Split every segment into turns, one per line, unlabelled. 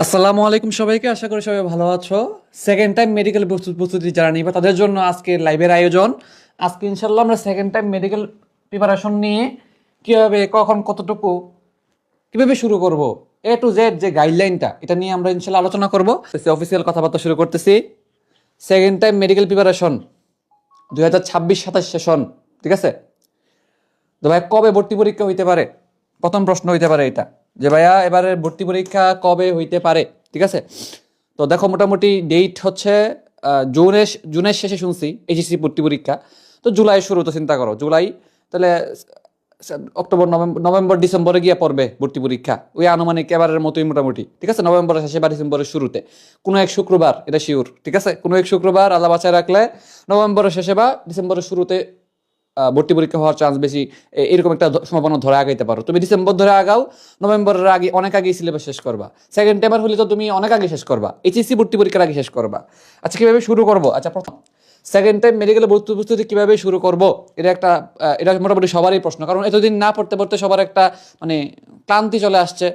আসসালামু আলাইকুম সবাইকে, আশা করি সবাই ভালো আছো। সেকেন্ড টাইম মেডিকেল প্রস্তুতি যারা নিবে তাদের জন্য আজকে লাইভের আয়োজন। আজকে ইনশাল্লাহ আমরা সেকেন্ড টাইম মেডিকেল প্রিপারেশন নিয়ে কীভাবে কখন কতটুকু কীভাবে শুরু করব, এ টু জেড যে গাইডলাইনটা, এটা নিয়ে আমরা ইনশাল্লাহ আলোচনা করব। অফিসিয়াল কথাবার্তা শুরু করতেছি। Second time medical preparation 2026-27 session, ঠিক আছে? তো ভাই কবে ভর্তি পরীক্ষা হইতে পারে? প্রথম প্রশ্ন হইতে পারে এটা, যে ভাইয়া এবারে ভর্তি পরীক্ষা কবে হইতে পারে, ঠিক আছে? তো দেখো, মোটামুটি ডেট হচ্ছে জুনের শেষে শুনছি এইচএসসি ভর্তি পরীক্ষা। তো জুলাই শুরু, তো চিন্তা করো জুলাই, তাহলে অক্টোবর নভেম্বর ডিসেম্বরে গিয়ে পড়বে ভর্তি পরীক্ষা, ওই আনুমানিক এবারের মতোই মোটামুটি, ঠিক আছে? নভেম্বরের শেষে বা ডিসেম্বরের শুরুতে কোনো এক শুক্রবার, এটা শিওর, ঠিক আছে? কোনো এক শুক্রবার আল্লাহ বাঁচায় রাখলে নভেম্বরের শেষে বা ডিসেম্বরের শুরুতে ভর্তি পরীক্ষা হওয়ার চান্স বেশি। এরকম একটা সম্ভাবনা ধরে আগাইতে পারো তুমি। ডিসেম্বর ধরে আগাও, নভেম্বরের আগে অনেক আগেই সিলেবাস শেষ করবা। সেকেন্ড টাইমার হলে তো তুমি অনেক আগে শেষ করবা, এইচএসসি ভর্তি পরীক্ষার আগে শেষ করবা। আচ্ছা, কীভাবে শুরু করবো? আচ্ছা, প্রথম সেকেন্ড টাইম মেডিকেলের ভর্তি প্রস্তুতি কীভাবে শুরু করবো, এটা মোটামুটি সবারই প্রশ্ন। কারণ এতদিন না পড়তে পড়তে সবার একটা মানে ক্লান্তি চলে আসছে।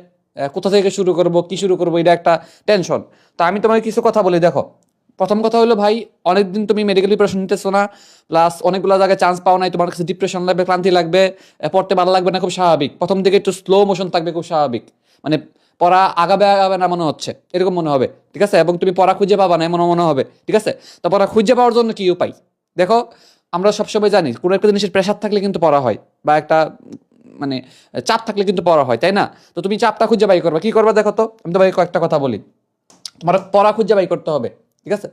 কোথা থেকে শুরু করব, কি শুরু করবো, এটা একটা টেনশন। তো আমি তোমাকে কিছু কথা বলি, দেখো। প্রথম কথা হলো ভাই, অনেকদিন তুমি মেডিকেল প্রিপারেশন নিতেছো না, প্লাস অনেকগুলো জায়গায় চান্স পাও নাই, তোমার কাছে ডিপ্রেশন লাগবে, ক্লান্তি লাগবে, পড়তে ভালো লাগবে না, খুব স্বাভাবিক। প্রথম দিকে একটু স্লো মোশন থাকবে, খুব স্বাভাবিক। মানে পড়া আগাবে আগাবে না মনে হচ্ছে, এরকম মনে হবে, ঠিক আছে? এবং তুমি পড়া খুঁজে পাবা না এমন মনে হবে, ঠিক আছে? তো পড়া খুঁজে পাওয়ার জন্য কি উপায়? দেখো, আমরা সবসময় জানি কোনো একটা জিনিসের প্রেশার থাকলে কিন্তু পড়া হয়, বা একটা মানে চাপ থাকলে কিন্তু পড়া হয়, তাই না? তো তুমি চাপটা খুঁজে বাই করবা, কি করবা দেখো তো। আমি তো ভাই কয়েকটা কথা বলি। তোমার পড়া খুঁজে বাই করতে হবে, ঠিক আছে?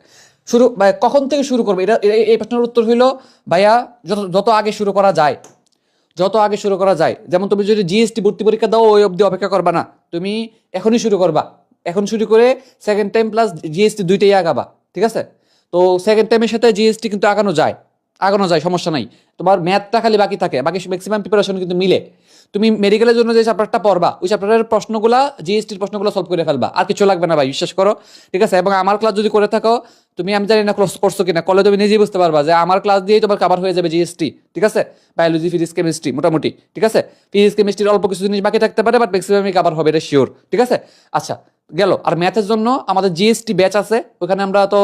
শুরু ভাই কখন থেকে শুরু করবে, এই প্রশ্নের উত্তর হইল ভাইয়া, যত আগে শুরু করা যায়, যত আগে শুরু করা যায়। যেমন তুমি যদি জিএসটি ভর্তি পরীক্ষা দাও, ওই অবধি অপেক্ষা করবা না, তুমি এখনই শুরু করবা। এখন শুরু করে সেকেন্ড টাইম প্লাস জিএসটি দুইটাই আগাবা, ঠিক আছে? তো সেকেন্ড টাইমের সাথে জিএসটি কিন্তু আগানো যায়, সমস্যা নাই। তোমার ম্যাথটা খালি বাকি থাকে, বাকি ম্যাক্সিমাম প্রিপারেশন কিন্তু মিলে। তুমি মেডিকেলের জন্য যে চ্যাপ্টারটা পড়বা, ওই চ্যাপ্টারের প্রশ্নগুলা, জিএসটির প্রশ্নগুলো সলভ করে ফেলবা, আর কিছু লাগবে না ভাই, বিশ্বাস করো, ঠিক আছে? এবং আমার ক্লাস যদি করে থাকো, আমি জানি না ক্লাস করছো কিনা, করলে তুমি নিজেই বুঝতে পারবা যে আমার ক্লাস দিয়েই তোমার কভার হয়ে যাবে জিএসটি, ঠিক আছে? বায়োলজি, ফিজিক্স, কেমিস্ট্রি মোটামুটি, ঠিক আছে? ফিজিক্স কেমিস্ট্রির অল্প কিছু জিনিস বাকি থাকতে পারে, বাট ম্যাক্সিমামই কভার হবে, এটা শিওর, ঠিক আছে? আচ্ছা, গেল। আর ম্যাথের জন্য আমাদের জিএসটি ব্যাচ আছে, ওখানে আমরা তো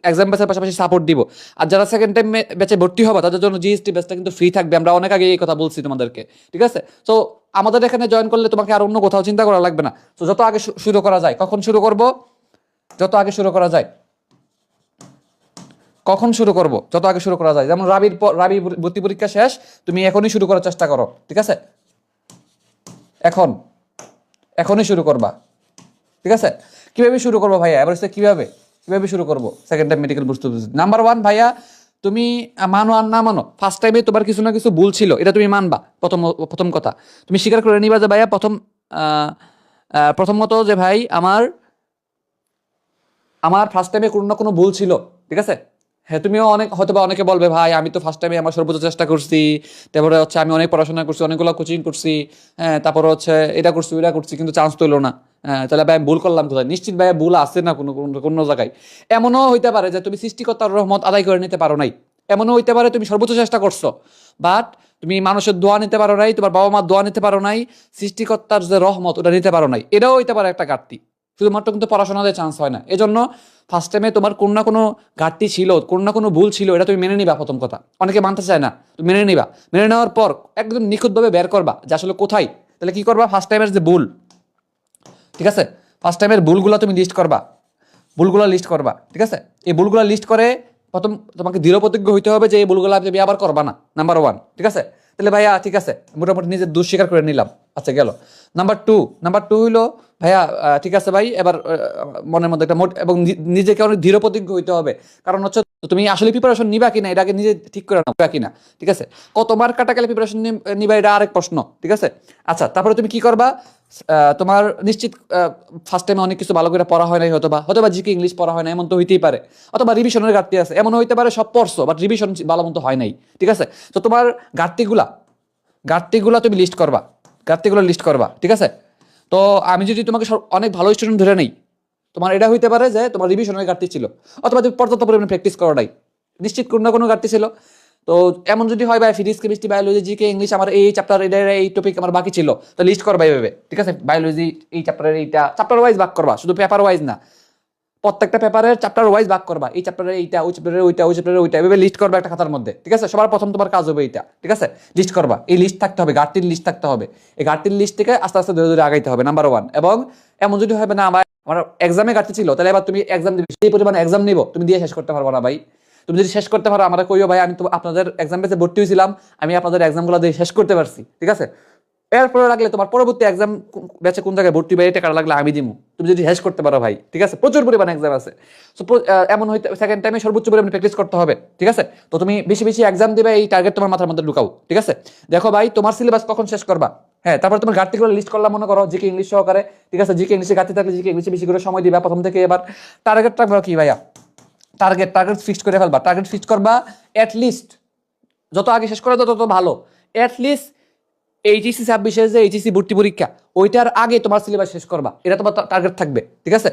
এক্সাম ব্যাচের পাশাপাশি সাপোর্ট দিব। আর যারা সেকেন্ড টাইম ব্যাচে ভর্তি হবে, তাদের জন্য জিএসটি ব্যাচটা কিন্তু ফ্রি থাকবে, আমরা অনেক আগে এই কথা বলছি তোমাদেরকে, ঠিক আছে? তো আমাদের এখানে জয়েন করলে তোমাকে আর অন্য কোথাও চিন্তা করা লাগবে না। তো যত আগে শুরু করা যায়, কখন শুরু করব? যত আগে শুরু করা যায়, কখন শুরু করব? যত আগে শুরু করা যায়। যেমন রাবি ভর্তি পরীক্ষা শেষ, তুমি এখনই শুরু করার চেষ্টা করো, ঠিক আছে? এখনই শুরু করবা, ঠিক আছে? কিভাবে শুরু করবো ভাইয়া? এবার কিভাবে শুরু করবো সেকেন্ড টাইম মেডিকেল প্রস্তুতি? নাম্বার ওয়ান ভাইয়া, তুমি মানো আর না মানো, ফার্স্ট টাইমে তোমার কিছু না কিছু ভুল ছিল, এটা তুমি মানবা। প্রথম কথা তুমি স্বীকার করে নিবা যে ভাইয়া প্রথমত যে ভাই আমার ফার্স্ট টাইমে কোনো না কোনো ভুল ছিল, ঠিক আছে? হ্যাঁ, তুমিও হয়তো বা অনেকে বলবে ভাই আমি তো ফার্স্ট টাইমে আমার সর্বোচ্চ চেষ্টা করছি, তারপরে হচ্ছে আমি অনেক পড়াশোনা করছি, অনেকগুলো কোচিং করছি, হ্যাঁ, তারপরে হচ্ছে এটা করছি ওইটা করছি, কিন্তু চান্স তো এলো না। হ্যাঁ, তাহলে ভাই ভুল করলাম কোথায়? নিশ্চিত ভাই ভুল আছে না কোনো জায়গায়। এমনও হইতে পারে যে তুমি সৃষ্টিকর্তার রহমত আদায় করে নিতে পারো নাই। এমনও হইতে পারে তুমি সর্বোচ্চ চেষ্টা করছো, বাট তুমি মানুষের দোয়া নিতে পারো নাই, তোমার বাবা মার দোয়া নিতে পারো নাই, সৃষ্টিকর্তার যে রহমত ওটা নিতে পারো নাই। এটাও হইতে পারে একটা ঘাটতি। শুধুমাত্র কিন্তু পড়াশোনাতে চান্স হয় না। এজন্য ফার্স্ট টাইমে তোমার কোনো না কোনো ঘাটতি ছিল, কোনো না কোনো ভুল ছিল, এটা তুমি মেনে নিবা। প্রথম কথা, অনেকে মানতে চায় না, তুমি মেনে নিবা। মেনে নেওয়ার পর একদম নিখুঁতভাবে বের করবা যে আসলে কোথায়। তাহলে কি করবা? ফার্স্ট টাইমের যে ভুল, ঠিক আছে, ফার্স্ট টাইমের ভুলগুলো তুমি লিস্ট করবা, ঠিক আছে? এই ভুলগুলো লিস্ট করে প্রথম তোমাকে দৃঢ় প্রতিজ্ঞ হইতে হবে যে এই ভুলগুলো তুমি আবার করবা না, নাম্বার ওয়ান, ঠিক আছে? তাহলে ভাইয়া ঠিক আছে, মোটামুটি নিজের দোষ স্বীকার করে নিলাম। আচ্ছা, গেল। নাম্বার টু হইলো ভাইয়া, ঠিক আছে ভাই, এবার মনের মধ্যে একটা এবং নিজেকে অনেক দৃঢ় প্রতিজ্ঞ হইতে হবে। কারণ হচ্ছে তুমি আসলে প্রিপারেশন নিবা কিনা, এটা আগে নিজে ঠিক করে নাও কিনা, ঠিক আছে? কত মার্ক কাটা গেলে প্রিপারেশন নিবা, এটা আরেক প্রশ্ন, ঠিক আছে? আচ্ছা, তারপরে তুমি কি করবা? তোমার নিশ্চিত ফার্স্ট টাইমে অনেক কিছু ভালো করে পড়া হয় নাই, হয়তোবা জিকে ইংলিশ পড়া হয় না, এমন তো হইতেই পারে। অথবা রিভিশনের ঘাটতি আছে, এমন হইতে পারে সব পড়ছো বাট রিভিশন ভালো মতো হয় নাই, ঠিক আছে? তো তোমার ঘাটতিগুলা তুমি লিস্ট করবা, ঠিক আছে? তো আমি যদি তোমাকে অনেক ভালো স্টুডেন্ট ধরে নেই, তোমার এটা হইতে পারে যে তোমার রিভিশনের ঘাটতি ছিল, অথবা তুমি পর্যাপ্ত পরিমাণে প্র্যাকটিস করো নাই, নিশ্চিত কোনো না কোনো ঘাটতি ছিল। তো এমন যদি হয় ভাই physics chemistry biology GK English আমার এই চ্যাপ্টার এই টপিক আমার বাকি ছিল, তো লিস্ট করবা এইভাবে, ঠিক আছে? বায়োলজি এই চ্যাপ্টারের এইটা চ্যাপ্টার ওয়াইজ ভাগ করবা, শুধু পেপার ওয়াইজ না, প্রত্যেকটা পেপারের চ্যাপ্টার ওয়াইজ ভাগ করবা, এই চ্যাপ্টারের এইটা, ওই চ্যাপ্টারের ওইটা, ওই চ্যাপ্টারের ওইটা, এভাবে লিস্ট করবা একটা খাতার মধ্যে, ঠিক আছে? সবার প্রথম তোমার কাজ হবে এইটা, ঠিক আছে? লিস্ট করবা, এই লিস্ট থাকতে হবে, ঘাটতির লিস্ট থাকতে হবে, এই ঘাটতির লিস্ট থেকে আস্তে আস্তে ধীরে ধীরে আগাইতে হবে, নাম্বার 1। এবং এমন যদি হবে না আমার এক্সামে ঘাটতি ছিল, তাহলে এবার তুমি এক্সাম দিবে, সেই পরিমাণ এক্সাম নিব, তুমি দিয়ে শেষ করতে পারবো না ভাই। তুমি যদি শেষ করতে পারো আমরা কইও ভাই আমি তো আপনাদের এক্সাম বেসে ভর্তি হয়েছিলাম, আমি আপনাদের এক্সামগুলো দিয়ে শেষ করতে পারছি, ঠিক আছে? এরপরে লাগলে তোমার পরবর্তী এক্সাম ব্যাচে কোন জায়গায় ভর্তি হবে এটা কাটা লাগলে আমি দিমু, তুমি যদি শেষ করতে পারো ভাই, ঠিক আছে? প্রচুর পরিমাণে এক্সাম আছে। সো এমন হইতে সেকেন্ড টাইমে সর্বোচ্চ পরিমাণে প্র্যাকটিস করতে হবে, ঠিক আছে? তো তুমি বেশি বেশি এক্সাম দিবে, এই টার্গেট তোমার মাথার মধ্যে ঢুকাও, ঠিক আছে? দেখো ভাই তোমার সিলেবাস কখন শেষ করবা, হ্যাঁ, তারপর তোমার ঘাটতিগুলো লিস্ট করলাম মনে করো জিকে ইংলিশ সহকারে, ঠিক আছে? জিকে ইংলিশে ঘাটতি থাকলে জিকে ইংলিশে বেশি করে সময় দিবা প্রথম থেকে। এবার টার্গেট রাখবা কি ভাইয়া, টার্গেট ফিক্সড করে ফেলবা, টার্গেট ফিক্সড করবা অ্যাট লিস্ট, যত আগে শেষ করা তত ভালো। অ্যাট লিস্ট এইচএসসি 26-এর যে এইচএসসি ভর্তি পরীক্ষা ওইটার আগে তোমার সিলেবাস শেষ করবা, এটা তোমার টার্গেট থাকবে, ঠিক আছে?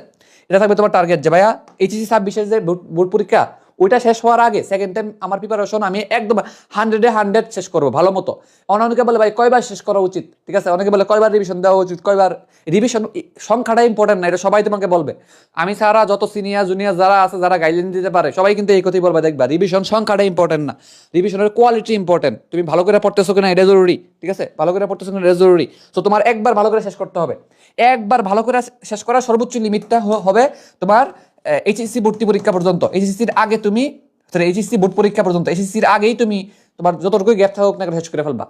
এটা থাকবে তোমার টার্গেট যে ভাইয়া এইচএসসি 26-এর যে বোর্ড পরীক্ষা ওইটা শেষ হওয়ার আগে সেকেন্ড টাইম আমার প্রিপারেশন আমি একদম 100-এ 100 শেষ করবো ভালো মতো। অনেকে বলে ভাই কয়বার শেষ করা উচিত, ঠিক আছে? অনেকে বলে কয়বার রিভিশন দেওয়া উচিত, কয়বার রিভিশন, সংখ্যাটা ইম্পর্টেন্ট না, এটা সবাই তোমাকে বলবে। আমি ছাড়া যত সিনিয়র জুনিয়র যারা আছে, যারা গাইডলাইন দিতে পারে, সবাই কিন্তু এই কথাই বলবে, দেখবা রিভিশন সংখ্যাটা ইম্পর্টেন্ট না, রিভিশনের কোয়ালিটি ইম্পর্টেন্ট। তুমি ভালো করে পড়তেছো কিনা এটা জরুরি, ঠিক আছে? ভালো করে পড়তেছো কিনা এটা জরুরি। তো তোমার একবার ভালো করে শেষ করতে হবে, একবার ভালো করে শেষ করার সর্বোচ্চ লিমিটটা হবে তোমার এইচএসসি ভর্তি পরীক্ষা পর্যন্ত। এইচএসসির আগে তুমি এইচএসসি বোর্ড পরীক্ষা পর্যন্ত, এইচএসসির আগেই তুমি তোমার যতটুকু গ্যাপ থাকুক না শেষ করে ফেলবা।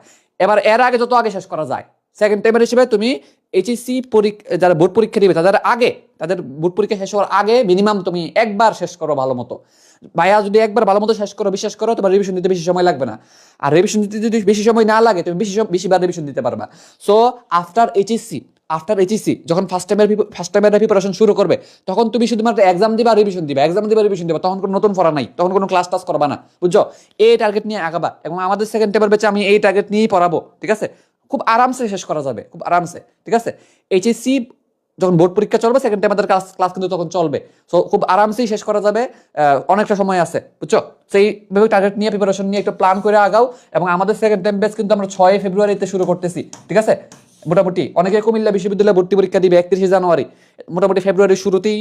এবার এর আগে যত আগে শেষ করা যায় সেকেন্ড টাইমের হিসেবে তুমি এইচএসসি যারা বোর্ড পরীক্ষা দিবে তাদের বোর্ড পরীক্ষা শেষ হওয়ার আগে মিনিমাম তুমি একবার শেষ করো ভালো মতো। ভাইয়া যদি একবার ভালো মতো শেষ করো, বিশ্বাস করো তোমার রিভিশন দিতে বেশি সময় লাগবে না। আর রিভিশন দিতে যদি বেশি সময় না লাগে তুমি বেশিবার রিভিশন দিতে পারবা। সো আফটার এইচএসসি যখন ফার্স্ট টাইমের প্রিপারেশন শুরু করবে তখন তুমি শুধুমাত্র এক্সাম দিবা রিভিশন দিবা, তখন কোনো নতুন পড়া নাই, তখন কোনো ক্লাস টাস করবা না, বুঝছো? এই টার্গেট নিয়ে আগাবা। এবং আমাদের সেকেন্ড টাইমের ব্যাচে আমি এই টার্গেট নিয়েই পড়াবো, ঠিক আছে? খুব আরামসে শেষ করা যাবে, খুব আরামসে, ঠিক আছে? এইচএসসি যখন বোর্ড পরীক্ষা চলবে সেকেন্ড টাইম আমাদের ক্লাস কিন্তু তখন চলবে, সো খুব আরামসেই শেষ করা যাবে, অনেকটা সময় আছে, বুঝছো? সেইভাবে টার্গেট নিয়ে প্রিপারেশন নিয়ে একটু প্ল্যান করে আগাও। এবং আমাদের সেকেন্ড টাইম ব্যাচ কিন্তু আমরা 6 ফেব্রুয়ারিতে শুরু করতেছি, ঠিক আছে? মোটামুটি অনেকে কুমিল্লা বিশ্ববিদ্যালয়ে ভর্তি পরীক্ষা দিবে 31 জানুয়ারি, মোটামুটি ফেব্রুয়ারির শুরুতেই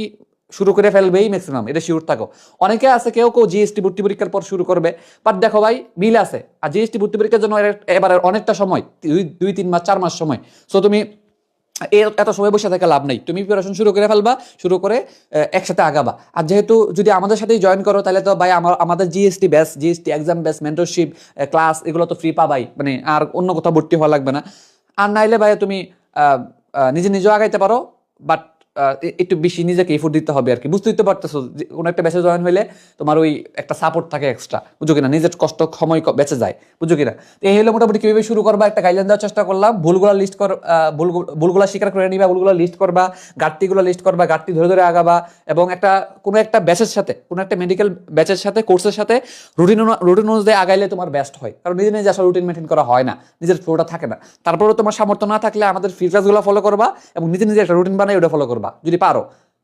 শুরু করে ফেলবেই ম্যাক্সিমাম, এটা শিওর থাকো। অনেকে আছে কেউ জিএসটি ভর্তি পরীক্ষার পর শুরু করবে, বাট দেখো ভাই মিল আছে। আর জিএসটি ভর্তি পরীক্ষার জন্য এবার অনেকটা সময়, 2-3 মাস 4 মাস সময়। সো তুমি এত সময় বসে থেকে লাভ নেই, তুমি প্রিপারেশন শুরু করে ফেলবা, শুরু করে একসাথে আগাবা। আর যেহেতু যদি আমাদের সাথেই জয়েন করো তাহলে তো ভাই আমাদের GST exam batch, mentorship class এগুলো তো ফ্রি পাবাই, মানে আর অন্য কোথাও ভর্তি হওয়া লাগবে না। আর নাইলে ভাই তুমি নিজেও আগাইতে পারো, বাট একটু বেশি নিজেকে এফোর্ট দিতে হবে আর কি। বুঝতেই তো পারতেছো কোনো একটা ব্যাচে জয়েন হইলে তোমার ওই একটা সাপোর্ট থাকে এক্সট্রা, বুঝো কিনা? নিজের কষ্ট সময় বেঁচে যায়, বুঝো কিনা? তো এই হলো মোটামুটি কিভাবে শুরু করবা একটা গাইডলাইন দেওয়ার চেষ্টা করলাম। ভুলগুলো স্বীকার করে নিবা, ভুলগুলো লিস্ট করবা, ঘাটতিগুলো লিস্ট করবা, ঘাটতি ধরে ধরে আগাবা। এবং কোনো একটা ব্যাচের সাথে, কোনো একটা মেডিকেল ব্যাচের সাথে, কোর্সের সাথে রুটিন অনুযায়ী আগাইলে তোমার বেস্ট হয়। কারণ নিজে নিজে আসলে রুটিন মেনটেন করা হয় না, নিজের ফ্লোটা থাকে না। তারপরেও তোমার সামর্থ্য না থাকলে আমাদের ফ্রি ক্লাসগুলো ফলো করবা এবং নিজে নিজে একটা রুটিন বানাই ওটা ফলো করবা যদি পারো,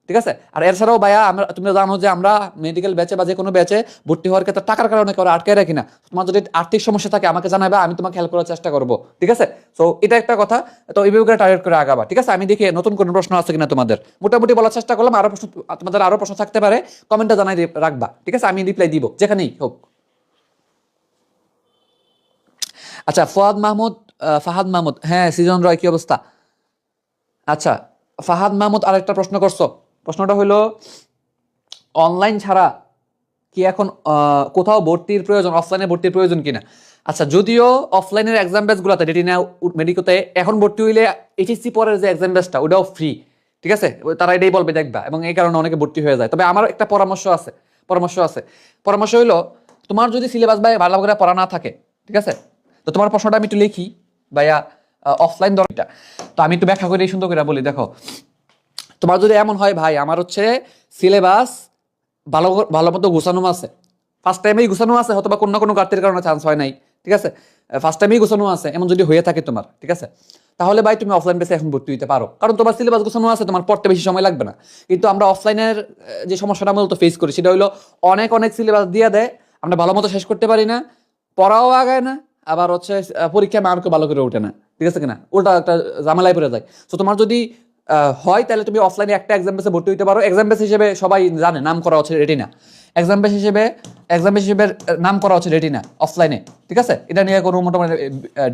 ঠিক আছে? আর এছাড়াও ভাইয়া তুমি জানো যে আমরা মেডিকেল ব্যাচে বা যে কোনো ব্যাচে ভর্তি হওয়ার ক্ষেত্রে টাকার কারণে কারো আটকে রাখি না। তোমার যদি আর্থিক সমস্যা থাকে আমাকে জানাবা, আমি তোমাকে হেল্প করার চেষ্টা করবো, ঠিক আছে? সো এটা একটা কথা। তো এইভাবে করে টার্গেট করে আগাবা, ঠিক আছে? আমি দেখি নতুন কোনো প্রশ্ন আছে কিনা তোমাদের, মোটামুটি বলার চেষ্টা করলাম। তোমাদের আরো প্রশ্ন থাকতে পারে, কমেন্টে জানাই রাখবা, ঠিক আছে? আমি রিপ্লাই দিব যেখানেই হোক। আচ্ছা ফাহাদ মাহমুদ, হ্যাঁ সৃজন রয়, কি অবস্থা? আচ্ছা ফাহাদ মাহমুদ আরেকটা প্রশ্ন করছো, প্রশ্নটা হলো অনলাইন ছাড়া কি এখন কোথাও ভর্তির প্রয়োজন, অফলাইনে ভর্তির প্রয়োজন কিনা? আচ্ছা, যদিও অফলাইনের এক্সাম ব্যাচগুলোতে রেটিনা মেডিকোতে এখন ভর্তি হইলে এইচএসসি পরের যে এক্সাম ব্যাচটা ওটাও ফ্রি, ঠিক আছে? তারা এটাই বলবে দেখবা, এবং এই কারণে অনেকে ভর্তি হয়ে যায়। তবে আমার একটা পরামর্শ হইলো তোমার যদি সিলেবাস ভাই ভালো করে পড়া না থাকে, ঠিক আছে? তো তোমার প্রশ্নটা আমি একটু লিখি ভাইয়া, অফলাইন দরকার। তো আমি একটু ব্যাখ্যা করে সুন্দর করে বলি। দেখো, তোমার যদি এমন হয় ভাই আমার হচ্ছে সিলেবাস ভালো মতো গুছানো আছে, ফার্স্ট টাইমেই গুছানো আছে, হয়তো বা কোনো না কোনো ঘাটতির কারণে চান্স হয় নাই, ঠিক আছে? ফার্স্ট টাইমেই গুছানো আছে, এমন যদি হয়ে থাকে তোমার, ঠিক আছে? তাহলে ভাই তুমি অফলাইন বেসে এখন ভর্তি হতে পারো, কারণ তোমার সিলেবাস গুছানো আছে, তোমার পড়তে বেশি সময় লাগবে না। কিন্তু আমরা অফলাইনের যে সমস্যাটা মূলত ফেস করি সেটা হলো অনেক সিলেবাস দিয়ে দেয়, আমরা ভালো মতো শেষ করতে পারি না, পড়াও আগায় না, আবার হচ্ছে পরীক্ষায় মার্কও ভালো করে ওঠে না, ঠিক আছে কিনা, উল্টা একটা ঝামেলায় পড়ে যায়। তো তোমার যদি হয় তাহলে তুমি অফলাইনে একটা এক্সাম বেসে ভর্তি হতে পারো। এক্সাম বেস হিসেবে সবাই জানে নাম করা হচ্ছে রেটিনা। এক্সাম বেস হিসেবে নাম করা হচ্ছে রেটিনা অফলাইনে, ঠিক আছে। এটা নিয়ে কোনো মোটামুটি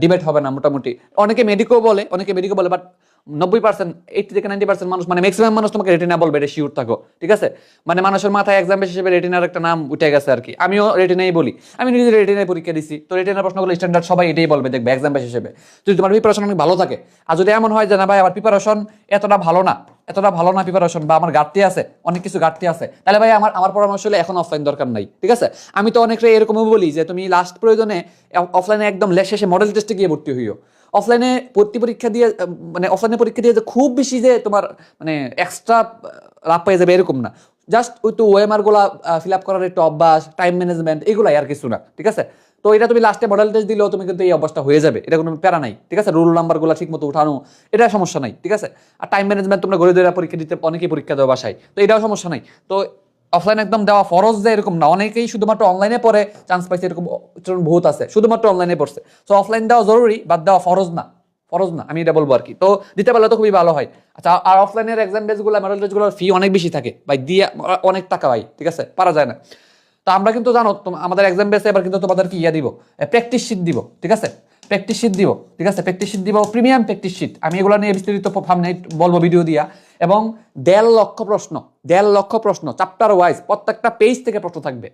ডিবেট হবে না মোটামুটি। অনেকে মেডিকো বলে বাট 90%, 80 থেকে 90% মানুষ, মানে ম্যাক্সিমাম মানুষ তোমাকে রেটিনা বলবে, এটা শিওর থাকো, ঠিক আছে। মানে মানুষের মাথায় এক্সাম বেস হিসেবে রেটিনার একটা নাম উঠে গেছে আর কি। আমিও রেটিনাই বলি, আমি নিজে রেটিনায় পরীক্ষা দিছি, তো রেটিনার প্রশ্নগুলো স্ট্যান্ডার্ড সবাই এটাই বলবে দেখবে এক্সাম বেস হিসেবে। যদি তোমার প্রিপারেশন অনেক ভালো থাকে, আর যদি এমন হয় যে না ভাই আমার প্রিপারেশন এতটা ভালো না প্রিপারেশন, বা আমার ঘাটতি আছে, অনেক কিছু ঘাটতি আছে, তাহলে ভাই আমার পরামর্শ হলে এখন অফলাইন দরকার নাই, ঠিক আছে। আমি তো অনেকটা এরকমও বলি যে তুমি লাস্ট প্রয়োজনে অফলাইনে একদম শেষে মডেল টেস্টে গিয়ে ভর্তি হইও। অফলাইনে ভর্তি পরীক্ষা দিয়ে মানে অফলাইনে পরীক্ষা দিয়ে যে খুব বেশি যে তোমার মানে এক্সট্রা লাভ পেয়ে যাবে এরকম না। জাস্ট ওই তো ওএমআর গুলা ফিল আপ করার একটু অভ্যাস, টাইম ম্যানেজমেন্ট, এগুলাই আর কিছু না, ঠিক আছে। তো এটা তুমি লাস্টে মডেল টেস্ট দিলেও তুমি কিন্তু এই অবস্থা হয়ে যাবে, এটা কোনো প্যারা নাই, ঠিক আছে। রোল নাম্বার গুলা ঠিক মতো উঠানো, এটা সমস্যা নাই, ঠিক আছে। আর টাইম ম্যানেজমেন্ট তোমরা ঘরে ধরে পরীক্ষা দিতে, অনেকেই পরীক্ষা দেওয়া বাসায়, তো এটাও সমস্যা নাই। তো অফলাইন একদম দেওয়া ফরজ যে এরকম না, অনেকেই শুধুমাত্র অনলাইনে পড়ে চান্স পাইছে, এরকম বহুত আছে শুধুমাত্র অনলাইনে পড়ছে। তো অফলাইন দেওয়া জরুরি, বাদ দেওয়া ফরজ না, আমি এটা বলবো আর কি। তো দিতে পারলে তো খুবই ভালো হয়। আচ্ছা, আর অফলাইনের এক্সাম বেসগুলো, মডেল টেস্টগুলোর ফি অনেক বেশি থাকে ভাই, দিয়ে অনেক টাকা ভাই, ঠিক আছে, পারা যায় না। তো আমরা কিন্তু জানো আমাদের এক্সাম বেসে এবার কিন্তু তোমাদের কি দিব, প্র্যাকটিস শিট দিব, ঠিক আছে। প্র্যাকটিস শিট দিব, প্রিমিয়াম প্র্যাকটিস শিট। আমি এগুলো নিয়ে বিস্তারিত বলবো ভিডিও দিয়া। এবং 1.5 লক্ষ প্রশ্ন চ্যাপ্টার ওয়াইজ, প্রত্যেকটা পেজ থেকে প্রশ্ন থাকবে।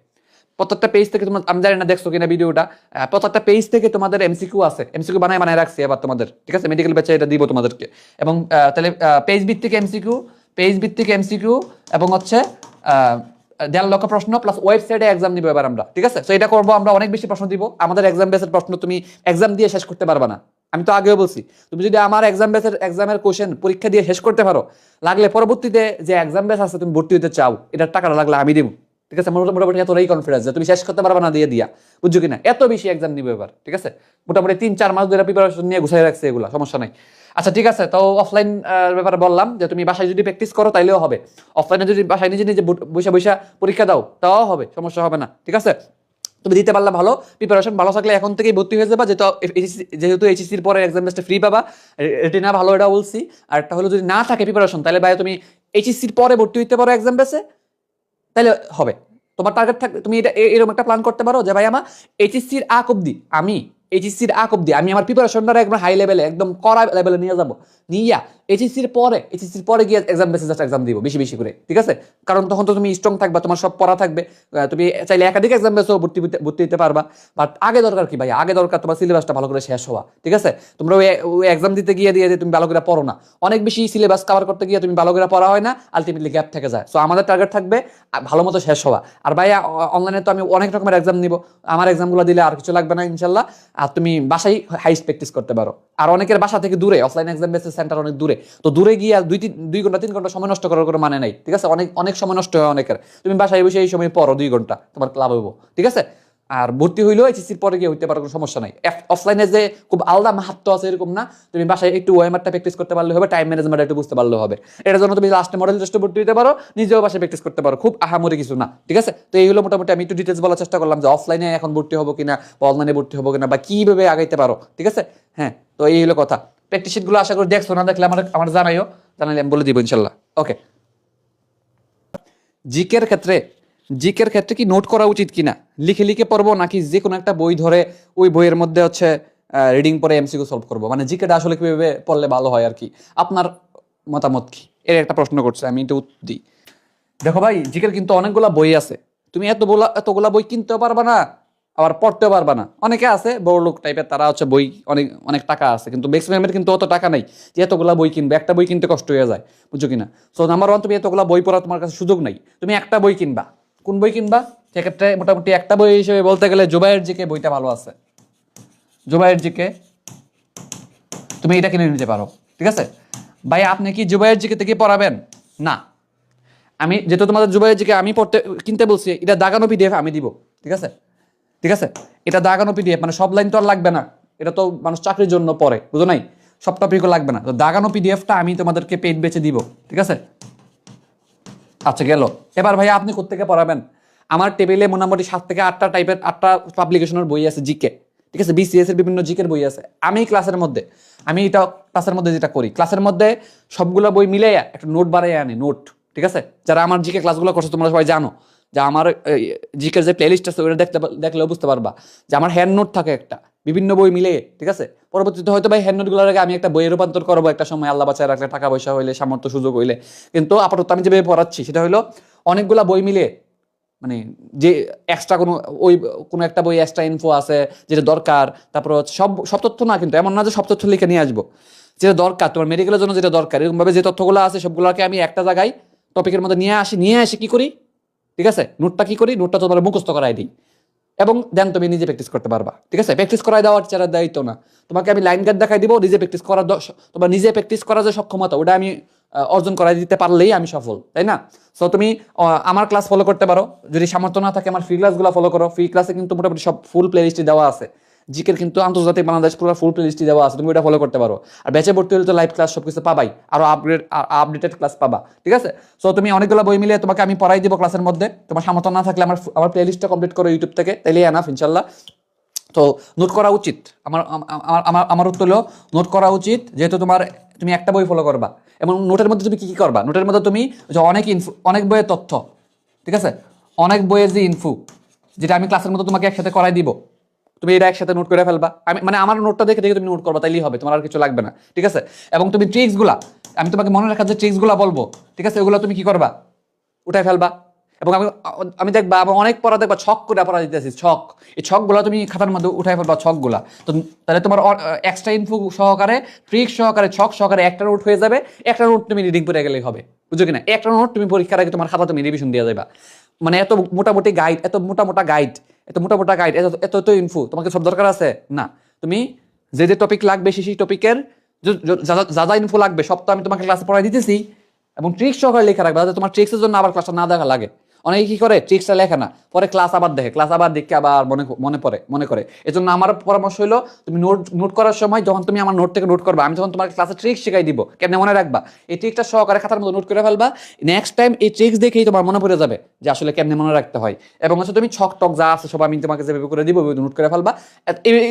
প্রত্যেকটা পেজ থেকে তোমার, আমি জানি না দেখছো কিনা ভিডিওটা, প্রত্যেকটা পেজ থেকে তোমাদের এমসিকিউ আছে, এমসিকিউ বানায় রাখছি এবার তোমাদের, ঠিক আছে। মেডিকেল ব্যাচে এটা দিব তোমাদেরকে। এবং তাহলে পেজ ভিত্তিক এমসিকিউ এবং হচ্ছে 1.5 লক্ষ প্রশ্ন প্লাস ওয়েবসাইটে এক্সাম দিব এবার আমরা, ঠিক আছে। তো এটা করবো আমরা, অনেক বেশি প্রশ্ন দিব। আমাদের এক্সাম বেসের প্রশ্ন তুমি এক্সাম দিয়ে শেষ করতে পারবা না, আমি তো আগেও বলছি। তুমি যদি আমার এক্সামের কোশ্চেন পরীক্ষা দিয়ে শেষ করতে পারো, লাগলে পরবর্তীতে যে এক্সাম বেস আছে তুমি ভর্তি হতে চাও, এটার টাকাটা লাগলে আমি দিব, ঠিক আছে। মোটামুটি এতটাই কনফিডেন্স যে তুমি শেষ করতে পারবে না দিয়ে বুঝছো কিনা, এত বেশি এক্সাম নিবে এবার, ঠিক আছে। মোটামুটি 3-4 মাস ধরে প্রিপারেশন নিয়ে গুছাই রাখছে এগুলা, সমস্যা নাই। আচ্ছা ঠিক আছে, তো অফলাইন ব্যাপারে বললাম যে তুমি বাসায় যদি প্র্যাকটিস করো তাইলেও হবে। অফলাইনে যদি বাসায় নিজে নিজে বসে পরীক্ষা দাও তাও হবে, সমস্যা হবে না, ঠিক আছে। তুমি দিতে পারলে ভালো, প্রিপারেশন ভালো থাকলে এখন থেকেই ভর্তি হয়ে যাবা, যেহেতু এইচএসসির পরে এক্সাম বেসটা ফ্রি পাবা, রেটিনা ভালো, এটা বলছি। আর একটা হলো যদি না থাকে প্রিপারেশন, তাহলে ভাই তুমি এইচএসসির পরে ভর্তি হইতে পারো এক্সাম বেসে, তাহলে হবে। তোমার টার্গেট থাকবে, তুমি এটা এরকম একটা প্ল্যান করতে পারো যে ভাই আমার এইচএসসির আগ অব্দি আমি আমার প্রিপারেশনটা একদম হাই লেভেলে, একদম কড়া লেভেলে নিয়ে যাবো, নিয়া এইচএসসির পরে গিয়ে এক্সাম বেসে জাস্ট এক্সাম দিব বেশি বেশি করে, ঠিক আছে। কারণ তখন তো তুমি স্ট্রং থাকবা, তোমার সব পড়া থাকবে, তুমি চাইলে একাধিক এক্সাম বেসেও ভর্তি হতে পারবা। বাট আগে দরকার কি ভাই, আগে দরকার তোমার সিলেবাসটা ভালো করে শেষ হওয়া, ঠিক আছে। তোমরা ওই এক্সাম দিতে গিয়ে তুমি ভালো করে পড়ো না, অনেক বেশি সিলেবাস কভার করতে গিয়ে তুমি ভালো করে পড়া হয় না, আলটিমেটলি গ্যাপ থেকে যায়। সো আমাদের টার্গেট থাকবে ভালো মতো শেষ হওয়া। আর ভাই অনলাইনে তো আমি অনেক রকমের এক্সাম নিব, আমার এক্সামগুলো দিলে আর কিছু লাগবে না ইনশাল্লাহ। আর তুমি বাসায় হাইস্ট প্র্যাকটিস করতে পারো। আর অনেকের বাসা থেকে দূরে, অফলাইন এক্সাম বেসের সেন্টার অনেক দূরে, তো দূরে গিয়ে 2-3 ঘন্টা সময় নষ্ট করার কোনো মানে নাই, ঠিক আছে। অনেক সময় নষ্ট হয় অনেকের, তুমি বাসায় বসে এই সময় পড়ো 2 ঘন্টা, তোমার ক্লাব হইব, ঠিক আছে। আর ভর্তি হইলেও এইচএসসির পরে গিয়ে হইতে পারো, কোনো সমস্যা নাই। অফলাইনে যে খুব আলাদা মাহাত্ম আছে এরকম না, তুমি বাসায় একটু ওএমআরটা প্র্যাকটিস করতে পারলে হবে, টাইম ম্যানেজমেন্ট একটু বুঝতে পারলে হবে। এটার জন্য তুমি লাস্টে মডেল টেস্টে ভর্তি হতে পারো, নিজেও বাসায় প্র্যাকটিস করতে পারো, খুব আহামরি কিছু না, ঠিক আছে। তো এই হলো মোটামুটি, আমি একটু ডিটেলস বলার চেষ্টা করলাম যে অফলাইনে এখন ভর্তি হবো কিনা বা অনলাইনে ভর্তি হবো কিনা বা কিভাবে আগাইতে পারো, ঠিক আছে। হ্যাঁ, তো এই হলো কথা। প্র্যাকটিস শিটগুলো আশা করি দেখছো, না দেখলে আমার জানাইলে আমি বলে দিব ইনশাল্লাহ। ওকে, জিকের ক্ষেত্রে কি নোট করা উচিত কিনা, লিখে পড়বো নাকি যে কোনো একটা বই ধরে ওই বইয়ের মধ্যে হচ্ছে রিডিং পরে এমসিকিউ সলভ করবো, মানে জিকেটা আসলে কিভাবে পড়লে ভালো হয় আর কি, আপনার মতামত কি, এর একটা প্রশ্ন করছে, আমি এটা উত্তর দিই। দেখো ভাই, জিকের কিন্তু অনেকগুলা বই আছে, তুমি এতগুলা বই কিনতেও পারবা না, আবার পড়তেও পারবা না। অনেকে আছে বড় লোক টাইপের, তারা হচ্ছে বই অনেক অনেক টাকা আছে, কিন্তু ম্যাক্সিমামের কিন্তু অত টাকা নাই যে এতগুলা বই কিনবে, একটা বই কিনতে কষ্ট হয়ে যায়, বুঝছো কিনা। সো নাম্বার 1, তুমি এতগুলা বই পড়া তোমার কাছে সুযোগ নাই, তুমি একটা বই কিনবা। কোন বই কিনবা? সেক্ষেত্রে মোটামুটি একটা বই হিসেবে বলতে গেলে জুবায়ের জিকে বইটা ভালো আছে, জুবায়ের জিকে তুমি এটা কিনে নিতে পারো, ঠিক আছে। ভাই আপনি কি জুবায়ের জিকে থেকে পড়াবেন? না, আমি যেহেতু তোমাদের জুবায়ের জিকে আমি কিনতে বলছি, এটা দাগানো পিডিএফ আমি দিব, ঠিক আছে। এটা দাগানো পিডিএফ, মানে সব লাইন তো আর লাগবে না, এটা তো মানুষ চাকরির জন্য পড়ে, বুঝো নাই, সব টপিকও লাগবে না। তো দাগানো পিডিএফটা আমি তোমাদেরকে পেইড বেচে দিব, ঠিক আছে। আচ্ছা গেল। এবার ভাই আপনি কোত্থেকে পড়াবেন? আমার টেবিলে মোটামুটি 7 থেকে 8টা পাবলিকেশনের বই আছে জিকে, ঠিক আছে, বিসিএস এর বিভিন্ন জিকের বই আছে। আমি এটা ক্লাসের মধ্যে যেটা করি, ক্লাসের মধ্যে সবগুলো বই মিলে একটা নোট বানিয়ে আনি, নোট, ঠিক আছে। যারা আমার জিকে ক্লাসগুলো করছে তোমরা সবাই জানো যে আমার জিকের যে প্লেলিস্ট আছে ওটা দেখলেও বুঝতে পারবা যে আমার হ্যান্ড নোট থাকে একটা, বিভিন্ন বই মিলে, ঠিক আছে। পরবর্তীতে হয়তো ভাই হ্যান্ড নোটগুলোর আগে আমি একটা বইয়ে রূপান্তর করবো একটা সময়, আল্লাহ বাঁচায় রাখলে, টাকা পয়সা হইলে, সামর্থ্য সুযোগ হইলে। কিন্তু আপাতত আমি যেভাবে পড়াচ্ছি সেটা হলো অনেকগুলা বই মিলে, মানে যে এক্সট্রা কোনো একটা বই এক্সট্রা ইনফো আছে যেটা দরকার, তারপর সব সব তথ্য না, কিন্তু এমন না যে সব তথ্য লিখে নিয়ে আসবো, যেটা দরকার তোমার মেডিকেলের জন্য, যেটা দরকার এরকম ভাবে যে তথ্যগুলো আছে সবগুলোকে আমি একটা জায়গায় টপিকের মধ্যে নিয়ে আসি কি করি, ঠিক আছে, নোটটা তোমার মুখস্থ করাই দিই, এবং দেন তুমি নিজে প্র্যাকটিস করতে পারবা, ঠিক আছে। প্র্যাকটিস করাই দেওয়ার চেরার দায়িত্ব না, তোমাকে আমি লাইন গার্ড দেখাই দিব, নিজে প্র্যাকটিস করার তোমার নিজে প্র্যাকটিস করার যে সক্ষমতা ওটা আমি অর্জন করাই দিতে পারলেই আমি সফল, তাই না? সো তুমি আমার ক্লাস ফলো করতে পারো, যদি সামর্থ্য না থাকে আমার ফ্রি ক্লাসগুলো ফলো করো। ফ্রি ক্লাসে কিন্তু মোটামুটি সব ফুল প্লে লিস্টে দেওয়া আছে, জিকের কিন্তু আন্তর্জাতিক বাংলাদেশ পুরো ফুল প্লে লিস্টে দেওয়া আছে, তুমি ওটা ফলো করতে পারো। আর ব্যাচে ভর্তি হলে তো লাইভ ক্লাস সবকিছু পাবাই, আরো আপডেটেড ক্লাস পাবা, ঠিক আছে। সো তুমি অনেকগুলো বই মিলিয়ে তোমাকে আমি পড়াই দিব ক্লাসের মধ্যে, তোমার সামর্থ্য না থাকলে আমার প্লে লিস্টটা কমপ্লিট করো ইউটিউব থেকে, তাইলে এনাফ ইনশাল্লাহ। তো নোট করা উচিত, আমার উত্তর হলো নোট করা উচিত, যেহেতু তুমি একটা বই ফলো করবা। এবং নোটের মধ্যে তুমি কি করবা, নোটের মধ্যে তুমি যে অনেক বইয়ের তথ্য, ঠিক আছে, অনেক বইয়ের যে ইনফো, যেটা আমি ক্লাসের মধ্যে তোমাকে একসাথে করাই দিব, তুমি এটা একসাথে নোট করে ফেলবা। মানে আমার নোটটা দেখে দেখে তুমি নোট করবা, তাইলেই হবে, তোমার আর কিছু লাগবে না, ঠিক আছে। এবং তুমি আমি তোমাকে মনে রাখার যে ট্রিক্সগুলা বলবো, ঠিক আছে, ওগুলো তুমি কি করবা, উঠাই ফেলবা। এবং আমি দেখবা আমার অনেক পড়া দেখবা ছক করে পড়া দিতেছি, এই ছকগুলো তুমি খাতার মধ্যে উঠাই ফেলবা, ছকগুলা। তো তাহলে তোমার এক্সট্রা ইনফো সহকারে, ট্রিক সহকারে, ছক সহকারে একটা নোট হয়ে যাবে। একটা নোট তুমি রিডিং করে গেলেই হবে, বুঝো কিনা? একটা নোট তুমি পরীক্ষার আগে তোমার খাতা তুমি রিভিশন দিয়ে যাবা। মানে এত মোটা গাইড, এত মোটা গাইড, এত ইনফো তোমাকে সব দরকার আছে না। তুমি যে টপিক লাগবে সেই টপিকের যা ইনফো লাগবে সব তো আমি তোমাকে ক্লাসে পড়াই দিতেছি, এবং ট্রিক্স সহকারে লেখা রাখবে, যাতে তোমার ট্রিক্সের জন্য আবার ক্লাসটা না দেখা লাগে। অনেকে কি করে, ট্রিক্সটা লেখে না, পরে ক্লাস আবার দেখে আবার মনে করে। এজন্য আমার পরামর্শ হলো তুমি নোট করার সময় যখন তুমি আমার নোট থেকে নোট করবা, আমি যখন তোমার ক্লাসে ট্রিক্স শিখাই দিব কেমনে মনে রাখবা, এই ট্রিকটা সহকারে খাতার মধ্যে নোট করে ফেলবা। নেক্সট টাইম এই ট্রিক্স দেখেই তোমার মনে পড়ে যাবে যে আসলে কেমনে মনে রাখতে হয়। এবং হচ্ছে তুমি ছক টক যা আছে সব আমি তোমাকে যেভাবে করে দিব নোট করে ফেলবা।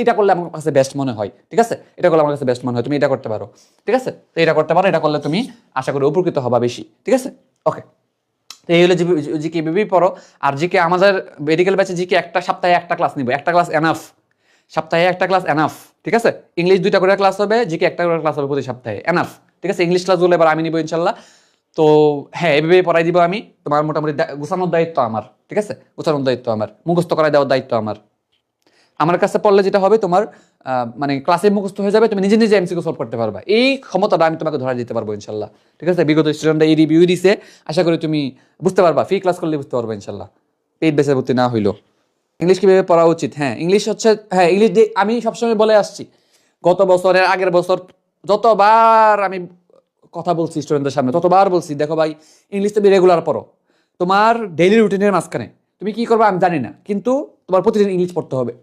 এটা করলে আমার কাছে বেস্ট মনে হয়, ঠিক আছে, এটা করলে আমার কাছে বেস্ট মনে হয়, তুমি এটা করতে পারো, ঠিক আছে। তো এটা করতে পারো, এটা করলে তুমি আশা করি উপকৃত হবা বেশি, ঠিক আছে। ওকে, তো এই হলো জিকে বিবি পড়ো। আর জিকে আমাদের মেডিকেল ব্যাচে জিকে একটা সপ্তাহে একটা ক্লাস নিব, একটা ক্লাস এনাফ, সপ্তাহে একটা ক্লাস এনাফ, ঠিক আছে। ইংলিশ 2টা করে ক্লাস হবে, জিকে একটা করে ক্লাস হবে প্রতি সপ্তাহে, এনাফ, ঠিক আছে। ইংলিশ ক্লাসগুলো এবার আমি নিব ইনশাল্লাহ। তো হ্যাঁ, এভাবে পড়াই দিব আমি, তোমার মোটামুটি গোছানোর দায়িত্ব আমার, ঠিক আছে, গোছানোর দায়িত্ব আমার, মুখস্থ করাই দেওয়ার দায়িত্ব আমার কাছে পড়লে যেটা হবে তোমার মানে ক্লাসে মুখস্থ হয়ে যাবে, তুমি নিজে নিজে এমসিকিউ সলভ করতে পারবা। এই ক্ষমতাটা আমি তোমাকে ধরা দিতে পারবো ইনশাল্লাহ, ঠিক আছে। বিগত স্টুডেন্টরা এই রিভিউ দিছে, আশা করি তুমি বুঝতে পারবা, ফ্রি ক্লাস করলে বুঝতে পারবা ইনশাল্লাহ, পেইড বেসে ভর্তি না হইলো। ইংলিশ কিভাবে পড়া উচিত, হ্যাঁ ইংলিশ হচ্ছে, হ্যাঁ ইংলিশ আমি সবসময় বলে আসছি, গত বছরের আগের বছর যতবার আমি কথা বলছি স্টুডেন্টদের সামনে, ততবার বলছি দেখো ভাই, ইংলিশ তুমি রেগুলার পড়ো, তোমার ডেইলি রুটিনের মাঝখানে তুমি কি করবা আমি জানি না, কিন্তু তোমার প্রতিদিন ইংলিশ পড়তে হবে।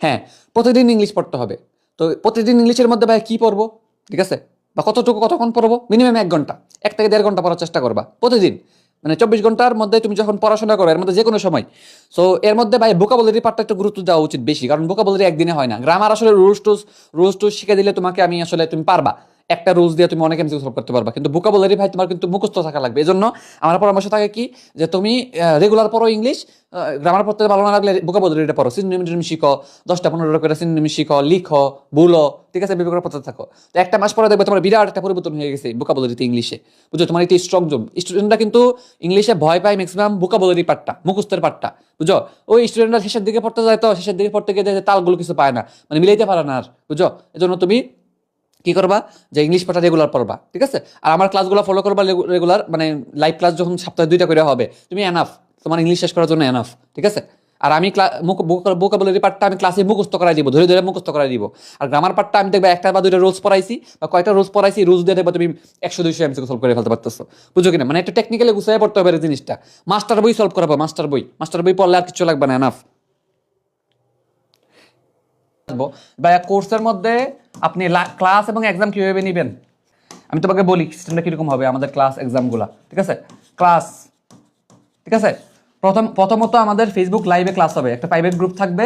হ্যাঁ, প্রতিদিন ইংলিশ পড়তে হবে। তো প্রতিদিন ইংলিশের মধ্যে ভাই কি পড়বো, ঠিক আছে, বা কতক্ষণ পড়বো, মিনিমাম 1 ঘন্টা, 1 থেকে 1.5 ঘন্টা পড়ার চেষ্টা করবা প্রতিদিন। মানে 24 ঘন্টার মধ্যে তুমি যখন পড়াশোনা করো, এর মধ্যে যে কোনো সময়। সো এর মধ্যে ভাই ভোকাবুলারি পার্টটা একটু গুরুত্ব দেওয়া উচিত বেশি, কারণ ভোকাবুলারি একদিনে হয় না। গ্রামার আসলে রুলস টুলস শিখে দিলে তোমাকে আমি আসলে তুমি পারবা, একটা রুলস দিয়ে তুমি অনেক এমসিকিউ সলভ করতে পারবা, কিন্তু ভোকাবুলারি ভাই তোমার কিন্তু মুখস্থ থাকা লাগবে। এজন্য আমার পরামর্শ থাকে কি, যে তুমি রেগুলার পড়ো ইংলিশ, গ্রামার পড়তে ভালো না লাগলে ভোকাবুলারিটা পড়ো, সিনোনিম শিখো, 10টা 15টা করে সিনোনিম শিখো, লিখো, ভুলো, ঠিক আছে, বিভিন্ন করে পড়তে থাকো। তো একটা মাস পরে দেখবে তোমার বিরাট একটা পরিবর্তন হয়ে গেছে ভোকাবুলারিতে, ইংলিশে, বুঝছো, তোমার একটি স্ট্রং জোন। স্টুডেন্টরা কিন্তু ইংলিশে ভয় পায় ম্যাক্সিমাম ভোকাবুলারি পার্টটা, মুখস্থের পার্টটা, বুঝো। ওই স্টুডেন্টরা শেষের দিকে পড়তে যায়, তো শেষের দিকে পড়তে গিয়ে তালগুলো কিছু পায় না, মানে মিলাইতে পারে না আর, বুঝো। এজন্য তুমি কি করবা, যে ইংলিশ পাঠা রেগুলার পড়বা, ঠিক আছে। আর আমার ক্লাসগুলো ফলো করবা রেগুলার, মানে লাইভ ক্লাস যখন সপ্তাহে 2টা করে হবে, তুমি এনাফ, তোমার ইংলিশ শেষ করার জন্য এনাফ, ঠিক আছে। আর আমি ভোকাবুলারি পার্টটা আমি ক্লাসে মুখস্থ করাই দিব, ধরে ধরে মুখস্থ করাই দিব। আর গ্রামার পার্টটা আমি দেখবে 1টা বা 2টা রুলস পড়াইছি, বা কয়টা রুলস পড়াইছি, রুলস দিয়ে দেখবে তুমি 100-200 এমসিকিউ সলভ করে ফেলতে পারতেছো, বুঝো কিনা। মানে একটু টেকনিক্যালি গুছিয়ে পড়তে হবে এই জিনিসটা। মাস্টার বই সলভ করাবো, মাস্টার বই পড়লে আর কিছু লাগবে না, এনাফ। বা কোর্সের মধ্যে আপনি ক্লাস এবং এক্সাম কিভাবে নেবেন, আমি তোমাকে বলি সিস্টেমটা কিরকম হবে আমাদের ক্লাস এক্সামগুলো, ঠিক আছে? ক্লাস, ঠিক আছে, প্রথমত আমাদের ফেসবুক লাইভে ক্লাস হবে, একটা প্রাইভেট গ্রুপ থাকবে,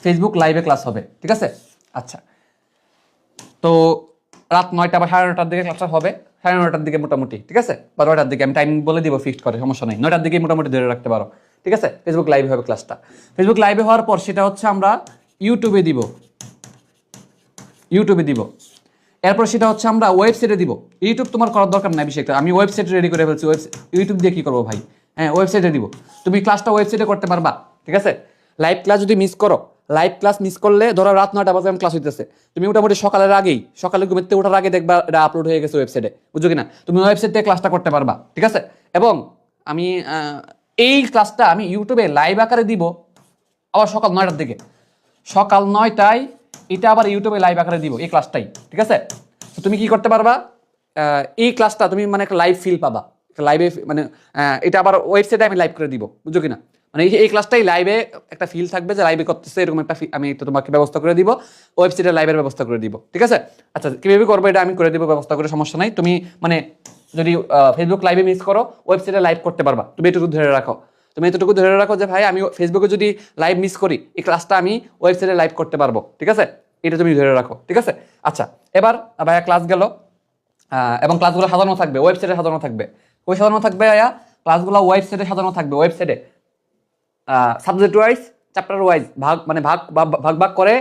ফেসবুক লাইভে ক্লাস হবে, ঠিক আছে? আচ্ছা, তো রাত 9টা বা 9:30টার দিকে ক্লাসটা হবে, 9:30টার দিকে মোটামুটি, ঠিক আছে, বা 9টার দিকে আমি টাইম বলে দিব, ফিক্সড করে, সমস্যা নেই, 9টার দিকে মোটামুটি ধরে রাখতে পারো, ঠিক আছে? ফেসবুক লাইভে হবে ক্লাসটা। ফেসবুক লাইভে হওয়ার পর সেটা হচ্ছে আমরা ইউটিউবে দিব, এরপর সেটা হচ্ছে আমরা ওয়েবসাইটে দিব। ইউটিউব তোমার করার দরকার নাই বেশি একটা, আমি ওয়েবসাইট রেডি করে ফেলছি, ইউটিউব দিয়ে কি করবো ভাই? হ্যাঁ, ওয়েবসাইটে দিব। তুমি ক্লাসটা ওয়েবসাইটে করতে পারবা, ঠিক আছে? লাইভ ক্লাস যদি মিস করো, লাইভ ক্লাস মিস করলে ধরো রাত 9টা বাজে ক্লাস হইতেছে, তুমি মোটামুটি সকালে ঘুমেতে ওঠার আগে দেখবা এটা আপলোড হয়ে গেছে ওয়েবসাইটে, বুঝছো কিনা? তুমি ওয়েবসাইট থেকে ক্লাসটা করতে পারবা, ঠিক আছে? এবং আমি এই ক্লাসটা আমি ইউটিউবে লাইভ আকারে দিব আবার সকাল 9টার দিকে, সকাল 9টায় এটা আবার ইউটিউবে লাইভ আকারে দিব এই ক্লাসটাই, ঠিক আছে? তো তুমি কি করতে পারবা, এই ক্লাসটা তুমি মানে একটা লাইভ ফিল পাবা, লাইভে মানে এটা আবার ওয়েবসাইটে আমি লাইভ করে দিব, বুঝছো কিনা? মানে এই ক্লাসটাই লাইভে একটা ফিল থাকবে যে লাইভে করতেছে, এরকম একটা আমি তো তোমাকে ব্যবস্থা করে দিব, ওয়েবসাইটে লাইভের ব্যবস্থা করে দিব, ঠিক আছে? আচ্ছা, কিভাবে করবো এটা আমি করে দিব ব্যবস্থা করে, সমস্যা নাই। তুমি মানে যদি ফেসবুক লাইভে মিস করো, ওয়েবসাইটে লাইভ করতে পারবা, তুমি এটুকু ধরে রাখো, তুমি এতটুকু ধরে রাখো যে ভাই আমি ফেসবুকে যদি লাইভ মিস করি, এই ক্লাসটা আমি ওয়েবসাইটে লাইভ করতে পারবো, ঠিক আছে? এটা তুমি ধরে রাখো, ঠিক আছে? আচ্ছা, এবার ভাইয়া ক্লাস গেল, এবং ক্লাসগুলো সাজানো থাকবে, ওয়েবসাইটে সাজানো থাকবে। ওই সাজানো থাকবে ভাইয়া ক্লাসগুলো ওয়েবসাইটে সাজানো থাকবে, ওয়েবসাইটে সাবজেক্ট ওয়াইজ, চ্যাপ্টার ওয়াইজ ভাগ করে,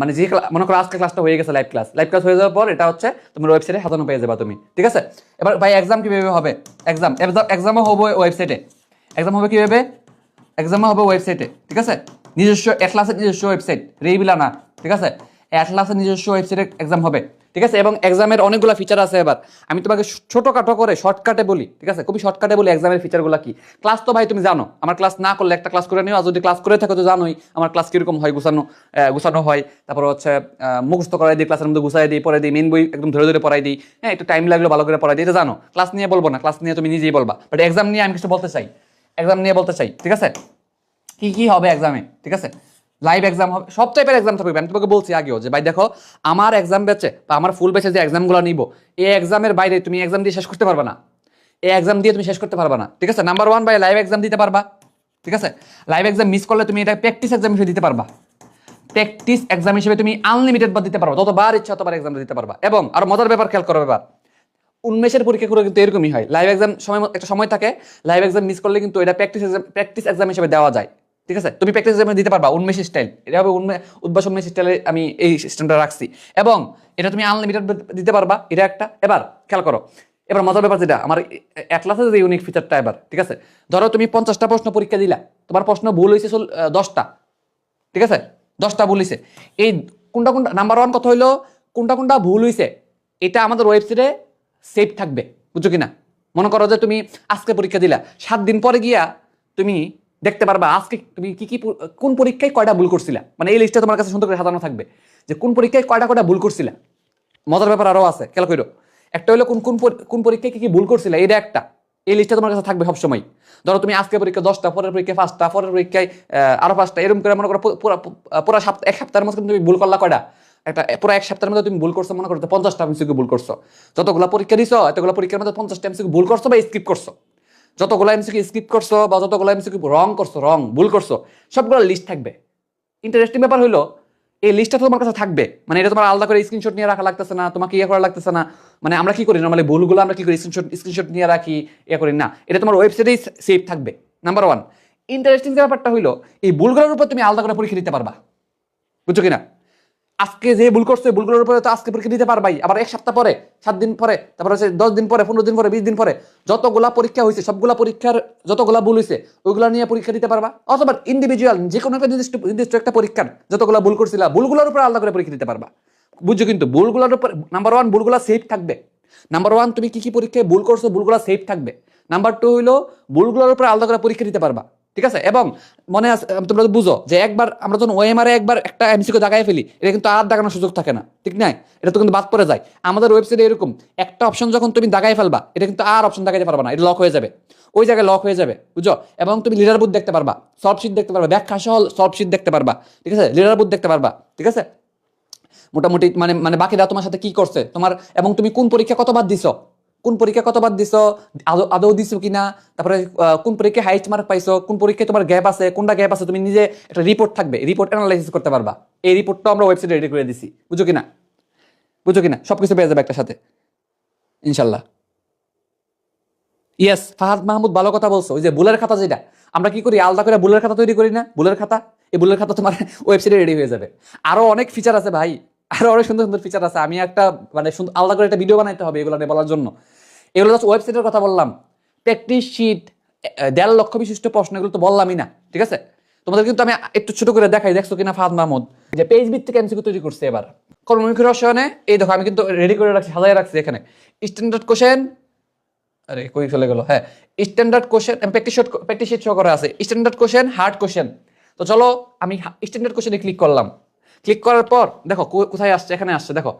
মানে যে মনে করো আজকে ক্লাসটা হয়ে গেছে, লাইভ ক্লাস হয়ে যাওয়ার পর এটা হচ্ছে তোমার ওয়েবসাইটে সাজানো পেয়ে যাবা তুমি, ঠিক আছে? এবার ভাই এক্সাম কিভাবে হবে? এক্সামও হবে ওয়েবসাইটে, এক্সাম হবে কিভাবে? এক্সামও হবে ওয়েবসাইটে, ঠিক আছে? নিজস্ব অ্যাটলাসের নিজস্ব ওয়েবসাইট, রেইবিলা না, ঠিক আছে? অ্যাটলাসের নিজস্ব ওয়েবসাইটে এক্সাম হবে, ঠিক আছে? এবং এক্সামের অনেকগুলো ফিচার আছে। এবার আমি তোমাকে ছোটখাটো করে শর্টকাটে বলি, ঠিক আছে? খুবই শর্টকাটে বলি এক্সামের ফিচারগুলো কি। ক্লাস তো ভাই তুমি জানো, আমার ক্লাস না করলে একটা ক্লাস করে নিও, আর যদি ক্লাস করে থাকো তো জানোই আমার ক্লাস কিরকম হয়, গুছানো হয়, তারপর হচ্ছে মুখস্থ করাই দিই, ক্লাসের মধ্যে গুছাই দিই, পড়াই দিই, মেন বই একদম ধরে ধরে পড়াই দিই, হ্যাঁ, একটু টাইম লাগলো ভালো করে পড়াই দিই, এটা জানো। ক্লাস নিয়ে বলবো না, ক্লাস নিয়ে তুমি নিজেই বলবা, বাট এক্সাম নিয়ে আমি কিছু বলতে চাই, এক্সাম নিয়ে বলতে চাই, ঠিক আছে? কি কি হবে এক্সামে, ঠিক আছে? লাইভ এক্সাম হবে, সব টাইপের এক্সাম থাকবে। আমি তোমাকে বলছি আগেও যে ভাই দেখো, আমার এক্সাম ব্যাচে বা আমার ফুল ব্যাচে যে এক্সামগুলো নিব, এই এক্সামের বাইরে তুমি এক্সাম দিয়ে শেষ করতে পারবে না, এই এক্সাম দিয়ে তুমি শেষ করতে পারবে না, ঠিক আছে? নাম্বার 1 ভাই লাইভ এক্সাম দিতে পারবা, ঠিক আছে? লাইভ এক্সাম মিস করলে তুমি এটা প্র্যাকটিস এক্সাম হিসেবে দিতে পারবা, প্র্যাকটিস এক্সাম হিসেবে তুমি আনলিমিটেড বার দিতে পারবা, যতবার ইচ্ছা ততবার এক্সাম দিতে পারবা। এবং আরো মজার ব্যাপার খেয়াল করো, ব্যাপার উন্মেষের পরীক্ষাগুলো কিন্তু এরকমই হয়, লাইভ এক্সাম একটা সময় থাকে, লাইভ এক্সাম মিস করলে কিন্তু এটা প্র্যাকটিস এক্সাম হিসেবে দেওয়া যায়, ঠিক আছে? তুমি প্র্যাকটিস এক্সামে দিতে পারবা উন্মেষ স্টাইল, এটা হবে উদ্ভাস উন্মেষ স্টাইলে আমি এই সিস্টেমটা রাখছি, এবং এটা তুমি আনলিমিটেড দিতে পারবা, এটা একটা। এবার খেয়াল করো, এবার মজার ব্যাপার যেটা আমার অ্যাটলাসের যে ইউনিক ফিচারটা, এবার ঠিক আছে, ধরো তুমি 50টা প্রশ্ন পরীক্ষা দিলা, তোমার প্রশ্ন ভুল হয়েছে 10টা, ঠিক আছে? 10টা ভুল হয়েছে, এই কোনটা নাম্বার 1 কথা হইলো কোনটা ভুল হয়েছে এটা আমাদের ওয়েবসাইটে সেভ থাকবে, বুঝছো কিনা? মনে করো যে তুমি আজকে পরীক্ষা দিলা, 7 দিন পরে গিয়া তুমি দেখতে পারবা আজকে তুমি কোন পরীক্ষায় কয়টা ভুল করছিলা, মানে এই লিস্টটা তোমার কাছে সুন্দর করে সাজানো থাকবে যে কোন পরীক্ষায় কয়টা ভুল করছিলা। মজার ব্যাপার আরো আছে, খেয়াল করো, একটা হলো কোন পরীক্ষায় কি ভুল করছিলা, এটা একটা, এই লিস্টটা তোমার কাছে থাকবে সবসময়। ধরো তুমি আজকে পরীক্ষা 10টা, পরের পরীক্ষায় 5টা, পরের পরীক্ষায় আরো 5টা, এরকম করে মনে করো পুরো এক সপ্তাহের মধ্যে তুমি ভুল করলা কয়টা, একটা পুরো এক সপ্তাহের মধ্যে তুমি ভুল করছো, মনে করো 50টা এমসিকিউ ভুল করছো, যতগুলো পরীক্ষা দিছো এতগুলো পরীক্ষার মধ্যে 50টা এমসিকিউ ভুল করছো বা স্কিপ করছো, যতগুলো এমসিকিউ স্কিপ করছো বা যতগুলো এমসিকিউ ভুল করছো, সবগুলো লিস্ট থাকবে। ইন্টারেস্টিং ব্যাপার হলো এই লিস্টটা তোমার কাছে থাকবে, মানে এটা তোমার আলাদা করে স্ক্রিনশট নিয়ে রাখা লাগতেছে না, তোমাকে করা লাগতেছে না। মানে আমরা কি করি নরমালি ভুলগুলো আমরা কি করি, স্ক্রিনশট নিয়ে রাখি, করি না, এটা তোমার ওয়েবসাইটেই সেভ থাকবে। নাম্বার 1 ইন্টারেস্টিং যে ব্যাপারটা হইলো এই ভুলগুলোর উপর তুমি আলাদা করে পরীক্ষা দিতে পারবা, বুঝছো কিনা? আজকে যে ভুল করছে ভুলগুলোর উপরে তো আজকে পরীক্ষা দিতে পারবাই, আবার 1 সপ্তাহ পরে, 7 দিন পরে, তারপর হচ্ছে 10 দিন পরে, 15 দিন পরে, 20 দিন পরে যতগুলা পরীক্ষা হয়েছে সবগুলা পরীক্ষার যতগুলা ভুল হয়েছে ওইগুলা নিয়ে পরীক্ষা দিতে পারবা। অথবা ইন্ডিভিজুয়াল যে কোনো একটা নির্দিষ্ট একটা পরীক্ষার যতগুলা ভুল করছিলা ভুলগুলোর উপর আলাদা করে পরীক্ষা দিতে পারবা, বুঝছো? কিন্তু ভুলগুলোর উপর নাম্বার 1 ভুলগুলা সেভ থাকবে। নাম্বার 1 তুমি কি পরীক্ষায় ভুল করছো ভুলগুলা সেভ থাকবে। নাম্বার 2 হইলো ভুলগুলোর উপর আলাদা করে পরীক্ষা দিতে পারবা, ঠিক আছে? এবং মনে আছে তোমরা বুঝো যে একবার আমরা যখন ওএমআরে একবার একটা এমসিকিউ দাগায় ফেলি, এটা কিন্তু আর দাগানোর সুযোগ থাকে না, ঠিক নাই? এটা তো কিন্তু বাদ পড়ে যায়। আমাদের ওয়েবসাইটে এরকম একটা অপশন যখন তুমি দাগায় ফেলবা এটা কিন্তু আর অপশন দাগাইতে পারবা না, এটা লক হয়ে যাবে, ওই জায়গায় লক হয়ে যাবে, বুঝছো? এবং তুমি লিডার বুথ দেখতে পারবা, সলভ শিট দেখতে পারবা, ব্যাখ্যা সহ সলভ শিট দেখতে পারবা, ঠিক আছে? লিডার বুথ দেখতে পারবা, ঠিক আছে? মোটামুটি মানে মানে বাকিরা তোমার সাথে কি করছে তোমার, এবং তুমি কোন পরীক্ষা কতবার দিছো, কোন পরীক্ষা কতবার দিছো, আদৌ আদৌ দিছো কিনা, তারপরে কোন পরীক্ষায় হাইস্ট মার্ক পাইছো, কোন পরীক্ষায় তোমার গ্যাপ আছে, কোনটা গ্যাপ আছে, তুমি নিজে একটা রিপোর্ট থাকবে, রিপোর্ট অ্যানালাইসিস করতে পারবা। এই রিপোর্টটা আমরা ওয়েবসাইটে রেডি করে দিছি, বুঝো কিনা, বুঝো কিনা, সবকিছু পেয়ে যাবে একটা সাথে ইনশাল্লাহ। ইয়েস, ফাহাদ মাহমুদ ভালো কথা বলছো। ওই যে বুলের খাতা, যেটা আমরা কি করি আলাদা করে বুলের খাতা তৈরি করি না, বুলের খাতা, এই বুলের খাতা তোমার ওয়েবসাইটে রেডি হয়ে যাবে। আরো অনেক ফিচার আছে ভাই, আরো অনেক সুন্দর সুন্দর ফিচার আছে। আমি একটা মানে আলাদা করে একটা ভিডিও বানাইতে হবে এগুলো নিয়ে বলার জন্য। এগুলো জাস্ট ওয়েবসাইটের কথা বললাম। প্র্যাকটিস শিট, 1.5 লক্ষ বিশিষ্ট প্রশ্ন, এগুলো তো বললামই না, ঠিক আছে। তোমাদের কিন্তু আমি একটু ছোট করে দেখাই, দেখছো কিনা ফাহাদ মাহমুদ, যে পেজ ভিত্তিক এমসিকিউ তৈরি করছে এবার কর্মমুখী রসায়নে। এই দেখো আমি কিন্তু রেডি করে রাখছি, সাজাই রাখছি এখানে। স্ট্যান্ডার্ড কোশ্চেন, আরে কই চলে গেল, হ্যাঁ, standard question, practice sheet show করা আছে, স্ট্যান্ডার্ড কোশ্চেন, হার্ড কোশ্চেন। তো চলো আমি স্ট্যান্ডার্ড কোশ্চেনে ক্লিক করলাম। ক্লিক করার পর দেখো কোথায় আসছে, এখানে আসছে, দেখো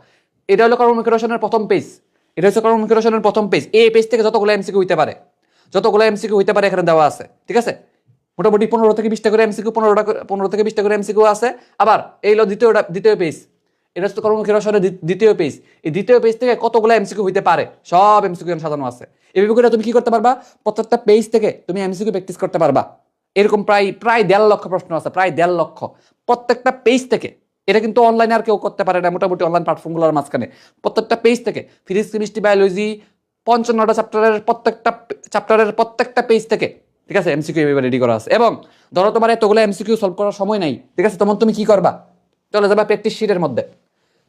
এটা হলো কর্মমুখী রসায়নের প্রথম পেজ। এটা হচ্ছে কর্মমুখী রসায়নের প্রথম পেজ। এই পেজ থেকে যতগুলো এমসিকিউ হইতে পারে, যতগুলো এমসিকিউ হইতে পারে এখানে দেওয়া আছে, ঠিক আছে। মোটামুটি 15 থেকে 20টা করে এমসিকিউ, 15 থেকে 20টা করে এমসিকিউ আছে। আবার এই হলো দ্বিতীয় পেজ, এটা হচ্ছে কর্মমুখী রসায়নের দ্বিতীয় পেজ। এই দ্বিতীয় পেজ থেকে কতগুলো এমসিকিউ হইতে পারে সব এমসিকিউ সাজানো আছে। এইভাবে করে তুমি কি করতে পারবা, প্রত্যেকটা পেজ থেকে তুমি এমসিকিউ প্র্যাকটিস করতে পারবা। এরকম প্রায় 1.5 লক্ষ প্রশ্ন আছে, প্রায় 1.5 লক্ষ প্রত্যেকটা পেজ থেকে। এটা কিন্তু অনলাইনে আর কেউ করতে পারে না, মোটামুটি অনলাইন প্ল্যাটফর্মগুলোর মাঝখানে প্রত্যেকটা পেজ থেকে ফিজিক্স, কেমিস্ট্রি, বায়োলজি 55টা চ্যাপ্টারের প্রত্যেকটা পেজ থেকে, ঠিক আছে, এমসিকিউ এভাবে রেডি করা আছে। এবং ধরো তোমার এতগুলো এমসিকিউ সলভ করার সময় নাই, ঠিক আছে, তখন তুমি কি করবা, চলে যাবা প্র্যাকটিস শিটের মধ্যে,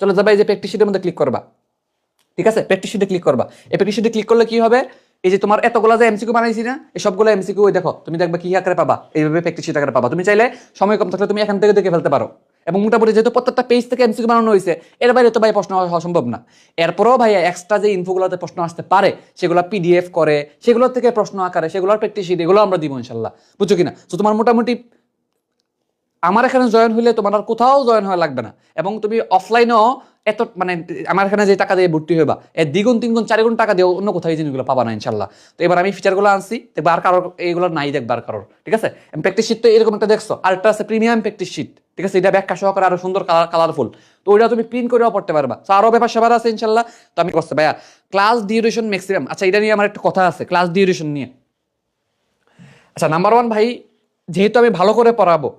চলে যাবা এই যে প্র্যাকটিস শিটের মধ্যে ক্লিক করবা, ঠিক আছে, প্র্যাকটিস শিটে ক্লিক করবা। এই প্র্যাকটিস শিটে ক্লিক করলে কি হবে, এই যে তোমার এতগুলো যে এমসিকিউ বানাইছি না, এই সবগুলো এমসিকিউ দেখো তুমি দেখবা কি আকারে পাবা, এইভাবে প্র্যাকটিস শিট আকারে পাবা। তুমি চাইলে সময় কম থাকলে তুমি এখান থেকে দেখে ফেলতে পারো। এবং মোটামুটি যেহেতু প্রত্যেকটা পেজ থেকে এমসিকিউ বানানো হয়েছে, এর বাইরে তো ভাই প্রশ্ন হওয়া সম্ভব না। এরপরও ভাই এক্সট্রা যে ইনফোগুলোতে প্রশ্ন আসতে পারে, সেগুলো পিডিএফ করে, সেগুলো থেকে প্রশ্ন আকারে, সেগুলোর প্র্যাকটিস শিট, এগুলো আমরা দিব ইনশাল্লাহ, বুঝছো কিনা। তো তোমার মোটামুটি আমার এখানে জয়েন হইলে তোমার আর কোথাও জয়েন হওয়া লাগবে না। এবং তুমি অফলাইনেও এত মানে আমার এখানে যে টাকা দিয়ে ভর্তি হইবা, এর 2 গুণ 3 গুণ 4 গুণ টাকা দিয়ে অন্য কোথাও এই জিনিসগুলো পাবা না ইনশাল্লাহ। তো এবার আমি ফিচারগুলো আনছি, দেখবা আর কারোর এইগুলো নাই, দেখবা আর কারোর, ঠিক আছে। প্র্যাকটিস শিট তো এরকম একটা দেখছো, আর একটা আছে প্রিমিয়াম প্র্যাকটিস শিট, ঠিক আছে, এটা ব্যাখ্যা সহকারে আরো সুন্দর কালারফুল। তো ওইটা তুমি প্রিন্ট করেও পড়তে পারবা। তো আরো ব্যাপার সেবার আছে ইনশাল্লাহ। তো আমি করছি ভাইয়া ক্লাস ডিউরেশন ম্যাক্সিমাম। আচ্ছা, এটা নিয়ে আমার একটা কথা আছে ক্লাস ডিউরেশন নিয়ে। আচ্ছা, নাম্বার 1 ভাই, যেহেতু আমি ভালো করে পড়াবো,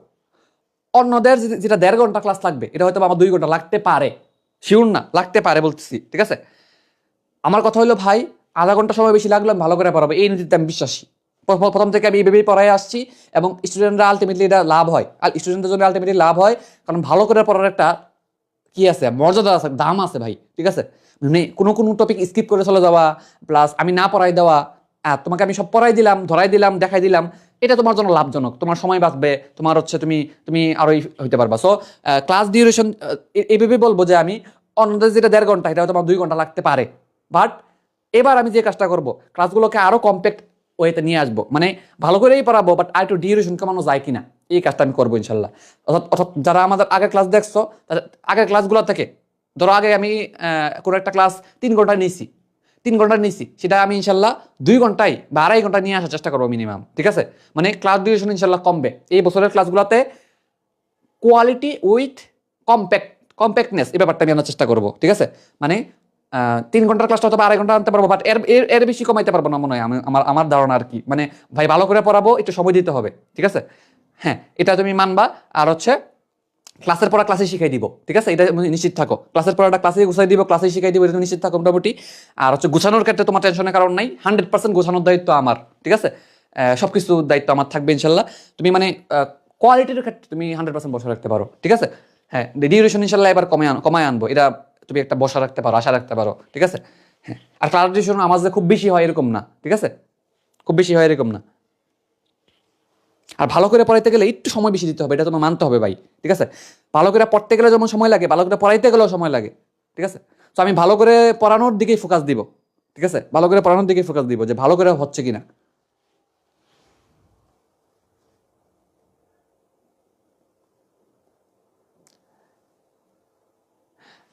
অন্যদের যেটা 1.5 ঘন্টা ক্লাস লাগবে, এটা হয়তো আমার 2 ঘন্টা লাগতে পারে, শিওর না, লাগতে পারে বলতেছি, ঠিক আছে। আমার কথা হলো ভাই, আধা ঘন্টা সময় বেশি লাগলো, আমি ভালো করে পড়াবো, এই নীতিতে আমি বিশ্বাসী। প্রথম থেকে আমি এইভাবেই পড়াই আসছি, এবং স্টুডেন্টরা আলটিমেটলি এটা লাভ হয়, আর স্টুডেন্টদের জন্য আলটিমেটলি লাভ হয়, কারণ ভালো করে পড়ার একটা কি আছে, মর্যাদা আছে, দাম আছে ভাই, ঠিক আছে। মানে কোনো টপিক স্কিপ করে চলে যাওয়া, প্লাস আমি না পড়াই দেওয়া, তোমাকে আমি সব পড়াই দিলাম, ধরাই দিলাম, দেখাই দিলাম, এটা তোমার জন্য লাভজনক, তোমার সময় বাঁচবে, তোমার হচ্ছে তুমি তুমি আরোই হইতে পারবা। সো ক্লাস ডিউরেশন এইভাবে বলবো যে আমি অন্যদের যেটা 1.5 ঘন্টা, এটা তোমার 2 ঘন্টা লাগতে পারে। বাট এবার আমি যে কাজটা করব, ক্লাসগুলোকে আরো কম্প্যাক্ট ওয়েতে নিয়ে আসবো, মানে ভালো করেই পড়াবো, বাট আর একটু ডিউরেশন কমানো যায় কিনা, এই কাজটা আমি করবো ইনশাল্লাহ। অর্থাৎ যারা আমাদের আগের ক্লাস দেখছো, আগের ক্লাসগুলো থেকে, ধরো আগে আমি কোনো একটা ক্লাস 3 ঘন্টা নিয়েছি, 3 ঘন্টা নিয়েছি, সেটা আমি ইনশাল্লাহ 2 ঘন্টায় বা 2.5 ঘন্টা নিয়ে আসার চেষ্টা করবো মিনিমাম, ঠিক আছে। মানে ক্লাস ডিউরেশন ইনশাল্লাহ কমবে এই বছরের ক্লাসগুলোতে। কোয়ালিটি উইথ কম্প্যাক্টনেস, এই ব্যাপারটা আমি আনার চেষ্টা করবো, ঠিক আছে। মানে 3 ঘন্টার ক্লাসটা হয়তো 2.5 ঘন্টা আনতে পারবো, বাট এর বেশি কমাইতে পারবো না মনে হয়, আমার ধারণা আর কি। মানে ভাই ভালো করে পড়াবো, একটু সময় দিতে হবে, ঠিক আছে। হ্যাঁ, এটা তুমি মানবা। আর হচ্ছে ক্লাসের পড়া ক্লাসে শিখাই দিব, ঠিক আছে, এটা নিশ্চিত থাকো। ক্লাসের পড়াটা ক্লাসে গুছাই দিব, ক্লাসে শিখাই দিব, এটা নিশ্চিত থাকো মোটামুটি। আর হচ্ছে গুছানোর ক্ষেত্রে তোমার টেনশনের কারণ নাই, 100% গোছানোর দায়িত্ব আমার, ঠিক আছে। সবকিছু দায়িত্ব আমার থাকবে ইনশাল্লাহ। তুমি মানে কোয়ালিটির ক্ষেত্রে তুমি 100% বসে রাখতে পারো, ঠিক আছে। হ্যাঁ, ডিউরেশন ইনশাল্লাহ এবার কমায় আনবো, এটা তুমি একটা বসা রাখতে পারো, আশা রাখতে পারো, ঠিক আছে। হ্যাঁ, আর ক্লাস ডিউরেশন আমার যে খুব বেশি হয় এরকম না, ঠিক আছে, খুব বেশি হয় এরকম না। আর ভালো করে পড়াইতে গেলে একটু সময় বেশি দিতে হবে, এটা তোমার মানতে হবে ভাই, ঠিক আছে। ভালো করে পড়তে গেলে যেমন সময় লাগে, ভালো করে পড়াইতে গেলেও সময় লাগে, ঠিক আছে। তো আমি ভালো করে পড়ানোর দিকেই ফোকাস দিব, ঠিক আছে, ভালো করে পড়ানোর দিকেই ফোকাস দিব, যে ভালো করে হচ্ছে কিনা।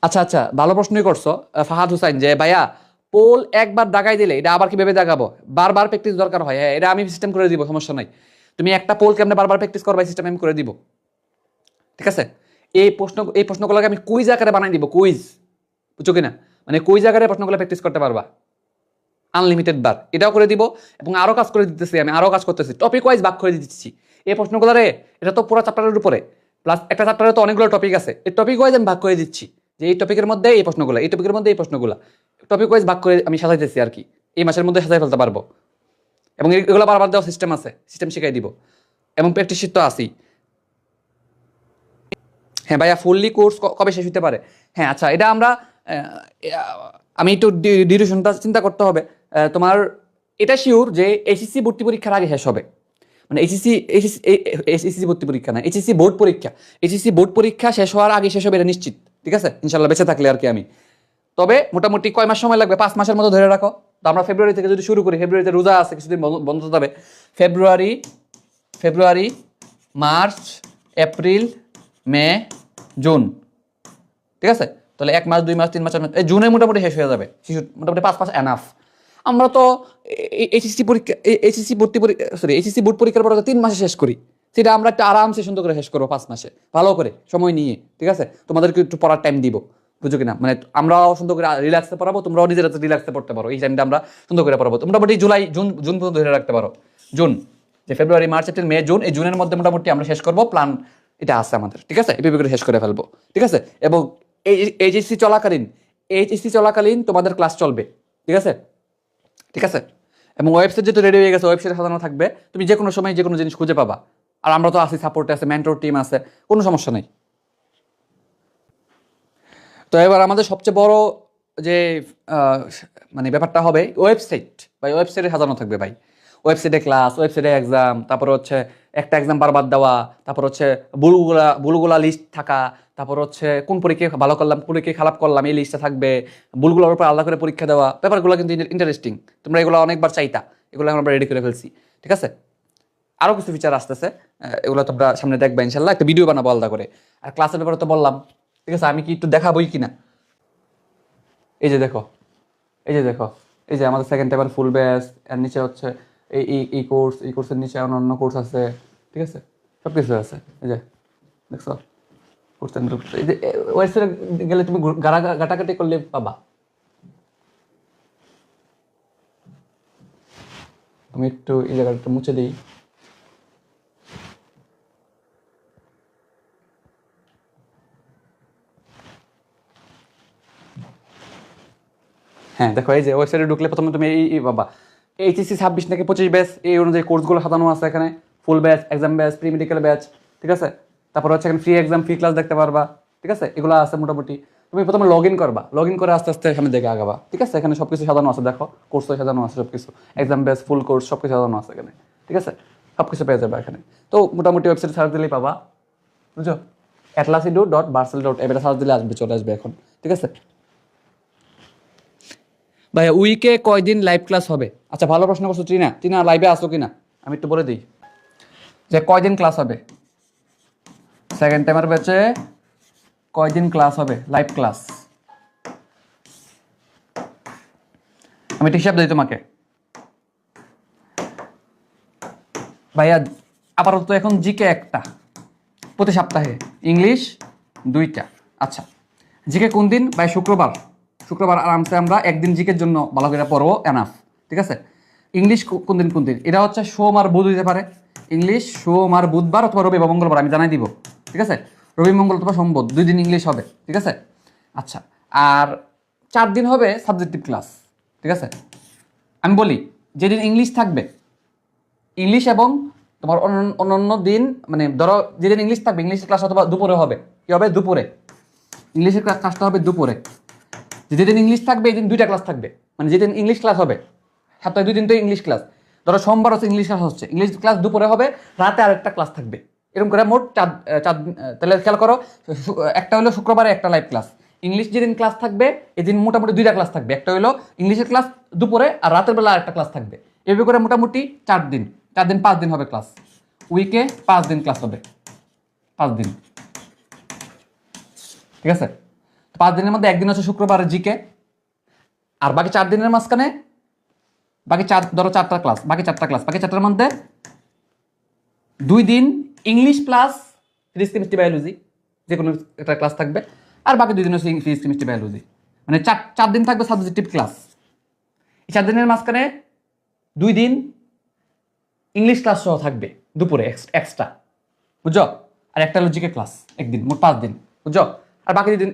আচ্ছা আচ্ছা, ভালো প্রশ্নই করছো ফাহাদ হুসাইন, যে ভাইয়া পোল একবার দাগাই দিলে এটা আবার কিভাবে দাগাবো, বারবার প্র্যাকটিস দরকার হয়। হ্যাঁ, এটা আমি সিস্টেম করে দিব, সমস্যা নাই। তুমি একটা পোল কেমনে বারবার প্র্যাকটিস করবা, সিস্টেম আমি করে দিব, ঠিক আছে। এই প্রশ্নগুলোকে আমি কুইজ আকারে বানাই দিব, কুইজ, বুঝছো কিনা? মানে কুইজ আকারে প্রশ্নগুলো প্র্যাকটিস করতে পারবা আনলিমিটেড বার, এটাও করে দিব এবং আরো কাজ করে দিতেছি, আমি আরো কাজ করতেছি, টপিক ওয়াইজ ভাগ করে দিচ্ছি এই প্রশ্নগুলো রে। এটা তো পুরো চ্যাপ্টারের উপরে, প্লাস একটা চ্যাপ্টারে তো অনেকগুলো টপিক আছে, এই টপিক ওয়াইজ আমি ভাগ করে দিচ্ছি যে এই টপিকের মধ্যে এই প্রশ্নগুলো, এই টপিকের মধ্যে এই প্রশ্নগুলো, টপিক ওয়াইজ ভাগ করে আমি সাজাইতেছি আর কি, এই মাসের মধ্যে সাজাই ফেলতে পারবো। এবং এগুলো বারবার দেওয়া সিস্টেম আছে, সিস্টেম শিখাই দিব এবং প্র্যাকটিস শিট তো আসি। হ্যাঁ ভাইয়া, ফুললি কোর্স কবে শেষ হতে পারে? হ্যাঁ আচ্ছা, এটা আমরা আমি একটু ডিউরেশনটা চিন্তা করতে হবে। তোমার এটা শিওর যে এইচএসসি ভর্তি পরীক্ষার আগে শেষ হবে, মানে এইচএসসি ভর্তি পরীক্ষা না, এইচএসসি বোর্ড পরীক্ষা, এইচএসসি বোর্ড পরীক্ষা শেষ হওয়ার আগে শেষ হবে, এটা নিশ্চিত। ঠিক আছে, ইনশাল্লাহ বেঁচে থাকলে আর কি আমি। তবে মোটামুটি কয় মাস সময় লাগবে? 5 মাসের মতো ধরে রাখো। তো আমরা ফেব্রুয়ারি থেকে যদি শুরু করি, ফেব্রুয়ারিতে রোজা আছে, কিছুদিন বন্ধ যাবে। ফেব্রুয়ারি, মার্চ, এপ্রিল, মে, জুন, ঠিক আছে? তাহলে 1 মাস, 2 মাস, 3 মাস, 4 মাস, জুনে মোটামুটি শেষ হয়ে যাবে, শিশু মোটামুটি 5 মাস এনাফ। আমরা তো এইচএসসি পরীক্ষা, এইচএসসি ভর্তি পরীক্ষা, সরি এইচএসসি বোর্ড পরীক্ষার পর 3 মাসে শেষ করি, সেটা আমরা একটা আরামসে সুন্দর করে শেষ করবো 5 মাসে, ভালো করে সময় নিয়ে। ঠিক আছে, তোমাদেরকে একটু পড়ার টাইম দিব, বুঝো কিনা? মানে আমরাও সুন্দর করে রিল্যাক্সে পড়াবো, তোমরাও নিজেরা রিল্যাক্সে পড়তে পারো, এই টাইমটা আমরা সুন্দর করে পড়াবো। মোটামুটি জুলাই, জুন পর্যন্ত ধরে রাখতে পারো। জুন, যে ফেব্রুয়ারি, মার্চ, এপ্রিল, মে, জুন, এই জুনের মধ্যে মোটামুটি আমরা শেষ করবো, প্ল্যান এটা আছে আমাদের। ঠিক আছে, এভাবে করে শেষ করে ফেলবো। ঠিক আছে, এবং এইচএসসি চলাকালীন তোমাদের ক্লাস চলবে। ঠিক আছে, ঠিক আছে। এবং ওয়েবসাইট যেহেতু রেডি হয়ে গেছে, ওয়েবসাইটে সাজানো থাকবে, তুমি যে কোনো সময় যে কোনো জিনিস খুঁজে পাবা। আর আমরা তো আছি, সাপোর্টে আছে, মেন্টর টিম আছে, কোনো সমস্যা নেই। তো এবার আমাদের সবচেয়ে বড় যে মানে ব্যাপারটা হবে ওয়েবসাইট, ভাই ওয়েবসাইটে সাজানো থাকবে ভাই। ওয়েবসাইটে ক্লাস, ওয়েবসাইটে এক্সাম, তারপর হচ্ছে একটা এক্সাম বারবার দেওয়া, তারপর হচ্ছে বুলগুলা লিস্ট থাকা, তারপর হচ্ছে কোন পরীক্ষায় ভালো করলাম, কোন পরীক্ষায় খারাপ করলাম, এই লিস্টটা থাকবে। বুলগুলোর উপর আলাদা করে পরীক্ষা দেওয়া, ব্যাপারগুলো কিন্তু ইন্টারেস্টিং। তোমরা এগুলো অনেকবার চাইতা, এগুলো আমরা রেডি করে ফেলছি। ঠিক আছে, আরও কিছু ফিচার আসতেছে, এগুলো তোমরা সামনে দেখবা ইনশাল্লাহ, একটা ভিডিও বানাবো আলাদা করে। আর ক্লাসের ব্যাপারে তো বললাম। ঠিক আছে, আমি কি একটু দেখাবোই কিনা? এই যে দেখো, এই যে দেখো, এই যে আমাদের সেকেন্ড পেপার ফুল ব্যাচ, এর নিচে হচ্ছে এই কোর্স, এই কোর্সের নিচে অন্য কোর্স আছে। ঠিক আছে, সব কিছু আছে। এই যে দেখছো কোর্স, এই যে ওয়েবসাইটে গেলে তুমি ঘাটাঘাটি করলে পাবা। আমি একটু এই জায়গাটা মুছে দিই। হ্যাঁ দেখো, এই যে ওয়েবসাইটে ঢুকলে প্রথমে তুমি এই বাবা এইচএসসি 26 থেকে 25 ব্যাচ, এই অনুযায়ী কোর্সগুলো সাজানো আছে এখানে। ফুল batch, exam batch, pre medical batch. ঠিক আছে, তারপর হচ্ছে এখানে ফ্রি এক্সাম, ফ্রি ক্লাস দেখতে পারবা। ঠিক আছে, এগুলো আছে মোটামুটি। তুমি প্রথমে লগ ইন করবা, লগ ইন করে আস্তে আস্তে এখানে দেখে আগাবা। ঠিক আছে, এখানে সবকিছু সাজানো আছে, দেখো কোর্সও সাজানো আছে, সবকিছু এক্সাম ব্যাচ, ফুল কোর্স সবকিছু সাজানো আছে এখানে। ঠিক আছে, সবকিছু পেয়ে যাবে এখানে। তো মোটামুটি ওয়েবসাইট সার্চ দিলেই পাবা, বুঝছো? atlassidu.barsel.app এটা সার্চ দিলে আসবে, চলে আসবে এখন। ঠিক আছে ভাইয়া, উইকে কয়দিন লাইভ ক্লাস হবে? আচ্ছা, ভালো প্রশ্ন করছো টিনা, লাইভে আসো কিনা আমি একটু বলে দিই যে কয়দিন ক্লাস হবে। সেকেন্ড টাইমার ব্যাচে কয়দিন ক্লাস হবে, লাইভ ক্লাস? আমি একটা হিসাব দিই তোমাকে ভাইয়া। আপাতত এখন জিকে একটা প্রতি সপ্তাহে, ইংলিশ 2টা। আচ্ছা, জিকে কোন দিন ভাই? শুক্রবার আরামসে আমরা একদিন জিকের জন্য ভালো করে পড়বো, এনাফ। ঠিক আছে, ইংলিশ কোন দিন? এটা হচ্ছে সোম আর বুধ হইতে পারে। ইংলিশ সোম আর বুধবার, অথবা রবি বা মঙ্গলবার, আমি জানাই দিব। ঠিক আছে, রবি মঙ্গল অথবা সোম বুধ 2 দিন ইংলিশ হবে। ঠিক আছে, আচ্ছা, আর 4 দিন হবে সাবজেক্টিভ ক্লাস। ঠিক আছে, আমি বলি যেদিন ইংলিশ থাকবে, ইংলিশ এবং তোমার অন্যান্য দিন, মানে ধরো যেদিন ইংলিশ থাকবে, ইংলিশের ক্লাস অথবা দুপুরে হবে। কি হবে? দুপুরে। ইংলিশের ক্লাসটা হবে দুপুরে। যেদিন ইংলিশ থাকবে এই দিন 2টা ক্লাস থাকবে, মানে যেদিন ইংলিশ ক্লাস হবে, সপ্তাহে 2 দিন তো ইংলিশ ক্লাস। ধরো সোমবার হচ্ছে ইংলিশ ক্লাস হচ্ছে, ইংলিশ ক্লাস দুপুরে হবে, রাতে আরেকটা ক্লাস থাকবে। এরকম করে মোট 4 তাহলে খেয়াল করো, একটা হলো শুক্রবারে একটা লাইভ ক্লাস। ইংলিশ যেদিন ক্লাস থাকবে এদিন মোটামুটি 2টা ক্লাস থাকবে, একটা হলো ইংলিশের ক্লাস দুপুরে, আর রাতের বেলা আরেকটা ক্লাস থাকবে। এভাবে করে মোটামুটি 4 দিন 5 দিন হবে ক্লাস। উইকে 5 দিন ক্লাস হবে, 5 দিন। ঠিক আছে, 5 দিনের মধ্যে একদিন হচ্ছে শুক্রবার জিকে, আর বাকি 4 দিনের মাঝখানে বাকি 4টা ক্লাস, বাকি 4টার মধ্যে 2 দিন English plus physics chemistry biology, যে কোনো একটা ক্লাস থাকবে, আর বাকি 2 দিন হচ্ছে ফিজিক্স কেমিস্ট্রি বায়োলজি, মানে 4 দিন থাকবে সাবজেক্টিভ ক্লাস। এই 4 দিনের মাঝখানে 2 দিন ইংলিশ ক্লাস সহ থাকবে দুপুরে এক্সট্রা, বুঝছো? আর একটা লজিকের ক্লাস একদিন, মোট 5 দিন, বুঝছো? আর বাকি দিন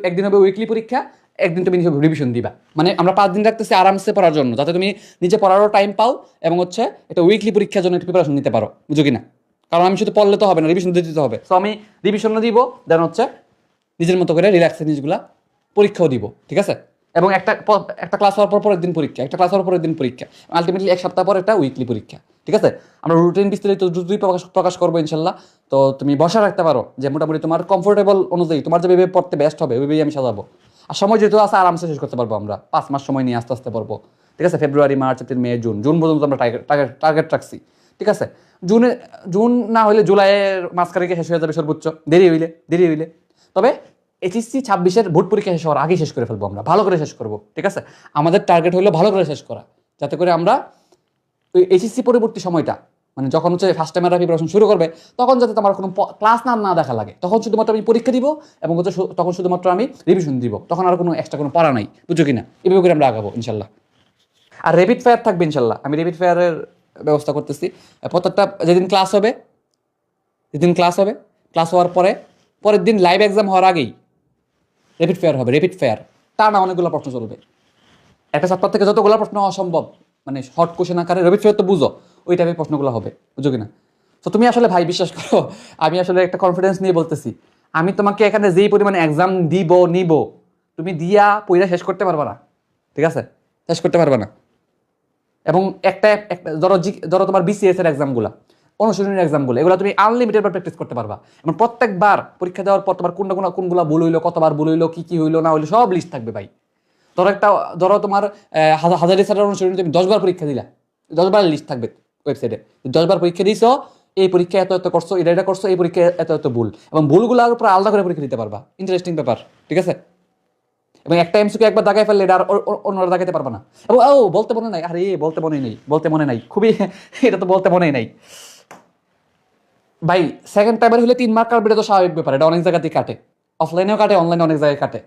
একদিন হবে উইকলি পরীক্ষা, একদিন তুমি রিভিশন দিবা। মানে আমরা 5 দিন রাখতেছি আরামসে পড়ার জন্য, যাতে তুমি নিজে পড়ারও টাইম পাও এবং হচ্ছে এটা উইকলি পরীক্ষার জন্য একটা প্রিপারেশন নিতে পারো, বুঝো কিনা? কারণ আমি শুধু পড়লে তো হবে না, রিভিশন দিতে হবে। সো আমি রিভিশনও দিব, দেন হচ্ছে নিজের মতো করে রিল্যাক্সে জিনিসগুলা পরীক্ষাও দিব, ঠিক আছে? এবং একটা ক্লাস হওয়ার পরের দিন পরীক্ষা, একটা ক্লাস হওয়ার পরের দিন পরীক্ষা, আলটিমেটলি 1 সপ্তাহ পর একটা উইকলি পরীক্ষা, ঠিক আছে? আমরা রুটিন বিস্তারিত দ্রুতই প্রকাশ করবো ইনশাল্লাহ। তো তুমি বসা রাখতে পারো যে মোটামুটি তোমার কমফোর্টেবল অনুযায়ী তোমার যে ভেবে পড়তে বেস্ট হবে ওইভাবেই আমি সাজাবো। আর সময় যেহেতু আছে আরামসে শেষ করতে পারবো আমরা, 5 মাস সময় নিয়ে আস্তে আস্তে পড়বো, ঠিক আছে? ফেব্রুয়ারি, মার্চ, এপ্রিল, মে, জুন পর্যন্ত আমরা টার্গেট রাখছি, ঠিক আছে? জুন না হলে জুলাইয়ের মাঝখানে শেষ হয়ে যাবে সর্বোচ্চ, দেরি হইলে। তবে এইচএসসি 26-এর বোর্ড পরীক্ষা শেষ হওয়ার আগেই শেষ করে ফেলবো, আমরা ভালো করে শেষ করবো, ঠিক আছে? আমাদের টার্গেট হলো ভালো করে শেষ করা, যাতে করে আমরা ওই এইচএসসি পরবর্তী সময়টা, মানে যখন হচ্ছে ফার্স্ট টাইম প্রিপারেশন শুরু করবে, তখন যাতে তোমার কোনো ক্লাস না দেখা লাগে, তখন শুধুমাত্র আমি পরীক্ষা দিব এবং হচ্ছে তখন শুধুমাত্র আমি রিভিশন দিব, তখন আর কোনো এক্সট্রা কোনো পড়া নাই, বুঝছো কিনা? এভাবে করে আমরা আগাবো ইনশাল্লাহ। আর র্যাপিড ফায়ার থাকবে ইনশাল্লাহ, আমি র্যাপিড ফায়ারের ব্যবস্থা করতেছি। প্রত্যেকটা যেদিন ক্লাস হবে ক্লাস হওয়ার পরের দিন লাইভ এক্সাম হওয়ার আগেই র্যাপিড ফায়ার হবে। র্যাপিড ফায়ার তার না অনেকগুলো প্রশ্ন চলবে, একটা চ্যাপ্টার থেকে যতগুলো প্রশ্ন অসম্ভব, মানে শর্ট কোশ্চেন আকারে। র্যাপিড ফায়ার তো বুঝো, ওই টাইপের প্রশ্নগুলো হবে, বুঝো কিনা? তো তুমি আসলে ভাই বিশ্বাস করো, আমি আসলে একটা কনফিডেন্স নিয়ে বলতেছি, আমি তোমাকে এখানে যেই পরিমাণে এক্সাম নিব, তুমি দিয়া পয়লা শেষ করতে পারবা না, ঠিক আছে? শেষ করতে পারবা না। এবং একটা ধরো তোমার বিসিএস এর এক্সামগুলো, অনুশীলনের এক্সামগুলো, এগুলো তুমি আনলিমিটেড প্র্যাকটিস করতে পারবা। এবং প্রত্যেকবার পরীক্ষা দেওয়ার পর তোমার কোনগুলো ভুল হইলো, কতবার ভুল হইলো, কি হইলো না হইলো, সব লিস্ট থাকবে ভাই। ধরো তোমার হাজারি স্যারের অনুশীলনী তুমি 10 বার পরীক্ষা দিলা, 10 বার লিস্ট থাকবে ওয়েবসাইটে, 10 বার পরীক্ষা দিয়েছো, এই পরীক্ষা এত করছো, এটা করছো, এই পরীক্ষা এত ভুল, এবং ভুলগুলোর উপর আলাদা করে পরীক্ষা দিতে পারবা। ইন্টারেস্টিং ব্যাপার, ঠিক আছে? এবং একটা এমসিকিউ একবার দাগায় ফেললে এটা আর অন্যরা দাগাইতে পারবে না। এবং বলতে মনে নাই খুবই এটা তো বলতে মনেই নাই ভাই। সেকেন্ড টাইমের হলে 3 মার্ক কাটবে, এটা তো স্বাভাবিক ব্যাপার, এটা অনেক জায়গাতেই কাটে, অফলাইনেও কাটে, অনলাইনে অনেক জায়গায় কাটে,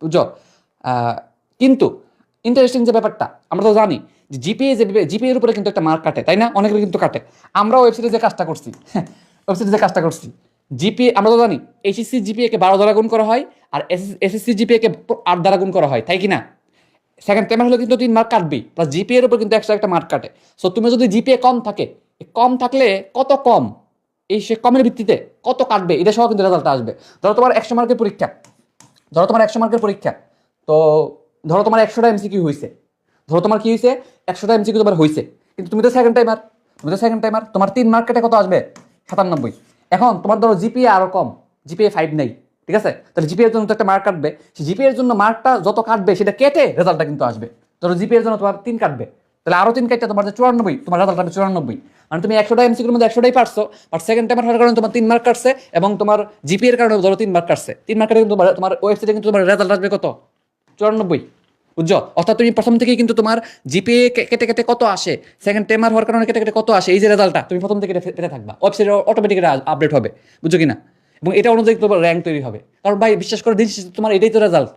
বুঝছো? কিন্তু ইন্টারেস্টিং যে ব্যাপারটা, আমরা তো জানি যে জিপিএ এর উপরে কিন্তু একটা মার্ক কাটে, তাই না? অনেকের কিন্তু কাটে। আমরা ওয়েবসাইটে যে কাজটা করছি জিপিএ, আমরা তো জানি এইচএসসি জিপিএ কে 12 দ্বারা গুণ করা হয়, আর এসএসসি জিপিএ কে 8 দ্বারা গুণ করা হয়, তাই কি না? সেকেন্ড টাইমের হলে কিন্তু 3 মার্ক কাটবেই, প্লাস জিপিএ এর উপর কিন্তু এক্সট্রা একটা মার্ক কাটে। সো তুমি যদি জিপিএ কম থাকে, কম থাকলে কত কম, এই সে কমের ভিত্তিতে কত কাটবে, এটা সহ কিন্তু রেজাল্টটা আসবে। ধরো তোমার 100 মার্কের পরীক্ষা, তো ধরো তোমার 100টা এমসিকিউ হয়েছে, ধরো তোমার কি হয়েছে, 100টা এমসিকিউ তোমার হয়েছে, কিন্তু তুমি তো সেকেন্ড টাইমার, তোমার 3 মার্ক কেটে কত আসবে? 97। এখন তোমার ধরো জিপিএ আরো কম, জিপিএ 5 নেই, ঠিক আছে? তাহলে জিপিএর জন্য তো একটা মার্ক কাটবে, সেই জিপিএর জন্য মার্কটা যত কাটবে সেটা কেটে রেজাল্টটা কিন্তু আসবে। ধরো জিপিএর জন্য তোমার 3 কাটবে, তাহলে আরো 3 কাটতে তোমার যে 94, তোমার রেজাল্ট হবে 94। মানে তুমি 100টা এমসিকিউর মধ্যে 100টাই পারছো, বাট সেকেন্ড টাইমার হওয়ার কারণে তোমার 3 মার্ক কাটছে, এবং তোমার জিপিএর কারণে ধরো 3 মার্ক কাটছে। 3 মার্ক কাটে কিন্তু তোমার ওয়েবসাইটে কিন্তু তোমার রেজাল্ট আসবে কত? 94, বুঝছো? অর্থাৎ তুমি প্রথম থেকেই কিন্তু তোমার জিপিএ কেটে কেটে কত আসে, সেকেন্ড টাইমার হওয়ার কারণে কেটে কেটে কত আসে, এই যে রেজাল্টটা তুমি প্রথম থেকে পেতে থাকবা, ওয়েবসাইটে অটোমেটিক্যালি আপডেট হবে, বুঝছো কিনা? এবং এটা অনুযায়ী তোমার র্যাঙ্ক তৈরি হবে। কারণ ভাই বিশ্বাস করে দিন, তোমার এটাই তো রেজাল্ট,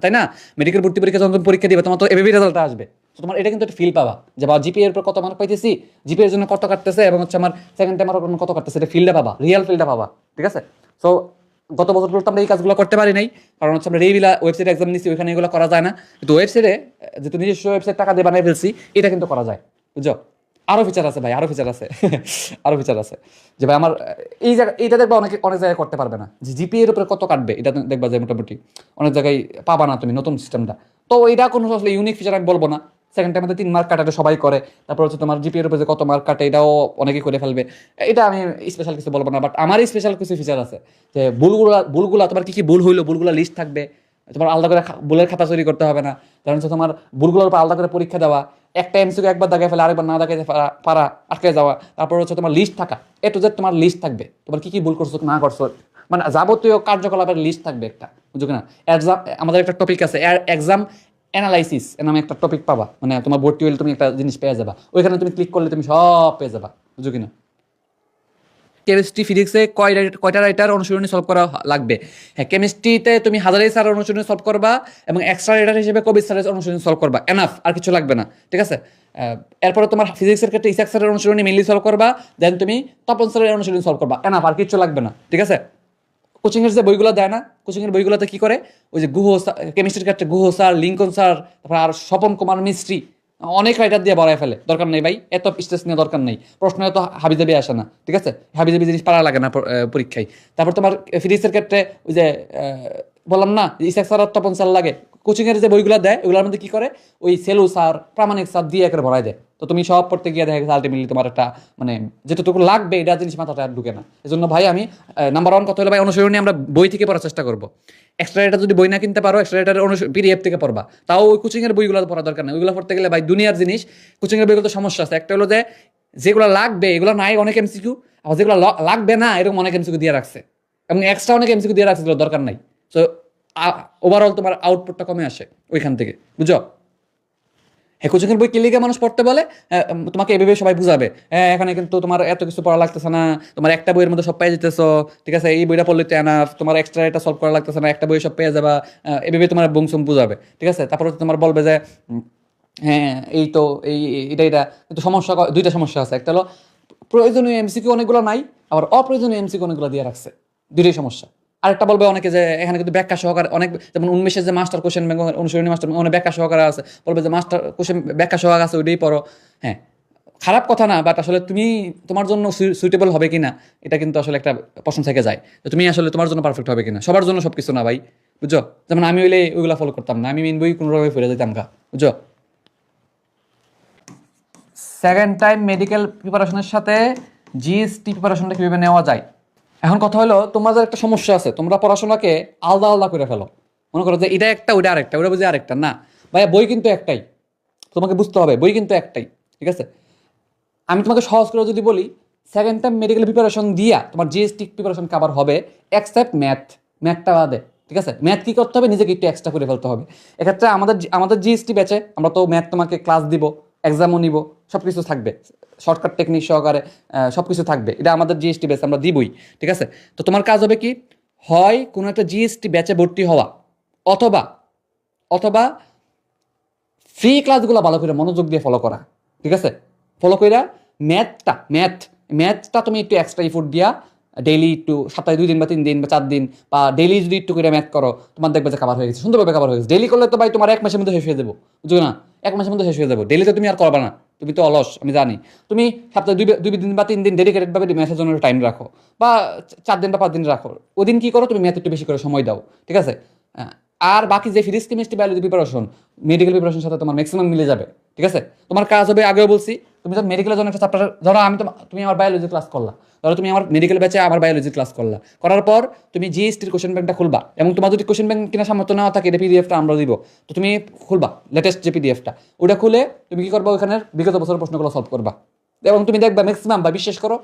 তাই না? মেডিকেল ভর্তি পরীক্ষা যখন তুমি পরীক্ষা দিবে, তোমার তো এভাবেই রেজাল্টটা আসবে। তো তোমার এটা কিন্তু একটা ফিল পাবা যে বা জিপিএ এর উপর কত মার্ক পাইতেছি, জিপিএ এর জন্য কত কাটতেছে, এবং হচ্ছে আমার সেকেন্ড টাইমার কত কাটতেছে, এটা ফিলটা পাবা, রিয়েল ফিলটা পাবা, ঠিক আছে? সো গত বছরগুলো তো আমরা এই কাজগুলো করতে পারি নাই, কারণ হচ্ছে আমরা রেগুলার ওয়েবসাইট এক্সাম নিচ্ছি, ওইখানে এগুলো করা যায় না। কিন্তু ওয়েবসাইটে যেহেতু নিজস্ব ওয়েবসাইট টাকা দিয়ে বানিয়ে ফেলছি, এটা কিন্তু করা যায়, বুঝছো? আরো ফিচার আছে ভাই, আরো ফিচার আছে যে ভাই আমার এই জায়গা, এইটা দেখবা অনেক জায়গায় করতে পারবে না, যে জিপিএ এর উপরে কত কাটবে, এটা দেখবা যে মোটামুটি অনেক জায়গায় পাবা না তুমি নতুন সিস্টেমটা। তো এটা কোনো আসলে ইউনিক ফিচার আমি বলবো না। সেকেন্ড টাইমে 3 মার্ক কাটাটা সবাই করে, তারপর হচ্ছে তোমার জিপিএ এর উপরে যে কত মার্ক কাটে, এটাও অনেকেই করে ফেলবে, এটা আমি স্পেশাল কিছু বলবো না। বাট আমার স্পেশাল কিছু ফিচার আছে, যে ভুলগুলা তোমার কি ভুল হইলো, ভুলগুলা লিস্ট থাকবে, তোমার আলাদা করে ভুলের খাতা তৈরি করতে হবে না। কারণ হচ্ছে তোমার ভুলগুলোর উপর আলাদা করে পরীক্ষা দেওয়া, একটা এমসিকিউ একবার দাগায় ফেলে আরেকবার না দাগাইতে পারা, আটকে যাওয়া, তারপর হচ্ছে তোমার লিস্ট থাকা, এ টু জেড তোমার লিস্ট থাকবে, তোমার কি ভুল করছো না করছো, মানে যাবতীয় কার্যকলাপের লিস্ট থাকবে একটা, বুঝো কিনা? আমাদের একটা টপিক আছে এক্সাম অ্যানালাইসিস নামে একটা টপিক পাবা, মানে তোমার ভর্তি হলে তুমি একটা জিনিস পেয়ে যাবা, ওইখানে তুমি ক্লিক করলে তুমি সব পেয়ে যাবা, বুঝো কিনা? কেমিস্ট্রি ফিজিক্সে কয়টা রাইটার অনুশীলনী সলভ করা লাগবে। হ্যাঁ, কেমিস্ট্রিতে তুমি হাজারি স্যারের অনুশীলনী সলভ করবা এবং এক্সট্রা রাইটার হিসেবে কবির স্যারের অনুশীলনী সলভ করবা, এনাফ, আর কিছু লাগবে না, ঠিক আছে। এরপরে তোমার ফিজিক্সের ক্ষেত্রে ইসাক স্যারের অনুশীলনী মেনলি সলভ করবা, দেন তুমি তপন স্যারের অনুশীলনী সলভ করবা, এনাফ, আর কিছু লাগবে না, ঠিক আছে। কোচিংয়ের যে বইগুলো দেয় না, কোচিংয়ের বইগুলোতে কি করে, ওই যে গুহ কেমিস্ট্রির ক্ষেত্রে গুহ স্যার, লিঙ্কন স্যার, তারপর আর স্বপন কুমার মিস্ত্রি, অনেক রাইটার দিয়ে বড়াই ফেলে, দরকার নেই ভাই, এত স্ট্রেস নিয়ে দরকার নেই, প্রশ্ন এত হাবিজাবি আসে না, ঠিক আছে, হাবিজাবি জিনিস পারা লাগে না পরীক্ষায়। তারপর তোমার ফিজিক্সের ক্ষেত্রে ওই যে বললাম না, ইসাক স্যার আর তপন স্যার লাগে, কোচিংয়ের যে বইগুলো দেয় ওগুলোর মধ্যে কি করে, ওই সেলু স্যার, প্রামাণিক স্যার দিয়ে একেবারে ভরাই দেয়। তো তুমি সব পড়তে গিয়ে দেখা গেছে আলটিমেটলি তোমার একটা মানে যেটুকু লাগবে এটা জিনিস মাথাটা আর ঢুকে না। এই জন্য ভাই আমি নাম্বার 1 কথা হলো ভাই, অনুশীলনী আমরা বই থেকে পড়ার চেষ্টা করবো। এক্সট্রা রাইটার যদি বই না কিনতে পারো, এক্সট্রা রাইটার পিডিএফ থেকে পড়বা, তাও ওই কোচিংয়ের বইগুলো পড়া দরকার নেই, ওইগুলো পড়তে গেলে ভাই দুনিয়ার জিনিস। কোচিংয়ের বইগুলো তো সমস্যা আছে, একটা হলো যে যেগুলো লাগবে এগুলো নাই অনেক এমসিকিউ, আবার যেগুলো লাগবে না এরকম অনেক এমসিকিউ দিয়ে রাখছে, এবং এক্সট্রা অনেক এমসিকিউ দিয়ে রাখছে, দরকার নাই। সো ওভারঅল তোমার আউটপুটটা কমে আসে ওইখান থেকে, বুঝো। হ্যাঁ, কোচিংয়ের বই কিলিকে মানুষ পড়তে বলে, তোমাকে এভাবে সবাই বুঝাবে, হ্যাঁ এখানে কিন্তু তোমার এত কিছু পড়া লাগতেছে না, তোমার একটা বইয়ের মধ্যে সব পেয়ে যেতেছো, ঠিক আছে, এই বইটা পড়লে তো এনাফ, তোমার এক্সট্রা এটা সলভ করা লাগতেছে না, একটা বই সব পেয়ে যাবা, এভাবে তোমার বংশম বুঝাবে, ঠিক আছে। তারপরে তোমার বলবে যে হ্যাঁ এই তো এটা কিন্তু সমস্যা, দুইটা সমস্যা আছে, একটা হলো প্রয়োজনীয় এমসিকিউ অনেকগুলো নাই, আবার অপ্রয়োজনীয় এমসিকিউ অনেকগুলো দিয়ে রাখছে, দুইটাই সমস্যা। আরেকটা বলবে অনেকে যে এখানে কিন্তু ব্যাখ্যা সহকারে অনেক, যেমন উন্মেষের যে মাস্টার কোশ্চেন ব্যাংক অনুশীলনী মাস্টার অনেক ব্যাখ্যা সহকারে আছে, বলবে যে মাস্টার কোশ্চেন ব্যাখ্যা সহকারে আছে ওইটাই পড়ো। হ্যাঁ, খারাপ কথা না, বাট আসলে তুমি তোমার জন্য সুইটেবল হবে কিনা এটা কিন্তু আসলে একটা প্রশ্ন থেকে যায়, তো তুমি আসলে তোমার জন্য পারফেক্ট হবে কিনা, সবার জন্য সব কিছু না ভাই, বুঝছো। যেমন আমি হইলে ওইগুলো ফলো করতাম না, আমি মেন বই কোনোভাবে ফিরে যেতাম গা, বুঝছো। সেকেন্ড টাইম মেডিকেল প্রিপারেশনের সাথে জিএসটি প্রিপারেশনটা কীভাবে নেওয়া যায়। এখন কথা হলো তোমাদের একটা সমস্যা আছে, তোমরা পড়াশোনাকে আলাদা আলাদা করে ফেলো, মনে করো যে এটা একটা ওইটা আরেকটা, ওটা বুঝে আরেকটা না, ভাইয়া বই কিন্তু একটাই, তোমাকে বুঝতে হবে বই কিন্তু একটাই, ঠিক আছে। আমি তোমাকে সহজ করে যদি বলি, সেকেন্ড টাইম মেডিকেল প্রিপারেশন দিয়া তোমার জিএসটি প্রিপারেশন কভার হবে, এক্সেপ্ট ম্যাথটা বাদে, ঠিক আছে। ম্যাথ কী করতে হবে, নিজেকে একটু এক্সট্রা করে ফেলতে হবে। এক্ষেত্রে আমাদের জিএসটি ব্যাচে আমরা তো ম্যাথ তোমাকে ক্লাস দিব, এক্সামও নিব, সব কিছু থাকবে, শর্টকাট টেকনিক সহকারে সব কিছু থাকবে, এটা আমাদের জিএসটি ব্যাচ আমরা দিবই, ঠিক আছে। তো তোমার কাজ হবে কি, হয় কোনো একটা জিএসটি ব্যাচে ভর্তি হওয়া, অথবা অথবা ফ্রি ক্লাসগুলো ভালো করে মনোযোগ দিয়ে ফলো করা, ঠিক আছে। ফলো কইরা ম্যাথটা তুমি একটু এক্সট্রা ইফোর্ট দিয়া ডেইলি একটু সপ্তাহে 2 দিন বা 3 দিন বা 4 দিন বা ডেইলি যদি একটু করে ম্যাথ করো, তোমার দেখবে যে কভার হয়ে গেছে, সুন্দরভাবে কভার হয়ে গেছে। ডেইলি করলে তো ভাই তোমার 1 মাসের মধ্যে শেষ হয়ে যাবো, বুঝো না, 1 মাসের মধ্যে শেষ হয়ে যাবো। ডেইলি তো তুমি আর করবা না, তুমি তো অলস, আমি জানি। তুমি সপ্তাহে 2 দিন বা 3 দিন ডেডিকেটেড ভাবে ম্যাথের জন্য টাইম রাখো, বা 4 দিন বা 5 দিন রাখো, ওই দিন কি করো, তুমি ম্যাথ একটু বেশি করে সময় দাও, ঠিক আছে। আর বাকি যে physics chemistry biology preparation, medical প্রিপারেশনের সাথে তোমার ম্যাক্সিমাম মিলে যাবে, ঠিক আছে। তোমার কাজ হবে, আগেও বলছি, তুমি যখন মেডিকেলের জন্য একটা চ্যাপ্টার, ধরো তুমি আমার বায়োলজি ক্লাস করলা, ধরো তুমি আমার মেডিকেল ব্যাচে আমার বায়োলজি ক্লাস করলা, করার পর তুমি জিএসটির কোশ্চেন ব্যাংকটা খুলবা, এবং তোমার যদি কোশ্চেন ব্যাংক কিনা সামর্থ্য নেওয়া থাকে, এটা পিডিএফটা আমরা দিব, তো তুমি খুলবা লেটেস্ট যে পিডিএফটা, ওটা খুলে তুমি কি করবা, ওইখানের বিগত বছরের প্রশ্নগুলো সলভ করবা, এবং তুমি দেখবা ম্যাক্সিমাম বা বিশ্বাস করো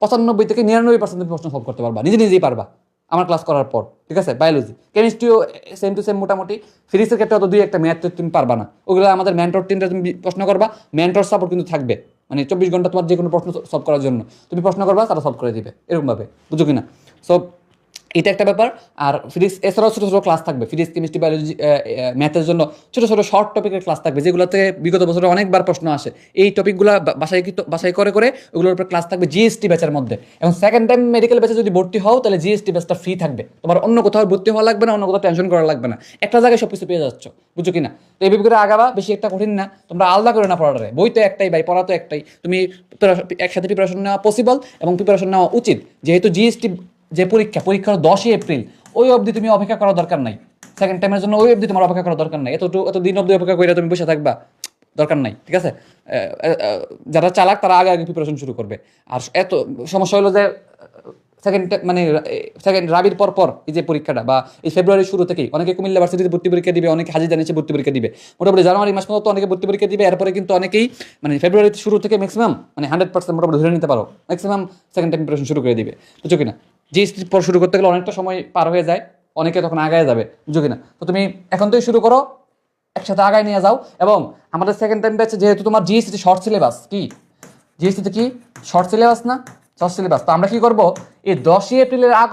95 থেকে 99% তুমি প্রশ্ন সলভ করতে পারবা, নিজেই পারবা আমার ক্লাস করার পর, ঠিক আছে। বায়োলজি কেমিস্ট্রিও সেম টু সেম মোটামুটি, ফিজিক্সের ক্ষেত্রে অত 2-1 ম্যাথ তুমি পারবা না, ওগুলো আমাদের মেন্টর টিমটা তুমি প্রশ্ন করবা, মেন্টর সাপোর্ট কিন্তু থাকবে, মানে 24 ঘন্টা তোমার যে কোনো প্রশ্ন সলভ করার জন্য তুমি প্রশ্ন করবা, তারা সলভ করে দিবে, এরকমভাবে, বুঝো কিনা। সো এটা একটা ব্যাপার। আর ফিজিক্স এছাড়াও ছোটো ছোটো ক্লাস থাকবে, ফিজিক্স কেমিস্ট্রি বায়োলজি ম্যাথের জন্য ছোটো ছোটো শর্ট টপিকের ক্লাস থাকবে, যেগুলোতে বিগত বছরে অনেকবার প্রশ্ন আসে, এই টপিকগুলো বাসায় করে ওগুলোর উপর ক্লাস থাকবে জিএসটি ব্যাচের মধ্যে। এবং সেকেন্ড টাইম মেডিকেল ব্যাচে যদি ভর্তি হও, তাহলে জিএসটি ব্যাচটা ফ্রি থাকবে, তোমার অন্য কোথাও ভর্তি হওয়া লাগবে না, অন্য কোথাও টেনশন করা লাগবে না, একটা জায়গায় সব কিছু পেয়ে যাচ্ছ, বুঝো কিনা। তো এই করে আগাবা, বেশি একটা কঠিন না, তোমরা আলাদা করে না পড়াটারে, বই তো একটাই ভাই, পড়া তো একটাই, তুমি একসাথে প্রিপারেশন নেওয়া পসিবল এবং প্রিপারেশন নেওয়া উচিত, যেহেতু জিএসটি যে পরীক্ষার 10ই এপ্রিল, ওই অবধি তুমি অপেক্ষা করার দরকার নাই, সেকেন্ড টাইমের জন্য ওই অবধি তোমার অপেক্ষা করার দরকার নাই, এত দিন অবধি অপেক্ষা করে তুমি বসে থাকবা, দরকার নাই, ঠিক আছে। যারা চালাক তারা আগে প্রিপারেশন শুরু করবে। আর এত সমস্যা হলো যে সেকেন্ড রাবির পর এই যে পরীক্ষাটা, বা এই ফেব্রুয়ারির শুরু থেকেই অনেকে কুমিল্লা ভার্সিটিতে ভর্তি পরীক্ষা দিবে, অনেকে হাজি জানিয়েছে ভর্তি পরীক্ষা দিবে, মোটামুটি জানুয়ারি মাস পর্যন্ত অনেকে ভর্তি পরীক্ষা দিবে, এরপরে কিন্তু অনেকেই ফেব্রুয়ারির শুরু থেকে ম্যাক্সিমাম 100% মোটামুটি ধরে নিতে পারো, ম্যাক্সিমাম সেকেন্ড টাইম প্রিপারেশন শুরু করে দিবে, বুঝছো কিনা। জিএসটি পর শুরু করতে গেলে অনেকটা সময় পার হয়ে যায়, অনেকে তখন আগায় যাবে, বুঝো কিনা। তো তুমি এখন থেকে শুরু করো, একসাথে আগায় নিয়ে যাও। এবং আমাদের সেকেন্ড টাইম ব্যাচে যেহেতু তোমার জিএসটি শর্ট সিলেবাস, কি জিএসটিতে কি শর্ট সিলেবাস না, শর্ট সিলেবাস। তো আমরা কি করব, এই 10ই এপ্রিলের আগ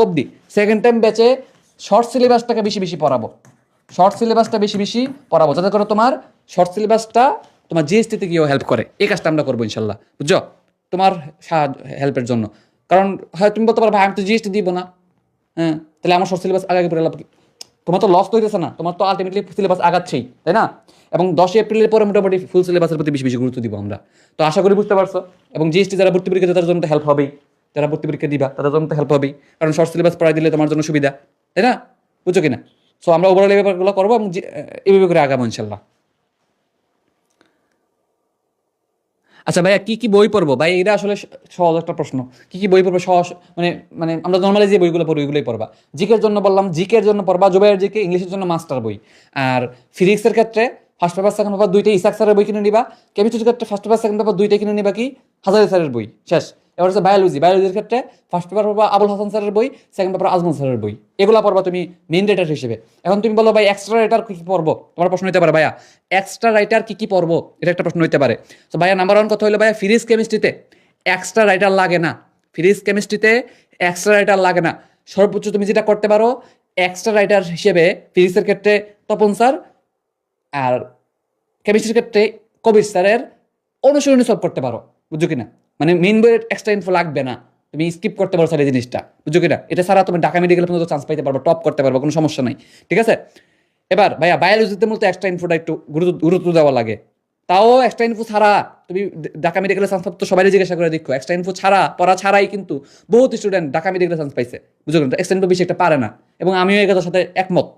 অব্দি সেকেন্ড টাইম ব্যাচে শর্ট সিলেবাসটাকে বেশি বেশি পড়াবো, যাতে করে তোমার শর্ট সিলেবাসটা তোমার জিএসটিতে গিয়েও হেল্প করে। এই কাজটা আমরা করবো ইনশাল্লাহ, বুঝছো, তোমার হেল্পের জন্য। কারণ হয় তুমি বলতে পারো ভাই আমি তো জিএসটি দিব না, হ্যাঁ তাহলে আমার শর্ট সিলেবাস আগে পড়ে লাভ কি? তোমার তো লস তো হইতেছে না, তোমার তো আলটিমেটলি সিলেবাস আগাচ্ছেই, তাই না? এবং 10 এপ্রিলের পরে মোটামুটি ফুল সিলেবাসের প্রতি বেশি বেশি গুরুত্ব দিব আমরা। তো আশা করি বুঝতে পারছো। এবং জিএসটি যারা ভর্তি পরীক্ষা তাদের জন্য হেল্প হবেই, যারা ভর্তি পরীক্ষা দিবা তাদের জন্য হেল্প হবেই, কারণ শর্ট সিলেবাস পড়াই দিলে তোমার জন্য সুবিধা, তাই না? বুঝছো কিনা? সো আমরা ওভারঅল এই ব্যাপারগুলো করবো এবং এইভাবে করে আগাবো ইনশাল্লাহ। আচ্ছা ভাইয়া কি কি বই পড়বো? ভাই এটা আসলে সহজ একটা প্রশ্ন। কি কি বই পড়বো? সহজ মানে মানে আমরা নর্মালি যে বইগুলো পড়ি ওইগুলোই পড়বা। জিকের জন্য বললাম, জিকের জন্য পড়বা জুবাইর জিকে, ইংলিশের জন্য মাস্টার বই। আর ফিজিক্সের ক্ষেত্রে ফার্স্ট পেপার সেকেন্ড পেপার দুইটাই ইসাক স্যারের বই কিনে নিবা। কেমিস্ট্রির ক্ষেত্রে ফার্স্ট পেপার সেকেন্ড পেপার দুইটাই কিনে নিবা কি হাজারি স্যারের বই, শেষ। এবার হচ্ছে বায়োলজির ক্ষেত্রে ফার্স্ট পেপার পড়বা আবুল হাসান স্যারের বই, সেকেন্ড পেপার আজমল স্যারের বই। এগুলো পড়বা তুমি মেইন রাইটার হিসেবে। এখন তুমি বলো ভাই এক্সট্রা রাইটার কি কি পড়বো? তোমার প্রশ্ন হতে পারে ভাইয়া এক্সট্রা রাইটার কি কি পড়বো, এটা একটা প্রশ্ন হতে পারে। তো ভাইয়া নাম্বার 1 কথা হলো ভাইয়া ফিজিক্স কেমিস্ট্রিতে এক্সট্রা রাইটার লাগে না। সর্বোচ্চ তুমি যেটা করতে পারো এক্সট্রা রাইটার হিসেবে ফিজিক্সের ক্ষেত্রে তপন স্যার, আর কেমিস্ট্রির ক্ষেত্রে কবির স্যারের অনুশীলনী সলভ করতে পারো, বুঝছো কিনা? মানে মেইন বইয়ের এক্সট্রা ইনফো লাগবে না, তুমি স্কিপ করতে পারো স্যার এই জিনিসটা, বুঝছো কিনা? এটা ছাড়া তুমি ঢাকা মেডিকেল পর্যন্ত চান্স পাইতে পারবো, টপ করতে পারবো, কোনো সমস্যা নাই, ঠিক আছে? এবার ভাইয়া বায়োলজিতে মূলত এক্সট্রা ইনফোটা একটু গুরুত্ব দেওয়া লাগে। তাও এক্সট্রা ইনফো ছাড়া তুমি ঢাকা মেডিকেলে চান্স তো সবাই জিজ্ঞাসা করে দেখো, এক্সট্রা ইনফো ছাড়া পড়া ছাড়াই কিন্তু বহুত স্টুডেন্ট ঢাকা মেডিকেলে চান্স পাইছে, বুঝছো কিনা? এক্সট্রা ইনফো বেশি একটা পারে না, এবং আমিও এই কথার সাথে একমত।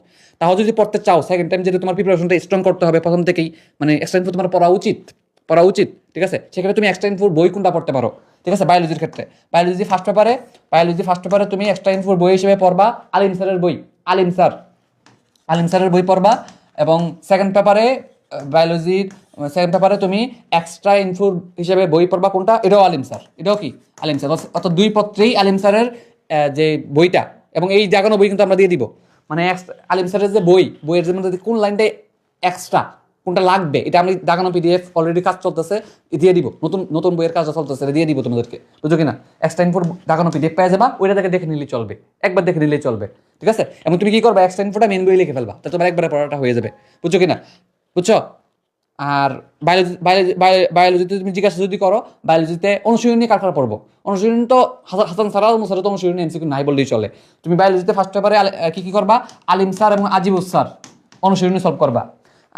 তাও যদি পড়তে চাও সেকেন্ড টাইম যেটা তোমার প্রিপারেশনটা স্ট্রং করতে হবে প্রথম থেকেই, মানে এক্সট্রা ইনফো তোমার পড়া উচিত, ঠিক আছে? সেক্ষেত্রে তুমি এক্সট্রা ইনফোর বই কোনটা পড়তে পারো, ঠিক আছে? বায়োলজির ক্ষেত্রে বায়োলজি ফার্স্ট পেপারে তুমি এক্সট্রা ইনফোর বই হিসেবে পড়বা আলিম স্যারের বই পড়বা। এবং সেকেন্ড পেপারে তুমি এক্সট্রা ইনফোর হিসেবে বই পড়বা কোনটা? এটাও আলিম স্যার, অর্থাৎ দুই পত্রেই আলিম স্যারের যে বইটা, এবং এই জাগানো বই কিন্তু আমরা দিয়ে দিব। মানে আলিম স্যারের যে বইয়ের মধ্যে কোন লাইনটা এক্সট্রা কোনটা লাগবে এটা আমি দাগানো পিডিএফ অলরেডি কাজ চলতেছে, দিয়ে দিব। নতুন বইয়ের কাজটা চলতেছে, দিয়ে দিব তোমাদেরকে, বুঝো কিনা? এক্সট্রা ইনফোর দাগানো পিডিএফ পেয়ে যাবা, ওইটা দেখে নিলেই চলবে, একবার দেখে নিলেই চলবে, ঠিক আছে? এবং তুমি কি করবা, এক্সট্রা ইনফোটা মেন বই লিখে ফেলবা, তাহলে তোমার একবারে পড়াটা হয়ে যাবে, বুঝছো কিনা? বুঝছো? আর বায়োলজিতে তুমি জিজ্ঞাসা যদি করো, বায়োলজিতে অনুশীলনী কার পড়বো? অনুশীলনী তো হাসান স্যার তো অনুশীলনী এমসিকিউ নাই বললেই চলে। তুমি বায়োলজিতে ফার্স্ট পেপারে কি করবা, আলিম স্যার এবং আজিবুস স্যার অনুশীলনী সলভ করবা।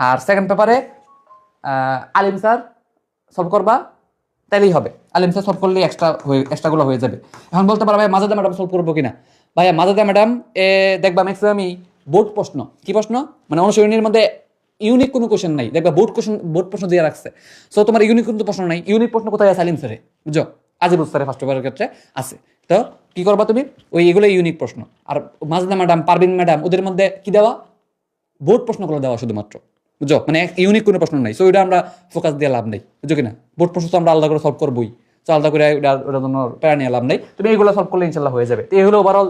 আর সেকেন্ড পেপারে আলিম স্যার সলভ করবা, তাইলেই হবে। আলিম স্যার সলভ করলেই এক্সট্রাগুলো হয়ে যাবে। এখন বলতে পারো ভাই মাজাদা ম্যাডাম সলভ করবো কিনা? ভাইয়া মাজাদা ম্যাডাম দেখবা ম্যাক্সিমামই বোর্ড প্রশ্ন, কি প্রশ্ন মানে অনুশীলনীর মধ্যে ইউনিক কোনো কোশ্চেন নাই, দেখবা বোর্ড প্রশ্ন দিয়ে রাখছে। সো তোমার ইউনিক কোনো প্রশ্ন নাই। ইউনিক প্রশ্ন কোথায় আছে? আলিম স্যারে, বুঝো, আজিবুল স্যারে ফার্স্ট পেপারের ক্ষেত্রে আছে। তো কি করবা তুমি, এগুলো ইউনিক প্রশ্ন। আর মাজদা ম্যাডাম, পারভিন ম্যাডাম, ওদের মধ্যে কি দেওয়া? বোর্ড প্রশ্নগুলো দেওয়া শুধুমাত্র, বুঝো, মানে ইউনিক কোনো প্রশ্ন নাই। সো ওইটা আমরা ফোকাস দিয়ে লাভ নেই, বুঝো কিনা? বোর্ড প্রশ্ন তো আমরা আলাদা করে সলভ করবোই, তো আলাদা করে ওটার জন্য প্যারা নিয়ে লাভ নেই। তুমি এইগুলো সলভ করলে ইনশাল্লাহ হয়ে যাবে। তো এই হলো ওভারঅল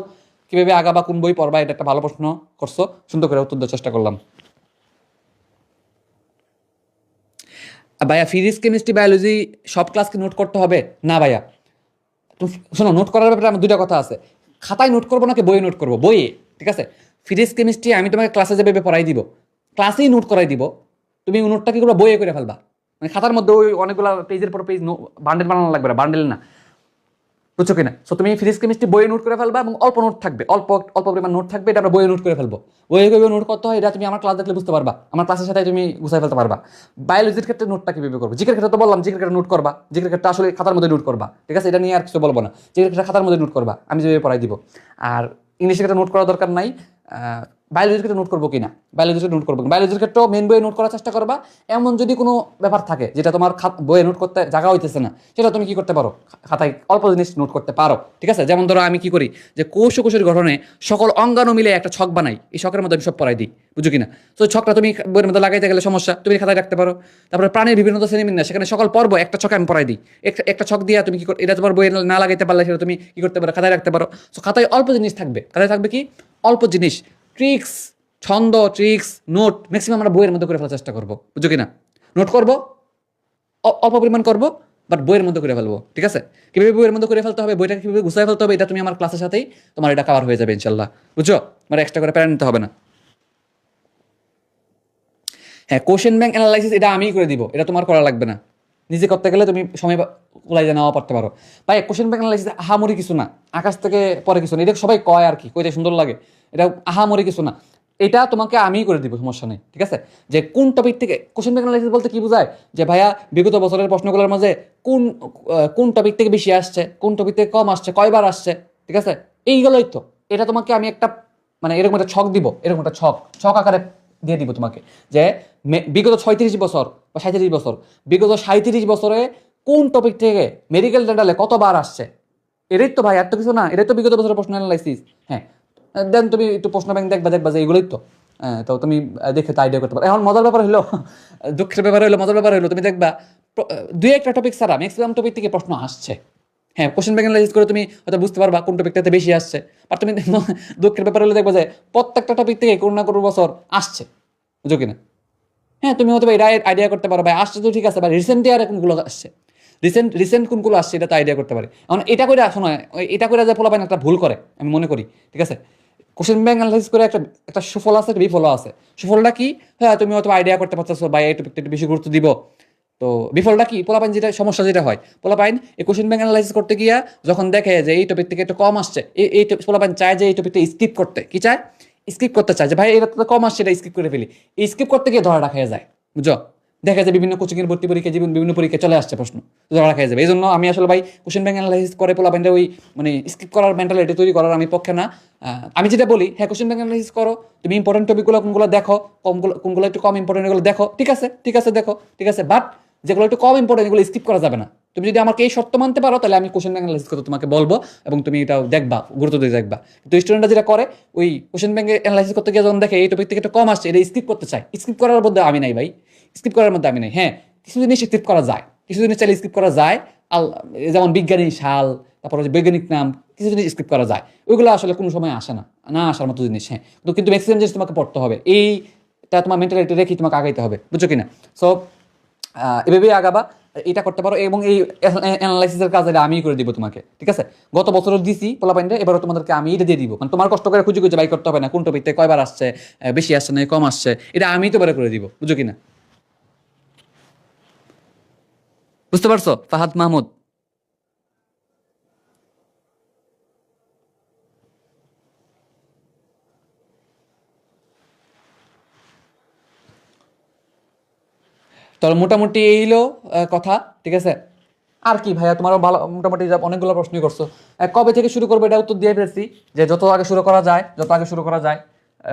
কিভাবে আগাবা, কোন বই পড়বা, এটা একটা ভালো প্রশ্ন করছো, সুন্দর করে উত্তর দেওয়ার চেষ্টা করলাম। ভাইয়া ফিজিক্স কেমিস্ট্রি বায়োলজি সব ক্লাসকে নোট করতে হবে না? ভাইয়া শোনো, নোট করার ব্যাপারে আমার দুইটা কথা আছে। খাতায় নোট করবো নাকি বইয়ে নোট করবো? বইয়ে, ঠিক আছে? ফিজিক্স কেমিস্ট্রি আমি তোমাকে ক্লাসে যেভাবে পড়াই দিব, ক্লাসেই নোট করাই দিব, তুমি নোটটা কি করবা, বইয়ে করে ফেলবা। মানে খাতার মধ্যে ওই অনেকগুলো পেজের পর পেজ বান্ডেল বানানো লাগবে না, বান্ডেল না, বুঝছো কিনা? সো তুমি ফিজিক্স কেমিস্ট্রি বইয়ে নোট করে ফেলবা, এবং অল্প নোট থাকবে, অল্প পরিমাণ নোট থাকবে, এটা আমরা বইয়ে নোট করে ফেলবো। বইয়ে কীভাবে নোট করতে হয় এটা তুমি আমার ক্লাস দেখলে বুঝতে পারবা, আমার ক্লাসের সাথে তুমি গুছাই ফেলতে পারবা। বায়োলজির ক্ষেত্রে নোটটা কীভাবে করবো? জিকের ক্ষেত্রে তো বললাম, জিকের ক্ষেত্রে নোট করবা, জিকের ক্ষেত্রে আসলে খাতার মধ্যে নোট করবা, ঠিক আছে? এটা নিয়ে আর কিছু বলবো না, জিকের ক্ষেত্রে খাতার মধ্যে নোট করবা, আমি যেভাবে পড়াই দিব। আর ইংলিশের ক্ষেত্রে নোট করার দরকার নাই। বায়োলজির ক্ষেত্রে নোট করবো কিনা, বায়োলজির ক্ষেত্রেও মেন বইয়ে নোট করার চেষ্টা করবা। এমন যদি কোনো ব্যাপার থাকে যেটা তোমার বইয়ে নোট করতে জায়গা হইতেছে না, সেটা তুমি কি করতে পারো, খাতায় অল্প জিনিস নোট করতে পারো, ঠিক আছে? যেমন ধরো আমি কি করি, যে কোষের গঠনে সকল অঙ্গাণু মিলে একটা ছক বানাই, এই ছকের মধ্যে আমি সব পড়াই দিই, বুঝো কিনা? তো ছকটা তুমি বইয়ের মধ্যে লাগাইতে গেলে সমস্যা, তুমি খাতায় রাখতে পারো। তারপরে প্রাণীর বিভিন্ন শ্রেণীবিন্যাস, সেখানে সকল পর্ব একটা ছকে আমি পড়াই দিই, একটা ছক দিয়ে তুমি কি এটা তোমার বইয়ে না লাগাইতে পারলে সেটা তুমি কি করতে পারো, খাতায় রাখতে পারো। তো খাতায় অল্প জিনিস থাকবে, খাতায় থাকবে কি অল্প জিনিস, ট্রিক্স, ছন্দ, ট্রিক্স, নোট ম্যাক্সিমাম আমরা বইয়ের মধ্যে করে ফেলার চেষ্টা করবো, বুঝো কিনা? নোট করবো, অল্প পরিমাণ করবো, বাট বইয়ের মধ্যে করে ফেলবো, ঠিক আছে? কীভাবে বইয়ের মধ্যে করে ফেলতে হবে, বইটা কীভাবে গুছাই ফেলতে হবে, এটা তুমি আমার ক্লাসের সাথেই তোমার এটা কভার হয়ে যাবে ইনশাল্লাহ, বুঝছো? মানে এক্সট্রা করে প্যারা নিতে হবে না। হ্যাঁ, কোশ্চেন ব্যাংক অ্যানালাইসিস এটা আমিই করে দিব, এটা তোমার করা লাগবে না। নিজে করতে গেলে তুমি সময় কুলাই নাও পড়তে পারো। ভাই কোশ্চেন ব্যাংক অ্যানালাইসিস আহামরি কিছু না, আকাশ থেকে পরে কিছু না, এটা সবাই কয় আর কি, কইতে সুন্দর লাগে, এটা আহামরি কিছু না। এটা তোমাকে আমিই করে দিব, সমস্যা নেই, ঠিক আছে? যে কোন টপিক থেকে কোশ্চেন ব্যাংক অ্যানালাইসিস বলতে কি বোঝায়, যে ভাইয়া বিগত বছরের প্রশ্নগুলোর মাঝে কোন কোন টপিক থেকে বেশি আসছে, কোন টপিক থেকে কম আসছে, কয়বার আসছে, ঠিক আছে? এইগুলোই তো। এটা তোমাকে আমি একটা মানে এরকম একটা ছক দিব, এরকম একটা ছক ছক আকারে দিয়ে দিব তোমাকে, যে বিগত 36 বছর বা 37 বছর, বিগত 37 বছরে কোন টপিক থেকে মেডিকেল ডেন্টালে কতবার আসছে, এটাই তো ভাই, এত কিছু না, এটাই তো বিগত বছরের প্রশ্ন অ্যানালাইসিস। হ্যাঁ, দেন তুমি একটু প্রশ্ন ব্যাংক দেখবা যে এগুলোই তো। তো তুমি দেখে তো আইডিয়া করতে পারো। এখন মজার ব্যাপার হলো, দুঃখের ব্যাপার হলো, মজার ব্যাপার হলো, তুমি দেখবা দুই একটা টপিক ছাড়া ম্যাক্সিমাম টপিক থেকে প্রশ্ন আসছে। হ্যাঁ, কোশ্চেন ব্যাংক অ্যানালাইসিস করে তুমি হয়তো বুঝতে পারবা কোন টপিকটাতে বেশি আসছে, আর তুমি দুঃখের ব্যাপার হলে দেখবা যে প্রত্যেকটা টপিক থেকে কোনো না কোনো বছর আসছে, বুঝো কিনা? হ্যাঁ, তুমি হয়তো এটা আইডিয়া করতে পারো ভাই আসছে তো ঠিক আছে, বা রিসেন্ট ইয়ারে কোনগুলো আসছে, রিসেন্ট কোনগুলো আসছে এটা তো আইডিয়া করতে পারে। এখন এটা করে শোনো, এটা করে যে পোলাপাইন একটা ভুল করে আমি মনে করি, ঠিক আছে? কোশ্চেন ব্যাংক অ্যানালাইসিস করে একটা একটা সুফল আছে, একটা বিফলও আছে। সুফলটা কি? হ্যাঁ, তুমি হয়তো আইডিয়া করতে পারতেছো বা এই টপিকটা একটু বেশি গুরুত্ব দিব। তো বিফলটা কি? পোলাপাইন যেটা সমস্যা যেটা হয়, পোলাপাইন এই কোশ্চেন ব্যাংক অ্যানালাইসিস করতে গিয়া যখন দেখে যে এই টপিক থেকে একটু কম আসছে, এই পোলাপাইন চায় যে এই টপিকটা স্কিপ করতে, কি চায়? স্কিপ করতে চায়, যে ভাই এটা তো কম আসছে, এটা স্কিপ করে ফেলি। এই স্কিপ করতে গিয়ে ধরা রাখা যায়, বুঝো? দেখা যায় বিভিন্ন কোচিংয়ের ভর্তি পরীক্ষা, বিভিন্ন পরীক্ষা চলে আসছে প্রশ্ন, ধরা রাখা যাবে। এই জন্য আমি আসলে ভাই কোশ্চেন ব্যাংক অ্যানালাইসিস করে পোলাপাইনটা ওই মানে স্কিপ করার মেন্টালিটি তৈরি করার আমি পক্ষে না। আমি যেটা বলি, হ্যাঁ কোশ্চেন ব্যাংক অ্যানালাইসিস করো, তুমি ইম্পর্টেন্ট টপিকগুলো কোনগুলো দেখো, কোনগুলো একটু কম ইম্পর্টেন্ট এগুলো দেখো, ঠিক আছে, ঠিক আছে, দেখো, ঠিক আছে, বাট যেগুলো একটু কম ইম্পর্টেন্ট এগুলো স্কিপ করা যাবে না। তুমি যদি আমাকে এই শর্ত মানতে পারো, তাহলে আমি কোশ্চেন ব্যাংক অ্যানালাইসিস করতে তোমাকে বলবো, এবং তুমি এটাও দেখবা, গুরুত্ব দিয়ে দেখবা। কিন্তু স্টুডেন্টরা যেটা করে, ওই কোশ্চেন ব্যাংক অ্যানালাইসিস করতে গিয়ে যখন দেখে এই টপিক থেকে একটু কম আসছে, এটা স্কিপ করতে চায়। স্কিপ করার মধ্যে আমি নাই ভাই, স্কিপ করার মধ্যে আমি নাই। হ্যাঁ, কিছু জিনিস স্কিপ করা যায়, কিছু জিনিস চাইলে স্কিপ করা যায়। যেমন বিজ্ঞানী সাল, তারপর বৈজ্ঞানিক নাম, কিছু জিনিস স্কিপ করা যায়, ওইগুলো আসলে কোনো সময় আসে না, না আসার মতো জিনিস। হ্যাঁ, কিন্তু ম্যাক্সিমাম জিনিস তোমাকে পড়তে হবে, এইটা তোমার মেন্টালিটি রেখে তোমাকে আগাইতে হবে, বুঝছো কিনা? সো এভাবেই আগাবা, এটা করতে পারো, এবং এই অ্যানালাইসিসের কাজ এটা আমি করে দিব তোমাকে, ঠিক আছে? গত বছরও দিছি পোলাপাইন্টে, এবারও তোমাদেরকে আমি এটা দিয়ে দিব, মানে তোমার কষ্ট করে খুঁজে খুঁজে বাই করতে হবে না কোন টপিকতে কয়বার আসছে, বেশি আসছে না কম আসছে, এটা আমি তো করে দিব, বুঝো কিনা? বুঝতে পারছো ফাহাদ মাহমুদ? তাহলে মোটামুটি এইলো কথা, ঠিক আছে? আর কি ভাইয়া, তোমারও ভালো মোটামুটি অনেকগুলো প্রশ্নই করছো। কবে থেকে শুরু করবো এটা উত্তর দিয়ে ফেলছি, যে যত আগে শুরু করা যায়, যত আগে শুরু করা যায়।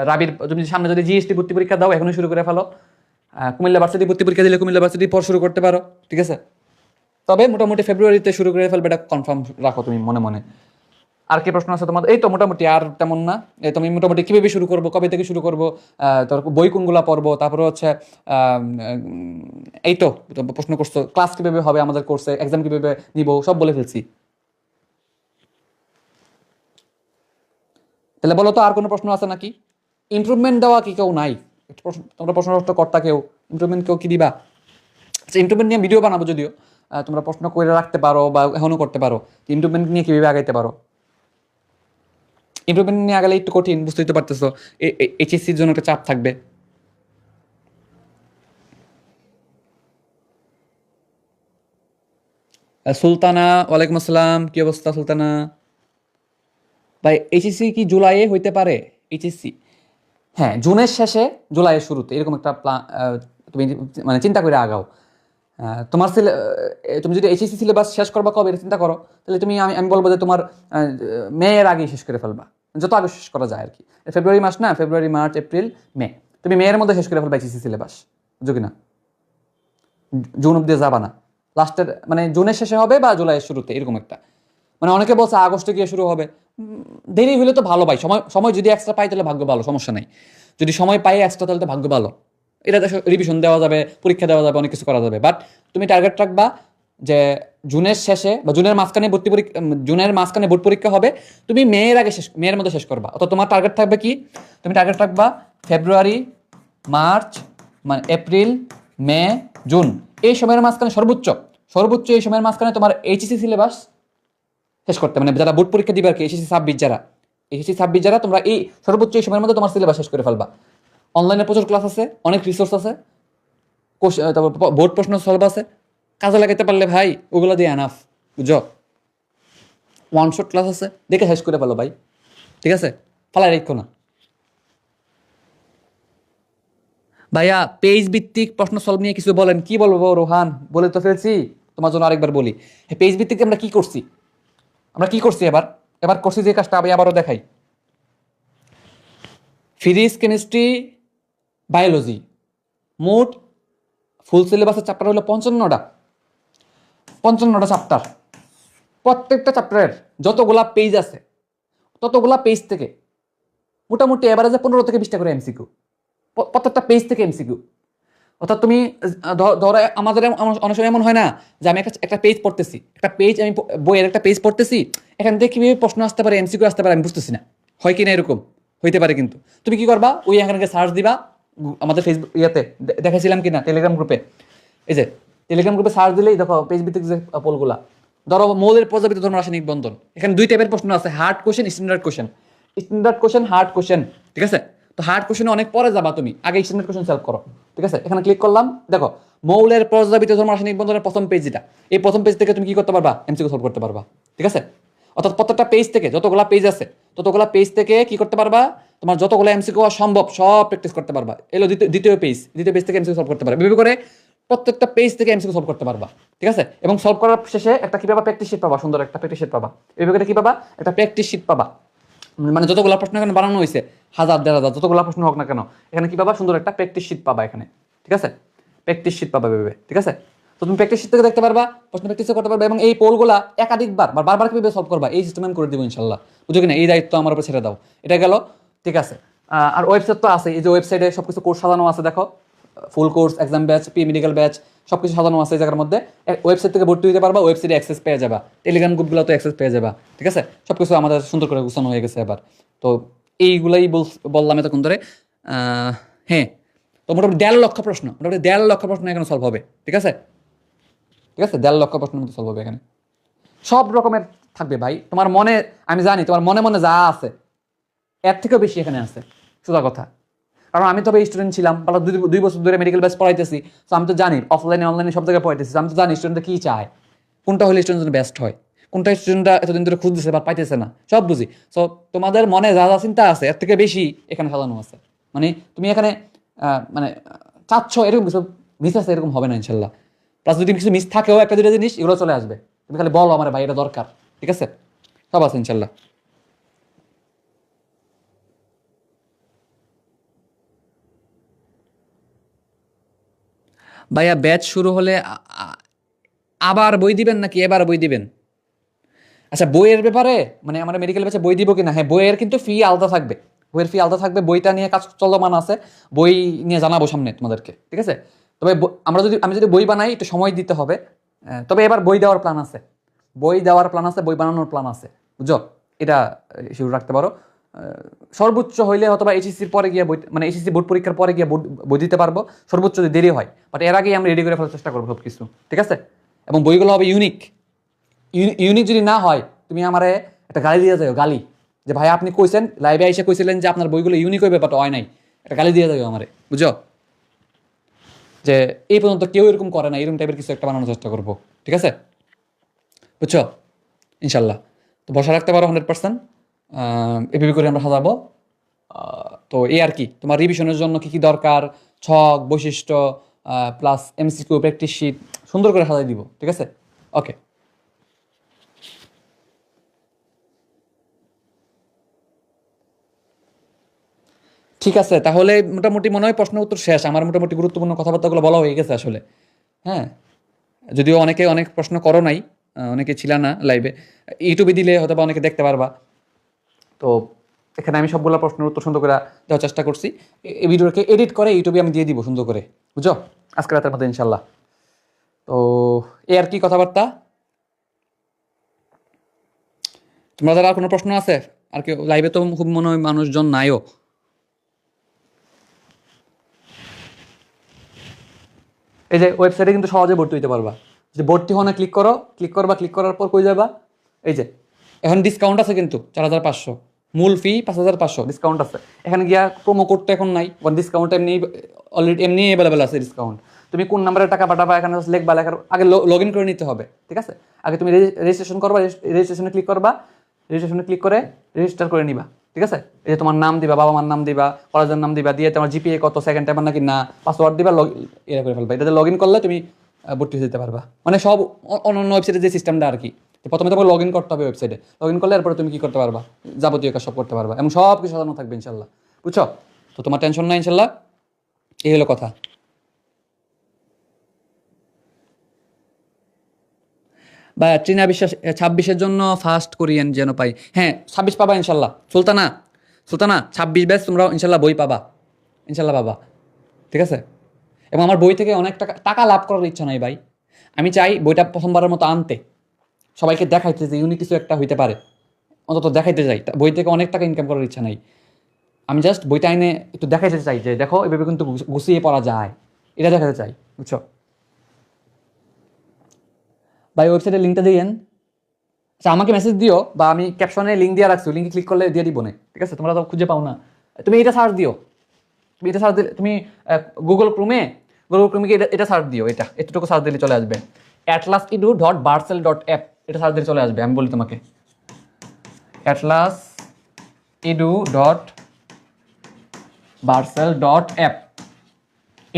রাবির তুমি সামনে যদি জিএসটি ভর্তি পরীক্ষা দাও, এখনই শুরু করে ফেলো। কুমিল্লা ভার্সিটি ভর্তি পরীক্ষা দিলে কুমিল্লা ভার্সিটি পর শুরু করতে পারো, ঠিক আছে? তবে মোটামুটি ফেব্রুয়ারিতে শুরু করে ফেলবে, এটা কনফার্ম রাখো তুমি মনে মনে। আর কি প্রশ্ন আছে তোমাদের? এই তো মোটামুটি, আর তেমন না। এই তুমি মোটামুটি কিভাবে শুরু করবো, কবে থেকে শুরু করবো, তারপর বই কোনগুলা পড়বো, তারপরে হচ্ছে এই তো প্রশ্ন করছো ক্লাস কিভাবে হবে আমাদের কোর্সে, এক্সাম কিভাবে নিব, সব বলে ফেলছি। তাহলে বলো তো আর কোনো প্রশ্ন আছে নাকি? ইমপ্রুভমেন্ট দেওয়া কি কেউ নাই? তোমরা প্রশ্ন কর্তা কেউ ইমপ্রুভমেন্ট কেউ কি দিবা? আচ্ছা, ইমপ্রুভমেন্ট নিয়ে ভিডিও বানাবো যদিও, তোমরা প্রশ্ন করে রাখতে পারো বা এখনো করতে পারো, ইমপ্রুভমেন্ট নিয়ে কিভাবে আগাইতে পারো। ইমপ্রুভমেন্ট নিয়ে আগালে একটু কঠিন, বুঝতেই তো পারতেছো, এইচএসসির জন্য একটা চাপ থাকবে। সুলতানা, ওয়ালাইকুম আসসালাম, কি অবস্থা সুলতানা? ভাই এইচএসসি কি জুলাইয়ে হইতে পারে? এইচএসসি হ্যাঁ জুনের শেষে জুলাইয়ের শুরুতে, এরকম একটা তুমি মানে চিন্তা করে আগাও। তোমার তুমি যদি এইচএসসি সিলেবাস শেষ করবা কবে এটা চিন্তা করো, তাহলে তুমি আমি বলবো যে তোমার মেয়ের আগেই শেষ করে ফেলবা, যত আগে শেষ করা যায় আর কি। ফেব্রুয়ারি মাস না, ফেব্রুয়ারি মার্চ এপ্রিল মে, তুমি মেয়ের মধ্যে শেষ করে ফেলবা এইচএসসি সিলেবাস, বুঝো কিনা? জুন অব্দি যাবা না, লাস্টের মানে জুনের শেষে হবে বা জুলাইয়ের শুরুতে, এরকম একটা। মানে অনেকে বলছে আগস্টে গিয়ে শুরু হবে, দেরি হলে তো ভালো ভাই, সময় সময় যদি এক্সট্রা পাই তাহলে ভাগ্য ভালো, সমস্যা নাই। যদি সময় পাই এক্সট্রা তাহলে তো ভাগ্য ভালো, এটা রিভিশন দেওয়া যাবে, পরীক্ষা দেওয়া যাবে, অনেক কিছু করা যাবে। বাট তুমি টার্গেট রাখবা যে জুনের শেষে বা জুনের মাঝখানে ভর্তি পরীক্ষা, জুনের মাঝখানে বোর্ড পরীক্ষা হবে, তুমি মেয়ের আগে শেষ, মেয়ের মধ্যে শেষ করবা। অর্থাৎ তোমার টার্গেট থাকবে কি, তুমি টার্গেট রাখবা ফেব্রুয়ারি, মার্চ, মানে এপ্রিল, মে, জুন, এই সময়ের মাঝখানে সর্বোচ্চ সর্বোচ্চ এই সময়ের মাঝখানে তোমার এইচএসসি সিলেবাস শেষ করতে, মানে যারা বোর্ড পরীক্ষা দিবে আর কি, এইচএসসি 26 যারা তোমরা এই সর্বোচ্চ এই সময়ের মধ্যে তোমার সিলেবাস শেষ করে ফেলবা। অনলাইনে প্রচুর ক্লাস আছে, অনেক রিসোর্স আছে, তারপর বোর্ড প্রশ্ন সলভ আছে, কাজে লাগাতে পারলে ভাই ওগুলো দিয়ে এনাফ, বুঝো। ওয়ান শট ক্লাস আছে, দেখে শেষ করে ফেলো ভাই, ঠিক আছে, ফালাই রেখো না। ভাইয়া পেজ ভিত্তিক প্রশ্ন সলভ নিয়ে কিছু বলেন। কি বলবো রোহান, বলে তো ফেলছি, তোমার জন্য আরেকবার বলি। পেজ ভিত্তিক আমরা কি করছি, এবার এবার করছি যে কাজটা আমি আবারও দেখাই। ফিজিক্স, কেমিস্ট্রি, বায়োলজি, মোট ফুল সিলেবাসের চ্যাপ্টার হলো 55টা চ্যাপ্টার। প্রত্যেকটা চ্যাপ্টারের যতগুলা পেজ আছে ততগুলা পেজ থেকে মোটামুটি এভারেজে 15 থেকে 20টা করে এমসিকিউ, প্রত্যেকটা পেজ থেকে এমসিকিউ। অর্থাৎ তুমি ধরো আমাদের অনেক সময় এমন হয় না যে আমি একটা পেজ পড়তেছি, আমি বইয়ের একটা পেজ পড়তেছি, এখান থেকে কীভাবে প্রশ্ন আসতে পারে, এমসিকিউ আসতে পারে আমি বুঝতেছি না, হয় কি না, এরকম হইতে পারে। কিন্তু তুমি কি করবা, ওই এখানে সার্চ দিবা, আমাদের ফেসবুক দেখাইছিলাম কিনা টেলিগ্রাম গ্রুপে, এই যে টেলিগ্রাম গ্রুপে সার্চ দিলেই দেখো পেজ ভিত্তিক যে পোলগুলা। ধরো মৌলের প্রজাবিত ধর্ম রাসায়নিক বন্ধন, এখানে 2 টাইপের প্রশ্ন আছে, hard question, standard question, hard question, ঠিক আছে। তো হার্ড কোশ্চেনে অনেক পরে যাবা, তুমি আগে স্ট্যান্ডার্ড কোশ্চেন সলভ করো, ঠিক আছে। এখানে ক্লিক করলাম, দেখো মৌলের প্রজাবিত ধর্ম রাসায়নিক বন্ধনের প্রথম পেজ, এটা এই প্রথম পেজ থেকে তুমি কি করতে পারবা, এমসিকিউ সলভ করতে পারবা, ঠিক আছে। অর্থাৎ প্রত্যেকটা পেজ থেকে যতগুলা পেজ আছে ততগুলা পেজ থেকে কি করতে পারবা, তোমার যতগুলো এমসিকিউ সম্ভব সব প্র্যাকটিস করতে পারবা। এলো দ্বিতীয় পেজ থেকে এমসিকিউ সলভ করতে পারবা, এভাবে করে প্রত্যেকটা পেজ থেকে এমসিকিউ সলভ করতে পারবা, ঠিক আছে। এবং সলভ করার শেষে একটা কি পাবা, প্র্যাকটিস শিট পাবা, সুন্দর একটা প্র্যাকটিস শিট পাবা। এভাবে করে কি পাবা, একটা প্র্যাকটিস শিট পাবা, মানে যতগুলো প্রশ্ন এখানে বানানো হয়েছে, 1000-1500 যতগুলো প্রশ্ন হোক না কেন, এখানে কি পাবা, সুন্দর একটা প্র্যাকটিস শিট পাবা এখানে, ঠিক আছে। প্র্যাকটিস শিট পাবা ভেবে, ঠিক আছে। তো তুমি প্র্যাকটিস শিট থেকে দেখতে পারবা, প্রশ্ন প্র্যাকটিস করতে পারবা, এবং এই পোলগুলা একাধিকবার বারবার কিভাবে সলভ করবা এই সিস্টেম আমি করে দিব ইনশাল্লাহ, বুঝো কিনা। এই দায়িত্ব আমার উপর ছেড়ে দাও, এটা গেল, ঠিক আছে। আর ওয়েবসাইট তো আছে, এই যে ওয়েবসাইটে সবকিছু কোর্স সাজানো আছে, দেখো full course, exam batch, P medical batch, সবকিছু সাজানো আছে এই জায়গার মধ্যে। ওয়েবসাইট থেকে ভর্তি হতে পারবা, ওয়েবসাইটে অ্যাক্সেস পেয়ে যাবা, টেলিগ্রাম গ্রুপগুলো তো অ্যাক্সেস পেয়ে যাবা, ঠিক আছে। সবকিছু আমাদের সুন্দর করে গুছানো হয়ে গেছে এবার। তো এইগুলাই বললাম এতক্ষণ ধরে। হ্যাঁ, তো মোটামুটি 1.5 লক্ষ প্রশ্ন এখানে সলভ হবে, ঠিক আছে, 1.5 লক্ষ প্রশ্নের মধ্যে সলভ হবে এখানে। সব রকমের থাকবে ভাই, তোমার মনে, আমি জানি তোমার মনে মনে যা আছে এর থেকেও বেশি এখানে আছে, সোজা কথা। কারণ আমি তবে স্টুডেন্ট ছিলাম, 2 বছর ধরে মেডিকেল ব্যাচ পড়াইতেছি, তো আমি তো জানি অফলাইনে অনলাইনে সব জায়গায় পড়াইতেছি, আমি তো জানি স্টুডেন্টরা কী চায়, কোনটা হলে স্টুডেন্ট বেস্ট হয়, কোনটা স্টুডেন্টরা এতদিন ধরে খুঁজতেছে বা পাইতেছে না, সব বুঝি। সো তোমাদের মনে যা যা চিন্তা আছে এর থেকে বেশি এখানে সাজানো আছে, মানে তুমি এখানে মানে চাচ্ছ এরকম কিছু মিস আছে, এরকম হবে না ইনশাল্লাহ। প্লাস যদি কিছু মিস থাকেও 1-2টা জিনিস, এগুলো চলে আসবে, তুমি খালি বলো আমার ভাই এটা দরকার, ঠিক আছে, সব আছে ইনশাল্লাহ। ভাইয়া ব্যাচ শুরু হলে আবার বই দিবেন নাকি এবার বই দিবেন? আচ্ছা, বইয়ের ব্যাপারে মানে আমরা মেডিকেল ব্যাচে বই দিব কিনা, হ্যাঁ বইয়ের কিন্তু ফি আলাদা থাকবে, বইটা নিয়ে কাজ চলমান আছে, বই নিয়ে জানাবো সামনে তোমাদেরকে, ঠিক আছে। তবে আমি যদি বই বানাই একটু সময় দিতে হবে, তবে এবার বই দেওয়ার প্ল্যান আছে, বই বানানোর প্ল্যান আছে, বুঝছো, এটা শুরু রাখতে পারো। সর্বোচ্চ হইলে অথবা এইচএসসির পরে গিয়ে বই, মানে এইচএসসি বোর্ড পরীক্ষার পরে গিয়ে বই দিতে পারবো, সর্বোচ্চ যদি দেরি হয়, বাট এর আগেই আমরা রেডি করে ফেলার চেষ্টা করবো সব কিছু, ঠিক আছে। এবং বইগুলো হবে ইউনিক যদি না হয় তুমি আমারে একটা গালি দিয়ে যাও, গালি, যে ভাই আপনি কইছেন লাইভে এসে কইছিলেন যে আপনার বইগুলো ইউনিক হইবে, বাট হয় নাই, একটা গালি দিয়ে যাও আমারে, বুঝো, যে এই পর্যন্ত কেউ এরকম করে না, এরকম টাইপের কিছু একটা বানানোর চেষ্টা করবো, ঠিক আছে, বুঝছো, ইনশাল্লাহ। তো বসা রাখতে পারো 100%, এভাবে করে আমরা সাজাবো। তো এই আর কি, তোমার রিভিশনের জন্য কি কি দরকার, ছক, বৈশিষ্ট্য, প্লাস এমসিকিউ, প্র্যাকটিস শিট সুন্দর করে সাজাই দিব, ঠিক আছে, ওকে। ঠিক আছে, তাহলে মোটামুটি মনে হয় প্রশ্ন উত্তর শেষ, আমার মোটামুটি গুরুত্বপূর্ণ কথাবার্তাগুলো বলা হয়ে গেছে আসলে। হ্যাঁ, যদিও অনেক প্রশ্ন করো নাই, অনেকে ছিল না লাইভে, ইউটিউবে দিলে হয়তো বা অনেকে দেখতে পারবা। তো এখানে আমি সবগুলো প্রশ্নের উত্তর সুন্দর করে দেওয়ার চেষ্টা করছি, এই ভিডিওকে এডিট করে ইউটিউবে আমি দিয়ে দিব সুন্দর করে, বুঝছো, আজকে রাতের মধ্যে ইনশাল্লাহ। তো এই আর কি কথাবার্তা। তোমাদের আর কোনো প্রশ্ন আছে? আর কি লাইভে তো খুব মনে হয় মানুষজন নাইও। এই যে ওয়েবসাইটে কিন্তু সহজে ভর্তি হইতে পারবা, যে ভর্তি হনে ক্লিক করো, ক্লিক করার পর কই যাবা, এই যে এখন ডিসকাউন্ট আছে কিন্তু 4,500, মূল ফি 5,500, ডিসকাউন্ট আছে। এখানে গিয়া প্রোমো কোড তো এখন নাই, ডিসকাউন্ট এমনি অলরেডি এমনি অ্যাভেলেবেল আছে ডিসকাউন্ট। তুমি কোন নাম্বারে টাকা পাঠাবা এখানে লিখবা, লেখার আগে লগ ইন করে নিতে হবে, ঠিক আছে? আগে তুমি রেজিস্ট্রেশন করবা, রেজিস্ট্রেশনে ক্লিক করবা, রেজিস্ট্রেশনে ক্লিক করে রেজিস্টার করে নিবা, ঠিক আছে? এই যে তোমার নাম দিবা, বাবা মার নাম দিবা, কলেজের নাম দিবা, দিয়ে তোমার জিপিএ কত, সেকেন্ড টাইম নাকি না, পাসওয়ার্ড দিবা, এটা করে ফেলবা। এটাতে লগ ইন করলে তুমি ভর্তি হয়ে যেতে পারবা। মানে সব অন্যান্য ওয়েবসাইটে যে সিস্টেমটা আর কি, প্রথমে তোমাকে লগ ইন করতে হবে ওয়েবসাইটে, লগ ইন করলে এরপরে তুমি কি করতে পারবা, যাবতীয় কাজ সব করতে পারবা, এবং সব কিছু সাজানো থাকবে ইনশাল্লাহ, বুঝছো? তো তোমার টেনশন নাই ইনশাল্লাহ। এই হলো কথা। বা ট্রিনা বিশ্বাস 26-এর জন্য ফার্স্ট কোরিয়ান যেন পাই। হ্যাঁ 26 পাবা ইনশাল্লাহ। সুলতানা 26 ব্যাচ তোমরা ইনশাল্লাহ বই পাবা, ইনশাল্লাহ পাবা, ঠিক আছে? এবং আমার বই থেকে অনেক টাকা টাকা লাভ করার ইচ্ছা নাই ভাই। আমি চাই বইটা প্রথমবারের মতো আনতে, সবাইকে দেখাইতে যে ইউনিক কিছু একটা হইতে পারে, অন্তত দেখাইতে চাই। বই থেকে অনেক টাকা ইনকাম করার ইচ্ছা নাই। আমি জাস্ট বইটা এনে একটু দেখাইতে চাই যে দেখো এভাবে কিন্তু গুছিয়ে পড়া যায়, এটা দেখাতে চাই, বুঝছো ভাই? ওয়েবসাইটের লিঙ্কটা দিয়েন। আচ্ছা আমাকে মেসেজ দিও, বা আমি ক্যাপশনে লিঙ্ক দিয়ে রাখছি, লিঙ্কে ক্লিক করলে দিয়ে দিব না, ঠিক আছে? তোমরা তো খুঁজে পাও না, তুমি এটা সার্চ দিও, তুমি এটা সার্চ দিলে তুমি গুগল ক্রোমে এটা সার্চ দিও, এতটুকু সার্চ দিলে চলে আসবে atlasedu.barcel.app, এটা সার্চ দিলে চলে আসবে। আমি বলি তোমাকে atlasedu.barcel.app,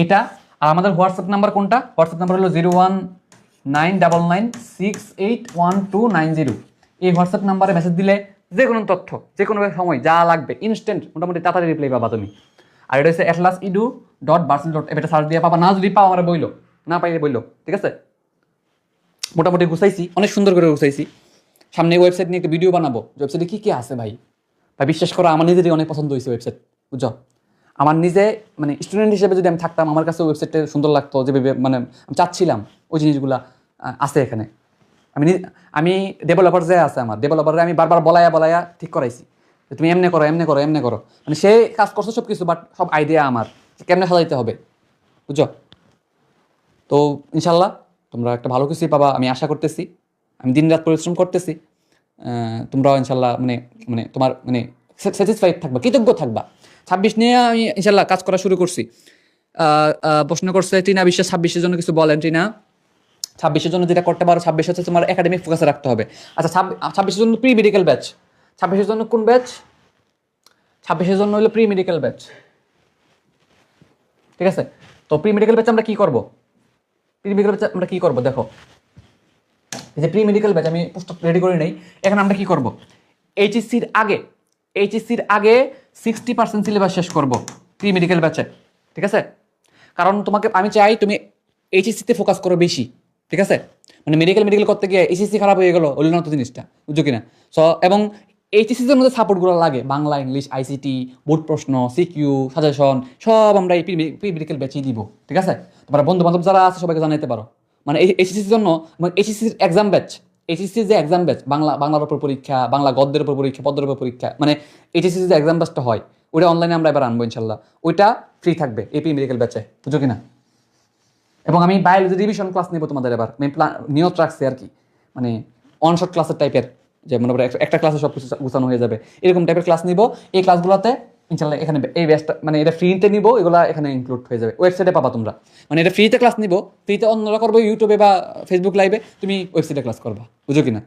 এটা। আর আমাদের হোয়াটসঅ্যাপ নাম্বার কোনটা? হোয়াটসঅ্যাপ নাম্বার হলো 0199681290। এই হোয়াটসঅ্যাপ নাম্বারে মেসেজ দিলে যে কোনো তথ্য, যে কোনো সময় যা লাগবে ইনস্ট্যান্ট মোটামুটি তাড়াতাড়ি রিপ্লাই পাবা তুমি। আর এটা হচ্ছে atlasedu.barcel.app, এটা সার্চ দিয়ে পাবা। না যদি পাও আমরা বইলো, না পাইলে বইলো, ঠিক আছে? মোটামুটি গুছাইছি, অনেক সুন্দর করে গুছাইছি। সামনে ওয়েবসাইট নিয়ে একটা ভিডিও বানাবো, ওয়েবসাইটে কী কী আছে ভাই। ভাই বিশ্বাস করো আমার নিজেরই অনেক পছন্দ হয়েছে ওয়েবসাইট, বুঝছো? আমার নিজে মানে স্টুডেন্ট হিসেবে যদি আমি থাকতাম, আমার কাছে ওয়েবসাইটটা সুন্দর লাগতো, যেভাবে মানে আমি চাচ্ছিলাম ওই জিনিসগুলো আছে এখানে। আমি ডেভেলপার যে আছে, আমার ডেভেলপারে আমি বারবার বলায়া ঠিক করাইছি যে তুমি এমনে করো, মানে সে কাজ করছো সব কিছু, বাট সব আইডিয়া আমার কেমনে সাজাইতে হবে, বুঝছো? তো ইনশাল্লাহ তোমরা একটা ভালো কিছুই পাবা, আমি আশা করতেছি। আমি দিনরাত পরিশ্রম করতেছি, তোমরাও ইনশাল্লাহ মানে মানে তোমার মানে স্যাটিসফাইড থাকবা, কৃতজ্ঞ থাকবা। 26 নিয়ে আমি ইনশাল্লাহ কাজ করা শুরু করছি। প্রশ্ন করছে টিনা বিশ্বাস 26-এর জন্য কিছু বলেন। টিনা 26-এর জন্য যেটা করতে পারো, 26 হচ্ছে তোমার একাডেমিক ফোকাসে রাখতে হবে। আচ্ছা 26-এর জন্য প্রি মেডিকেল ব্যাচ। 26-এর জন্য কোন ব্যাচ? 26-এর জন্য হলো প্রি মেডিকেল ব্যাচ, ঠিক আছে? তো প্রি মেডিকেল ব্যাচ আমরা কি করব? দেখো এই যে প্রি মেডিকেল ব্যাচ আমি পুস্তক রেডি করে নেই। এখানে আমরা কি করব? এইচএসসির আগে 60% সিলেবাস শেষ করব প্রি মেডিকেল ব্যাচে, ঠিক আছে? কারণ তোমাকে আমি চাই তুমি এইচএসসিতে ফোকাস করো বেশি, ঠিক আছে? মানে মেডিকেল করতে গিয়ে এইচএসসি খারাপ হয়ে গেলো, হলো না তো জিনিসটা, বুঝছো কিনা? এবং এইচএসসির জন্য যে সাপোর্টগুলো লাগে, বাংলা, ইংলিশ, আইসিটি, বোর্ড প্রশ্ন, সিকিউ, সাজেশন, সব আমরা এই প্রি মেডিকেল ব্যাচেই দিব, ঠিক আছে? তোমরা বন্ধু বান্ধব যারা আছে সবাইকে জানাইতে পারো। মানে এই এইচএসসির জন্য এইচএসসির এক্সাম ব্যাচ, এইচএসসির যে এক্সাম ব্যাচ, বাংলার উপর পরীক্ষা, বাংলা গদ্যের উপর পরীক্ষা, পদ্মের উপর পরীক্ষা, মানে এইচএসসির যে এক্সাম ব্যাচটা হয় ওইটা অনলাইনে আমরা এবার আনবো ইনশাল্লাহ। ওইটা ফ্রি থাকবে এই প্রি মেডিকেল ব্যাচে, বুঝো কিনা? এবং আমি বায়োলজি রিভিশন ক্লাস নেবো তোমাদের এবার, আমি নিয়ত রাখছি আর কি, মানে অন শর্ট ক্লাসের টাইপের, যে মনে করো একটা ক্লাসে সব কিছু গুছানো হয়ে যাবে, এরকম টাইপের ক্লাস নিব। এই ক্লাসগুলোতে ইনশাল্লাহ এখানে এই ব্যাচটা মানে এটা ফ্রিতে নিব, এগুলো এখানে ইনক্লুড হয়ে যাবে, ওয়েবসাইটে পাবা তোমরা। মানে এটা ফ্রিতে ক্লাস নিব, ফ্রিতে অন্যরা করবো ইউটিউবে বা ফেসবুক লাইভে, তুমি ওয়েবসাইটে ক্লাস করবা, বুঝো কিনা?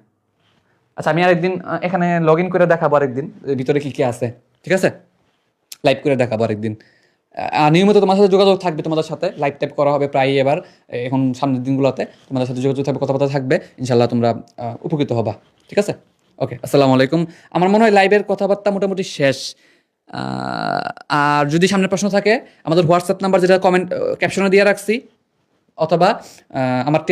আচ্ছা আমি আরেকদিন এখানে লগ ইন করে দেখাবো, আরেকদিন ভিতরে কি কি আছে, ঠিক আছে? লাইভ করে দেখাবো আরেকদিন। নিয়মিত তোমার সাথে যোগাযোগ থাকবে, তোমাদের সাথে লাইভ টাইপ করা হবে প্রায়ই এবার, এখন সামনের দিনগুলোতে তোমাদের সাথে যোগাযোগ থাকবে, কথাবার্তা থাকবে, ইনশাল্লাহ তোমরা উপকৃত হবা, ঠিক আছে? ওকে, আসসালামু আলাইকুম। আমার মনে হয় লাইভের কথাবার্তা মোটামুটি শেষ। আর যদি সামনে প্রশ্ন থাকে আমাদের হোয়াটসঅ্যাপ নাম্বার যেটা কমেন্ট ক্যাপশনে দিয়ে রাখছি, অথবা আমার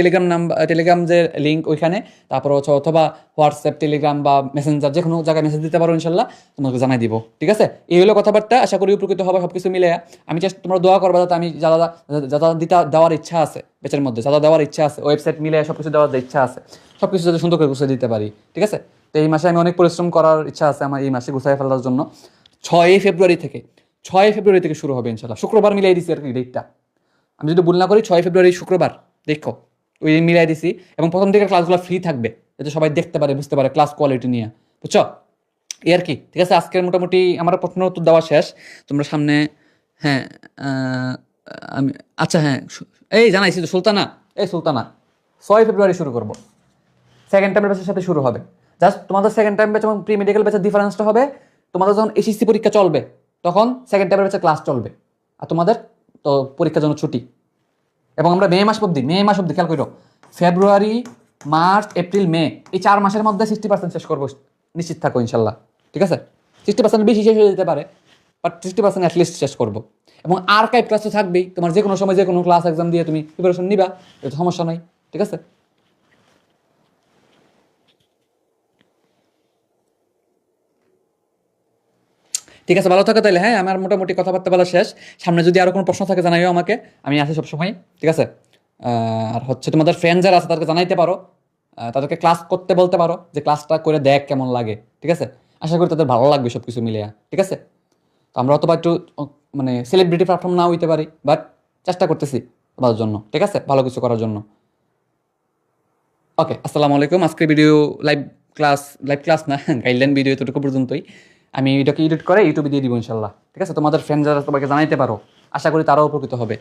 টেলিগ্রাম যে লিঙ্ক ওইখানে, তারপর হচ্ছে অথবা হোয়াটসঅ্যাপ, টেলিগ্রাম বা মেসেঞ্জার, যে কোনো জায়গায় মেসেজ দিতে পারো, ইনশাল্লাহ তোমাকে জানাই দিব, ঠিক আছে? এই হলো কথাবার্তা, আশা করি উপকৃত হবে সব কিছু মিলে। আমি জাস্ট তোমরা দোয়া করবা যাতে আমি যা দেওয়ার ইচ্ছা আছে বেচের মধ্যে, যা দেওয়ার ইচ্ছা আছে, ওয়েবসাইট মিলে সব কিছু দেওয়ার ইচ্ছা আছে, সব কিছু যাতে সুন্দর করে গুছিয়ে দিতে পারি, ঠিক আছে? তো এই মাসে আমি অনেক পরিশ্রম করার ইচ্ছা আছে আমার, এই মাসে গুছিয়ে ফেলার জন্য। 6 ফেব্রুয়ারি থেকে শুরু হবে ইনশাল্লাহ, শুক্রবার মিলিয়ে দিচ্ছি আর কি ডেটটা। আমি যদি ভুল না করি 6 ফেব্রুয়ারি শুক্রবার, দেখো ওই মিলাই দিছি, এবং প্রথম দিকের ক্লাসগুলো ফ্রি থাকবে যাতে সবাই দেখতে পারে, বুঝতে পারে ক্লাস কোয়ালিটি নিয়ে, বুঝছো? এই আর কি। ঠিক আছে, আজকের মোটামুটি আমার প্রশ্ন উত্তর দেওয়া শেষ। তোমরা সামনে, হ্যাঁ, আমি, আচ্ছা হ্যাঁ, এই জানাইছি তো, সুলতানা, এই সুলতানা 6 ফেব্রুয়ারি শুরু করবো, সেকেন্ড টাইমের ব্যাচের সাথে শুরু হবে। জাস্ট তোমাদের সেকেন্ড টাইম ব্যাচ এবং প্রি মেডিকেল ব্যাচের ডিফারেন্সটা হবে, তোমাদের যখন এসএসসি পরীক্ষা চলবে তখন সেকেন্ড টাইমের ব্যাচের ক্লাস চলবে, আর তোমাদের তো পরীক্ষার জন্য ছুটি। এবং আমরা মে মাস অবধি খেয়াল করো, ফেব্রুয়ারি, মার্চ, এপ্রিল, মে, এই 4 মাসের মধ্যে 60% শেষ করবো, নিশ্চিত থাকো ইনশাল্লাহ। ঠিক আছে, 60% বেশি শেষ হয়ে যেতে পারে, বাট 60% অ্যাটলিস্ট শেষ করবো। এবং আর্কাইভ ক্লাস তো থাকবেই, তোমার যে কোনো সময় যে কোনো ক্লাস এক্সাম দিয়ে তুমি প্রিপারেশন নিবা, এটা সমস্যা নাই। ঠিক আছে, ঠিক আছে, ভালো থাকো তাহলে। হ্যাঁ, আমার মোটামুটি কথাবার্তা বলা শেষ। সামনে যদি আরো কোনো প্রশ্ন থাকে জানাইও আমাকে, আমি আছি সবসময়। ঠিক আছে, আর হচ্ছে তোমাদের ফ্রেন্ড যারা আছে তাদেরকে জানাইতে পারো, তাদেরকে ক্লাস করতে বলতে পারো যে ক্লাসটা করে দেখ কেমন লাগে। ঠিক আছে, আশা করি তাদের ভালো লাগবে সব কিছু মিলিয়ে। ঠিক আছে, তো আমরা অথবা একটু মানে সেলিব্রিটি প্ল্যাটফর্ম নাও হইতে পারি, বাট চেষ্টা করতেছি তোমাদের জন্য। ঠিক আছে, ভালো কিছু করার জন্য। ওকে, আসসালামু আলাইকুম। আজকের ভিডিও লাইভ ক্লাস না, গাইডলাইন ভিডিও এতটুকু পর্যন্তই। আমি এটাকে এডিট করে ইউটিউবে দিয়ে দিব ইনশাল্লাহ। ঠিক আছে, তোমাদের ফ্রেন্ড যারা তোমাকে জানাইতে পারো, আশা করি তারাও উপকৃত হবে।